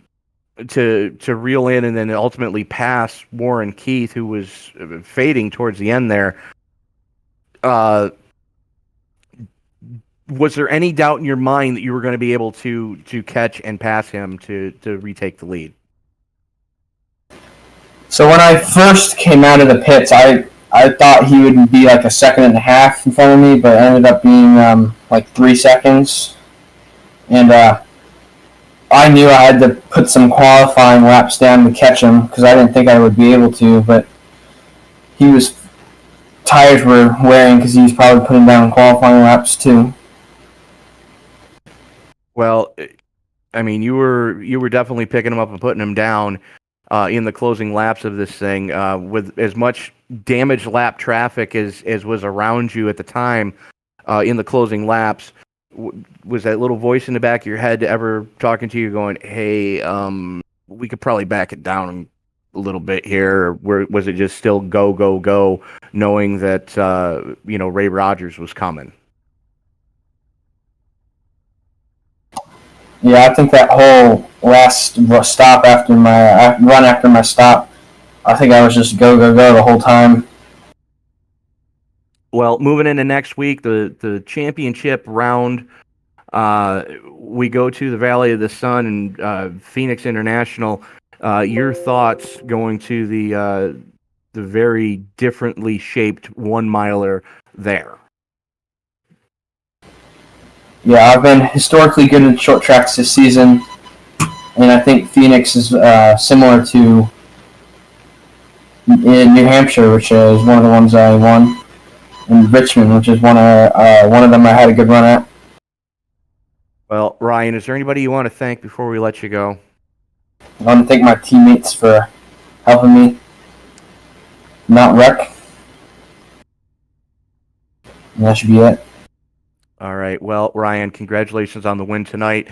reel in and then ultimately pass Warren Keith, who was fading towards the end there. Was there any doubt in your mind that you were going to be able to catch and pass him to retake the lead? So when I first came out of the pits, I thought he would be like a second and a half in front of me, but it ended up being like 3 seconds. And I knew I had to put some qualifying laps down to catch him because I didn't think I would be able to, but tires were wearing because he was probably putting down qualifying laps too. Well, I mean, you were definitely picking him up and putting him down in the closing laps of this thing, with as much damaged lap traffic as was around you at the time in the closing laps. Was that little voice in the back of your head ever talking to you going, hey, we could probably back it down a little bit here? Or was it just still go, go, go, knowing that, Ray Rogers was coming? Yeah, I think that whole last stop after my stop, I think I was just go, go, go the whole time. Well, moving into next week, the championship round, we go to the Valley of the Sun and Phoenix International. Your thoughts going to the very differently shaped 1 miler there? Yeah, I've been historically good in short tracks this season, and I think Phoenix is similar to in New Hampshire, which is one of the ones I won, and Richmond, which is one of them I had a good run at. Well, Ryan, is there anybody you want to thank before we let you go? I want to thank my teammates for helping me not wreck. And that should be it. All right. Well, Ryan, congratulations on the win tonight,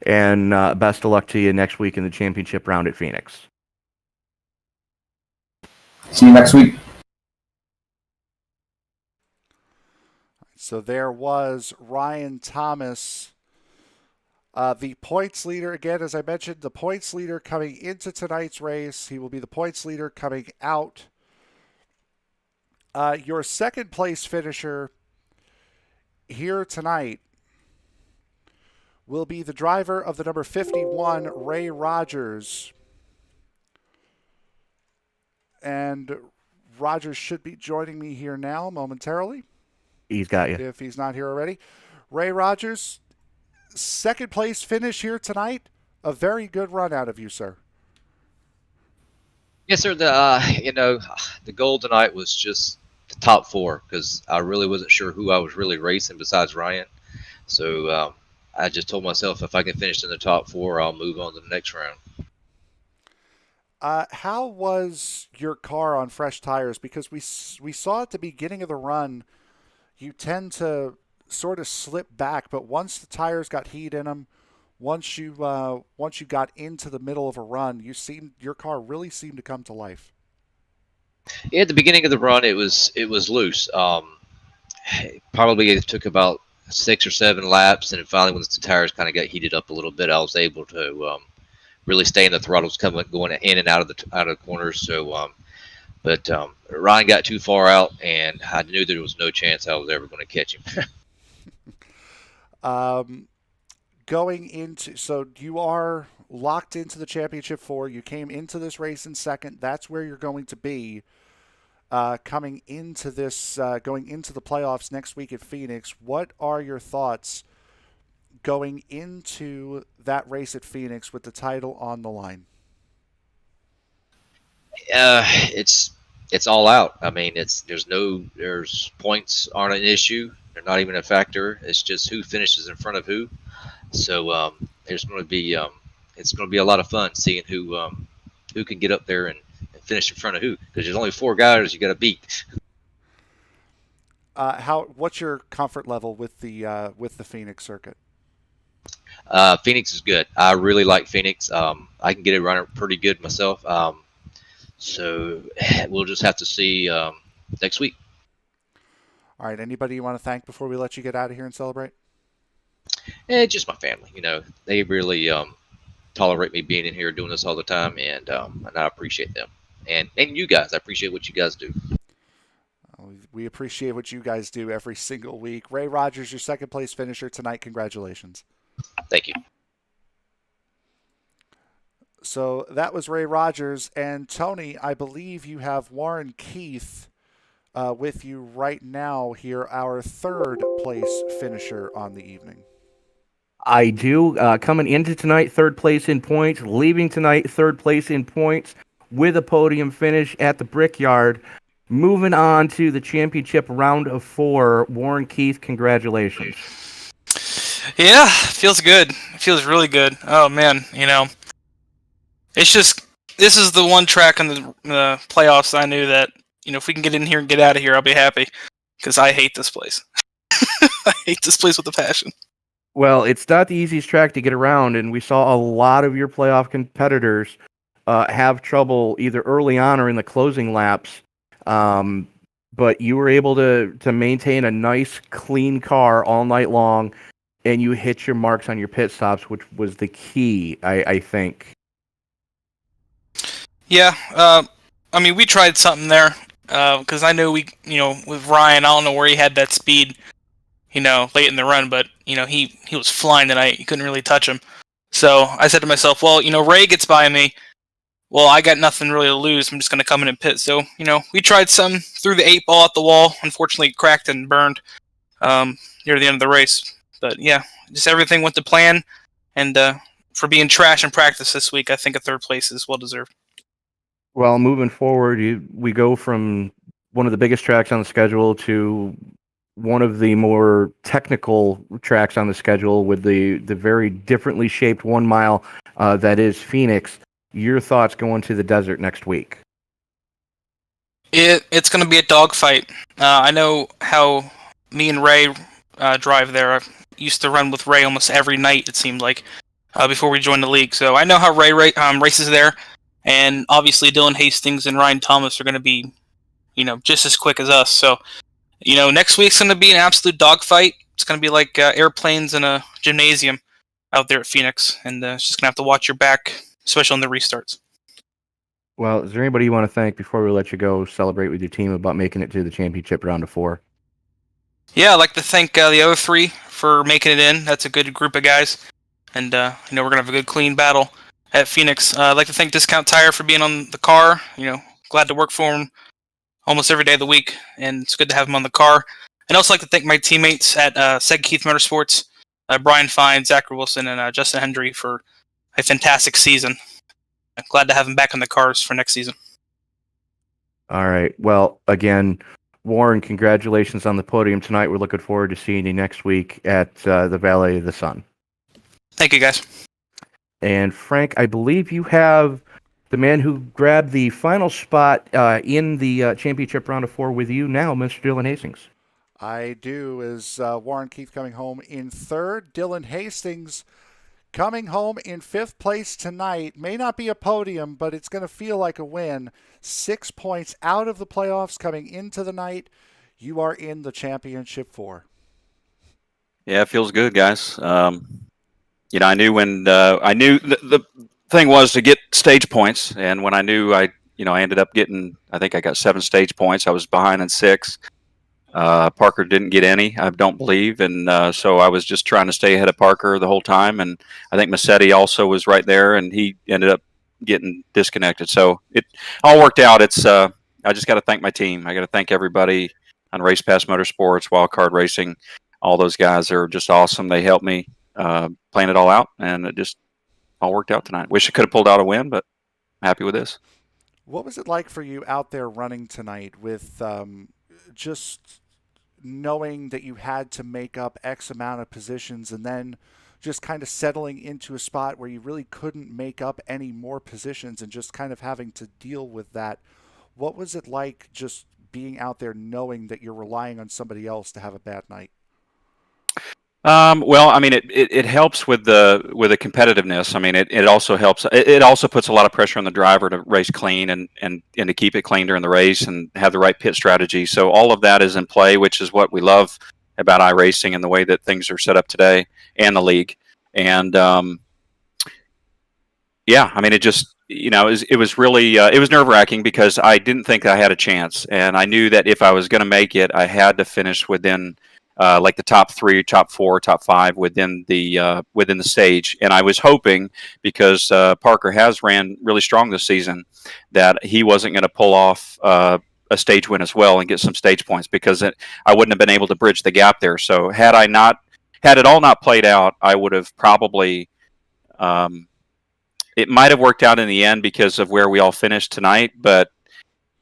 and best of luck to you next week in the championship round at Phoenix. See you next week. So there was Ryan Thomas, the points leader. Again, as I mentioned, the points leader coming into tonight's race. He will be the points leader coming out. Your second place finisher here tonight will be the driver of the number 51, Ray Rogers. And Rogers should be joining me here now momentarily. He's got you. If he's not here already. Ray Rogers, second place finish here tonight. A very good run out of you, sir. Yes, sir. The goal tonight was just the top 4 because I really wasn't sure who I was really racing besides Ryan. So I just told myself if I can finish in the top 4, I'll move on to the next round. How was your car on fresh tires? Because we saw at the beginning of the run, you tend to sort of slip back, but once the tires got heat in them, once you got into the middle of a run, your car really seemed to come to life. Yeah, at the beginning of the run, it was loose. Probably it took about 6 or 7 laps, and finally, when the tires kind of got heated up a little bit, I was able to really stay in the throttles, going in and out of the corners. So, but Ryan got too far out, and I knew there was no chance I was ever going to catch him. Going into, so you are locked into the championship 4. You came into this race in second. That's where you're going to be. Coming into this, going into the playoffs next week at Phoenix, what are your thoughts going into that race at Phoenix with the title on the line? It's all out. I mean, there's points aren't an issue. They're not even a factor. It's just who finishes in front of who. So there's going to be it's going to be a lot of fun seeing who can get up there and finish in front of who, because there's only 4 guys you got to beat. What's your comfort level with the Phoenix circuit? Phoenix is good. I really like Phoenix. I can get it running pretty good myself. So we'll just have to see next week. All right. Anybody you want to thank before we let you get out of here and celebrate? Just my family. They really tolerate me being in here doing this all the time, and I appreciate them. And you guys, I appreciate what you guys do. We appreciate what you guys do every single week. Ray Rogers, your second place finisher tonight. Congratulations. Thank you. So that was Ray Rogers. And Tony, I believe you have Warren Keith with you right now here, our third place finisher on the evening. I do. Coming into tonight, third place in points. Leaving tonight, third place in points with a podium finish at the Brickyard. Moving on to the championship round of 4. Warren Keith, congratulations. Yeah, feels good. It feels really good. Oh, man, it's just, this is the one track in the playoffs I knew that, if we can get in here and get out of here, I'll be happy, because I hate this place. I hate this place with a passion. Well, it's not the easiest track to get around, and we saw a lot of your playoff competitors have trouble either early on or in the closing laps. But you were able to maintain a nice, clean car all night long, and you hit your marks on your pit stops, which was the key, I think. Yeah, we tried something there, because I knew with Ryan, I don't know where he had that speed, late in the run, but, he was flying tonight. You couldn't really touch him. So I said to myself, well, Ray gets by me. Well, I got nothing really to lose. I'm just going to come in and pit. So, we tried some, threw the 8 ball at the wall. Unfortunately, it cracked and burned near the end of the race. But, yeah, just everything went to plan. And for being trash in practice this week, I think a third place is well-deserved. Well, moving forward, we go from one of the biggest tracks on the schedule to one of the more technical tracks on the schedule with the very differently shaped 1 mile that is Phoenix. Your thoughts going to the desert next week? It's going to be a dogfight. I know how me and Ray drive there. I used to run with Ray almost every night, it seemed like, before we joined the league. So I know how Ray races there. And obviously Dylan Hastings and Ryan Thomas are going to be, just as quick as us. So, next week's going to be an absolute dogfight. It's going to be like airplanes in a gymnasium out there at Phoenix. And it's just going to have to watch your back, especially on the restarts. Well, is there anybody you want to thank before we let you go celebrate with your team about making it to the championship round of 4? Yeah, I'd like to thank the other 3 for making it in. That's a good group of guys. And, we're going to have a good, clean battle at Phoenix. I'd like to thank Discount Tire for being on the car. Glad to work for them almost every day of the week. And it's good to have them on the car. And I'd also like to thank my teammates at Seg Keith Motorsports, Brian Fine, Zachary Wilson, and Justin Hendry for a fantastic season. I'm glad to have them back on the cars for next season. All right. Well, again, Warren, congratulations on the podium tonight. We're looking forward to seeing you next week at the Valley of the Sun. Thank you, guys. And Frank, I believe you have the man who grabbed the final spot in the championship round of 4 with you now, Mr. Dylan Hastings. I do. Is Warren Keith coming home in 3rd. Dylan Hastings coming home in 5th place tonight. May not be a podium, but it's going to feel like a win. 6 points out of the playoffs coming into the night. You are in the championship 4. Yeah, it feels good, guys. I knew when I knew the thing was to get stage points, and when I knew I ended up getting, I think I got 7 stage points. I was behind in 6. Parker didn't get any, I don't believe, and so I was just trying to stay ahead of Parker the whole time. And I think Massetti also was right there, and he ended up getting disconnected. So it all worked out. It's I just got to thank my team. I got to thank everybody on Race Pass Motorsports, Wildcard Racing. All those guys are just awesome. They helped me plan it all out, and it just all worked out tonight. Wish I could have pulled out a win, but I'm happy with this. What was it like for you out there running tonight with just knowing that you had to make up X amount of positions and then just kind of settling into a spot where you really couldn't make up any more positions and just kind of having to deal with that? What was it like just being out there knowing that you're relying on somebody else to have a bad night? Well, I mean, it helps with the competitiveness. I mean, it also helps. It also puts a lot of pressure on the driver to race clean and to keep it clean during the race and have the right pit strategy. So all of that is in play, which is what we love about iRacing and the way that things are set up today and the league. And yeah, I mean, it just it was really it was nerve-wracking because I didn't think I had a chance, and I knew that if I was going to make it, I had to finish within. Like the top 3, top 4, top 5 within the stage, and I was hoping because Parker has ran really strong this season that he wasn't going to pull off a stage win as well and get some stage points because I wouldn't have been able to bridge the gap there. So had it all not played out, I would have probably it might have worked out in the end because of where we all finished tonight, but.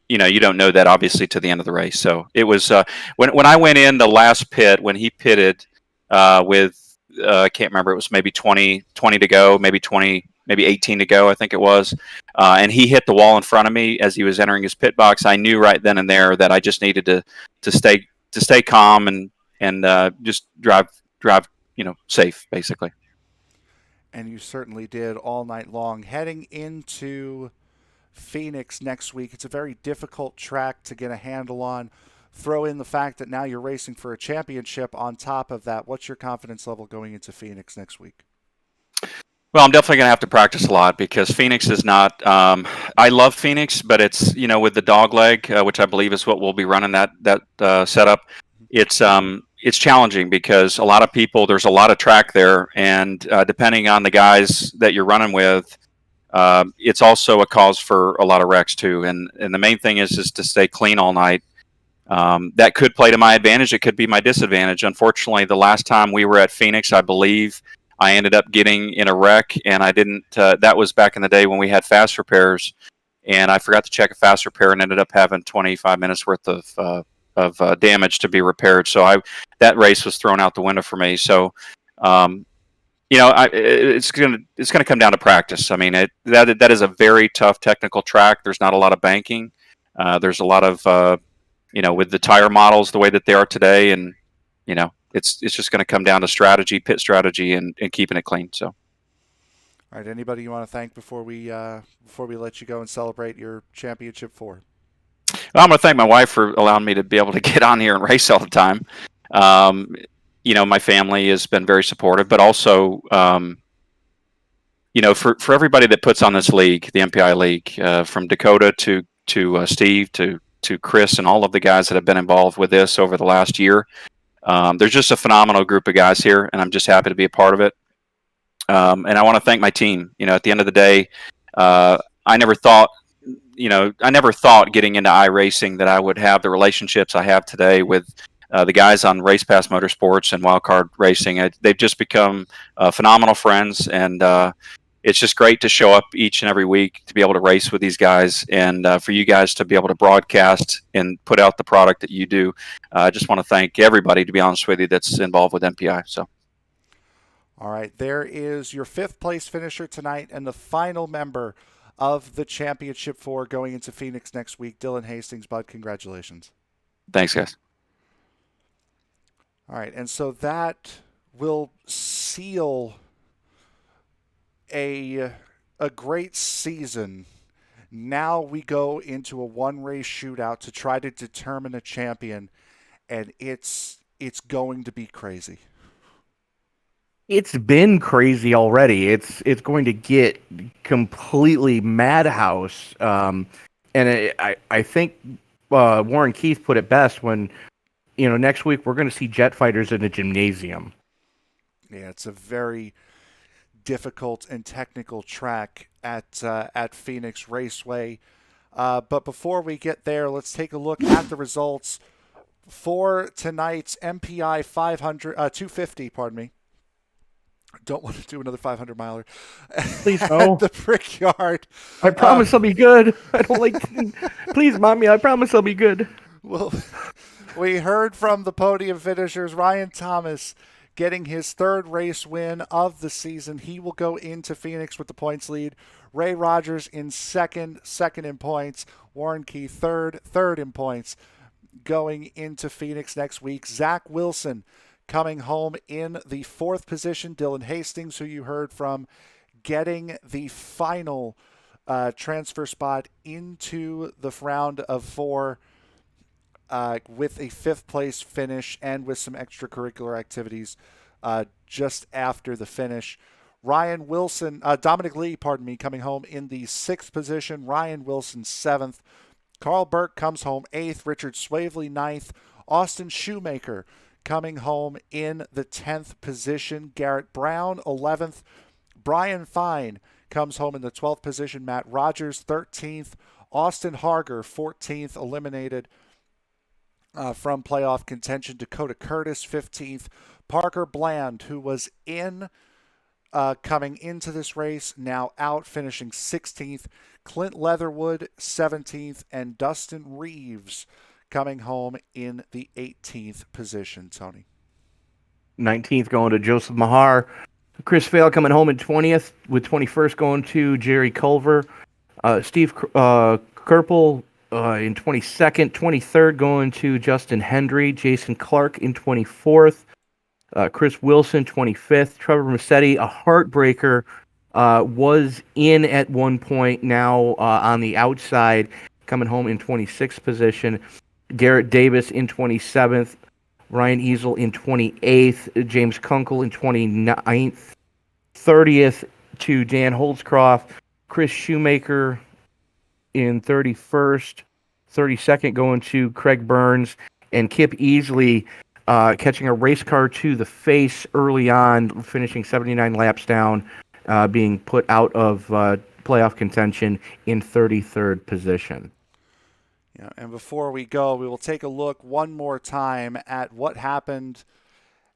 You don't know that obviously to the end of the race. So it was when I went in the last pit when he pitted with I can't remember, it was maybe 20 to go, maybe 18 to go, I think it was, and he hit the wall in front of me as he was entering his pit box. I knew right then and there that I just needed to stay calm and just drive safe basically. And you certainly did all night long. Heading into Phoenix next week, it's a very difficult track to get a handle on. Throw in the fact that now you're racing for a championship on top of that. What's your confidence level going into Phoenix next week? Well, I'm definitely going to have to practice a lot because Phoenix is not I love Phoenix, but it's with the dog leg, which I believe is what we'll be running that setup. It's challenging because there's a lot of track there, and depending on the guys that you're running with, it's also a cause for a lot of wrecks too, and the main thing is to stay clean all night. That could play to my advantage. It could be my disadvantage. Unfortunately, the last time we were at Phoenix, I believe I ended up getting in a wreck, and I didn't. That was back in the day when we had fast repairs, and I forgot to check a fast repair and ended up having 25 minutes worth of damage to be repaired. So that race was thrown out the window for me. So. It's gonna come down to practice. I mean, that is a very tough technical track. There's not a lot of banking. There's a lot of with the tire models the way that they are today, and it's just going to come down to strategy, pit strategy, and keeping it clean. So, all right. Anybody you want to thank before we let you go and celebrate your championship 4? Well, I'm going to thank my wife for allowing me to be able to get on here and race all the time. My family has been very supportive, but also, for everybody that puts on this league, the MPi League, from Dakota to Steve to Chris and all of the guys that have been involved with this over the last year. There's just a phenomenal group of guys here, and I'm just happy to be a part of it. And I want to thank my team. At the end of the day, I never thought getting into iRacing that I would have the relationships I have today with the guys on Race Pass Motorsports and Wildcard Racing. They've just become phenomenal friends, and it's just great to show up each and every week to be able to race with these guys, and for you guys to be able to broadcast and put out the product that you do. I just want to thank everybody, to be honest with you, that's involved with MPI. So. All right, there is your 5th place finisher tonight and the final member of the Championship 4 going into Phoenix next week. Dylan Hastings, bud, congratulations. Thanks, guys. All right, and so that will seal a great season. Now we go into a one-race shootout to try to determine a champion, and it's going to be crazy. It's been crazy already. It's going to get completely madhouse. And I think Warren Keith put it best when, next week we're going to see jet fighters in a gymnasium. Yeah, it's a very difficult and technical track at Phoenix Raceway. But before we get there, let's take a look at the results for tonight's MPi 250. Pardon me. Don't want to do another 500 miler. Please no. The Brickyard. I promise I'll be good. I don't like. Please, mommy. I promise I'll be good. Well, we heard from the podium finishers. Ryan Thomas getting his 3rd race win of the season. He will go into Phoenix with the points lead. Ray Rogers in second in points. Warren Keith third in points, going into Phoenix next week. Zach Wilson coming home in the 4th position. Dylan Hastings, who you heard from, getting the final transfer spot into the round of 4 with a 5th place finish and with some extracurricular activities just after the finish. Dominic Lee, coming home in the 6th position. Ryan Wilson 7th. Carl Burke comes home 8th. Richard Swavely 9th. Austin Shoemaker coming home in the 10th position. Garrett Brown 11th. Brian Fine comes home in the 12th position. Matt Rogers 13th. Austin Harger 14th, eliminated from playoff contention. Dakota Curtis 15th. Parker Bland, who was in coming into this race, now out, finishing 16th. Clint Leatherwood 17th, and Dustin Reeves coming home in the 18th position. Tony. 19th going to Joseph Mahar. Chris Vail coming home in 20th, with 21st going to Jerry Culver. Steve Kerpel in 22nd. 23rd going to Justin Hendry. Jason Clark in 24th. Chris Wilson 25th. Trevor Massetti, a heartbreaker, was in at one point, now on the outside, coming home in 26th position. Garrett Davis in 27th, Ryan Easel in 28th, James Kunkel in 29th, 30th to Dan Holtzcroft, Chris Shoemaker in 31st, 32nd going to Craig Burns, and Kip Easley catching a race car to the face early on, finishing 79 laps down, being put out of playoff contention in 33rd position. Yeah, and before we go, we will take a look one more time at what happened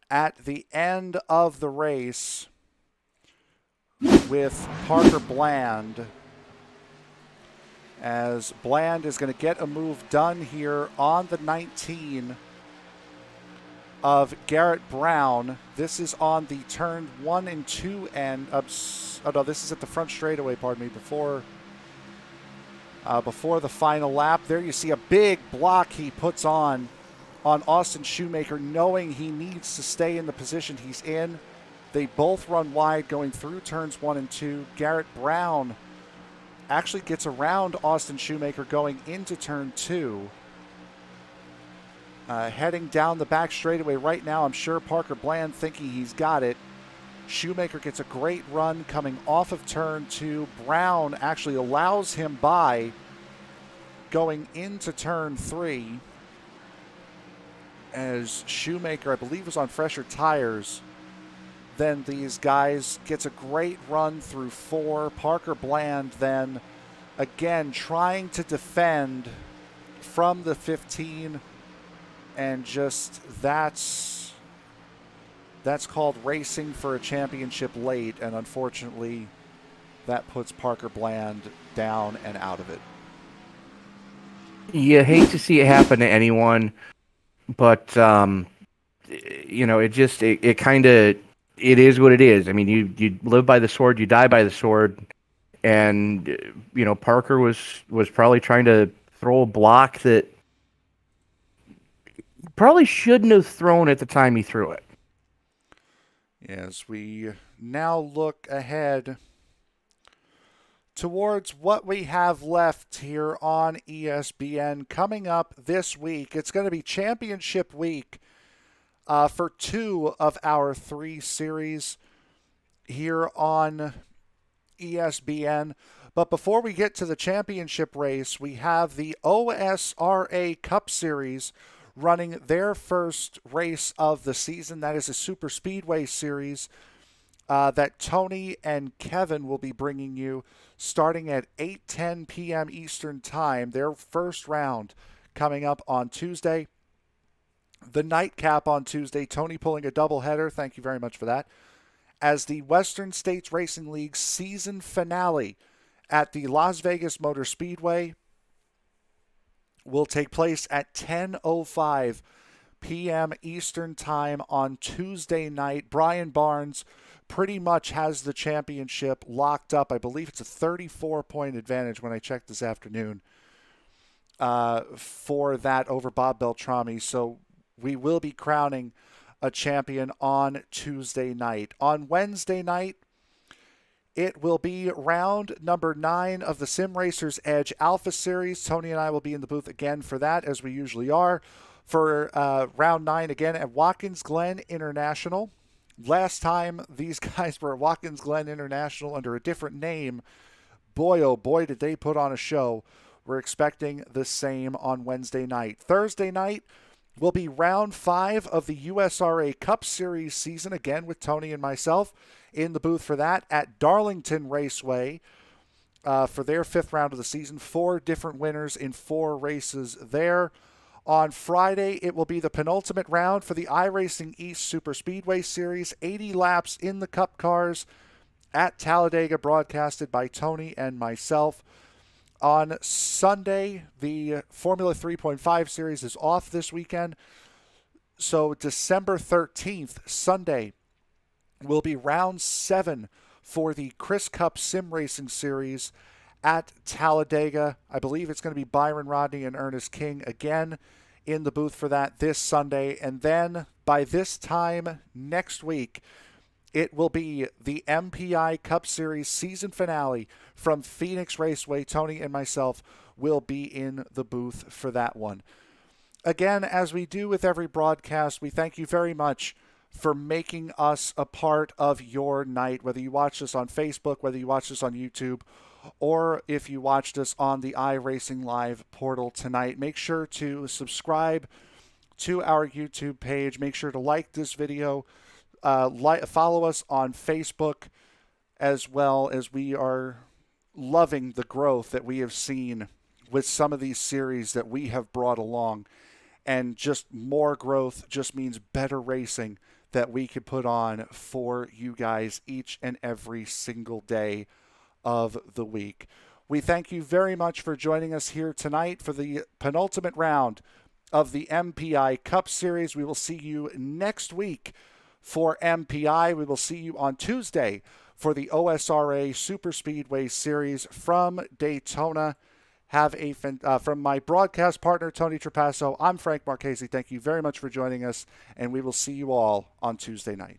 at the end of the race with Parker Bland, as Bland is going to get a move done here on the 19 of Garrett Brown. This is on the turn 1 and 2 end. This is at the front straightaway, before the final lap. There you see a big block he puts on Austin Shoemaker, knowing he needs to stay in the position he's in. They both run wide going through turns 1 and 2. Garrett Brown actually gets around Austin Shoemaker going into turn 2. Heading down the back straightaway right now, I'm sure Parker Bland thinking he's got it. Shoemaker gets a great run coming off of turn 2. Brown actually allows him by going into turn 3, as Shoemaker, I believe, was on fresher tires than these guys. Gets a great run through 4. Parker Bland then again trying to defend from the 15, and just that's called racing for a championship late, and unfortunately that puts Parker Bland down and out of it. You hate to see it happen to anyone, but it kind of it is what it is. I mean, you live by the sword, you die by the sword, and Parker was probably trying to throw a block that probably shouldn't have thrown at the time he threw it. As we now look ahead towards what we have left here on ESPN coming up this week. It's going to be championship week for 2 of our 3 series here on ESPN. But before we get to the championship race, we have the OSRA Cup Series running their first race of the season. That is a super speedway series that Tony and Kevin will be bringing you starting at 8:10 p.m. Eastern Time. Their first round coming up on Tuesday. The nightcap on Tuesday, Tony pulling a doubleheader. Thank you very much for that. As the Western States Racing League season finale at the Las Vegas Motor Speedway will take place at 10:05 p.m. Eastern Time on Tuesday night. Brian Barnes pretty much has the championship locked up. I believe it's a 34-point advantage when I checked this afternoon for that over Bob Beltrami. So we will be crowning a champion on Tuesday night. On Wednesday night, it will be round number 9 of the Sim Racers Edge Alpha Series. Tony and I will be in the booth again for that, as we usually are, for round 9 again at Watkins Glen International. Last time these guys were at Watkins Glen International under a different name. Boy, oh boy, did they put on a show. We're expecting the same on Wednesday night. Thursday night will be round 5 of the USRA Cup Series season, again with Tony and myself in the booth for that at Darlington Raceway for their 5th round of the season. 4 different winners in 4 races there. On Friday, it will be the penultimate round for the iRacing East Super Speedway Series. 80 laps in the Cup cars at Talladega, broadcasted by Tony and myself. On Sunday, the Formula 3.5 Series is off this weekend. So December 13th, Sunday, will be round 7 for the Chris Cup Sim Racing Series at Talladega. I believe it's going to be Byron Rodney and Ernest King again in the booth for that this Sunday. And then by this time next week, it will be the MPi Cup Series season finale from Phoenix Raceway. Tony and myself will be in the booth for that one. Again, as we do with every broadcast, we thank you very much for making us a part of your night, whether you watch us on Facebook, whether you watch us on YouTube, or if you watched us on the iRacing Live portal tonight. Make sure to subscribe to our YouTube page. Make sure to like this video. Follow us on Facebook as well, as we are loving the growth that we have seen with some of these series that we have brought along. And just more growth just means better racing that we could put on for you guys each and every single day of the week. We thank you very much for joining us here tonight for the penultimate round of the MPi Cup Series. We will see you next week for MPi. We will see you on Tuesday for the OSRA Super Speedway Series from Daytona. From my broadcast partner, Tony Trapasso, I'm Frank Marchese. Thank you very much for joining us, and we will see you all on Tuesday night.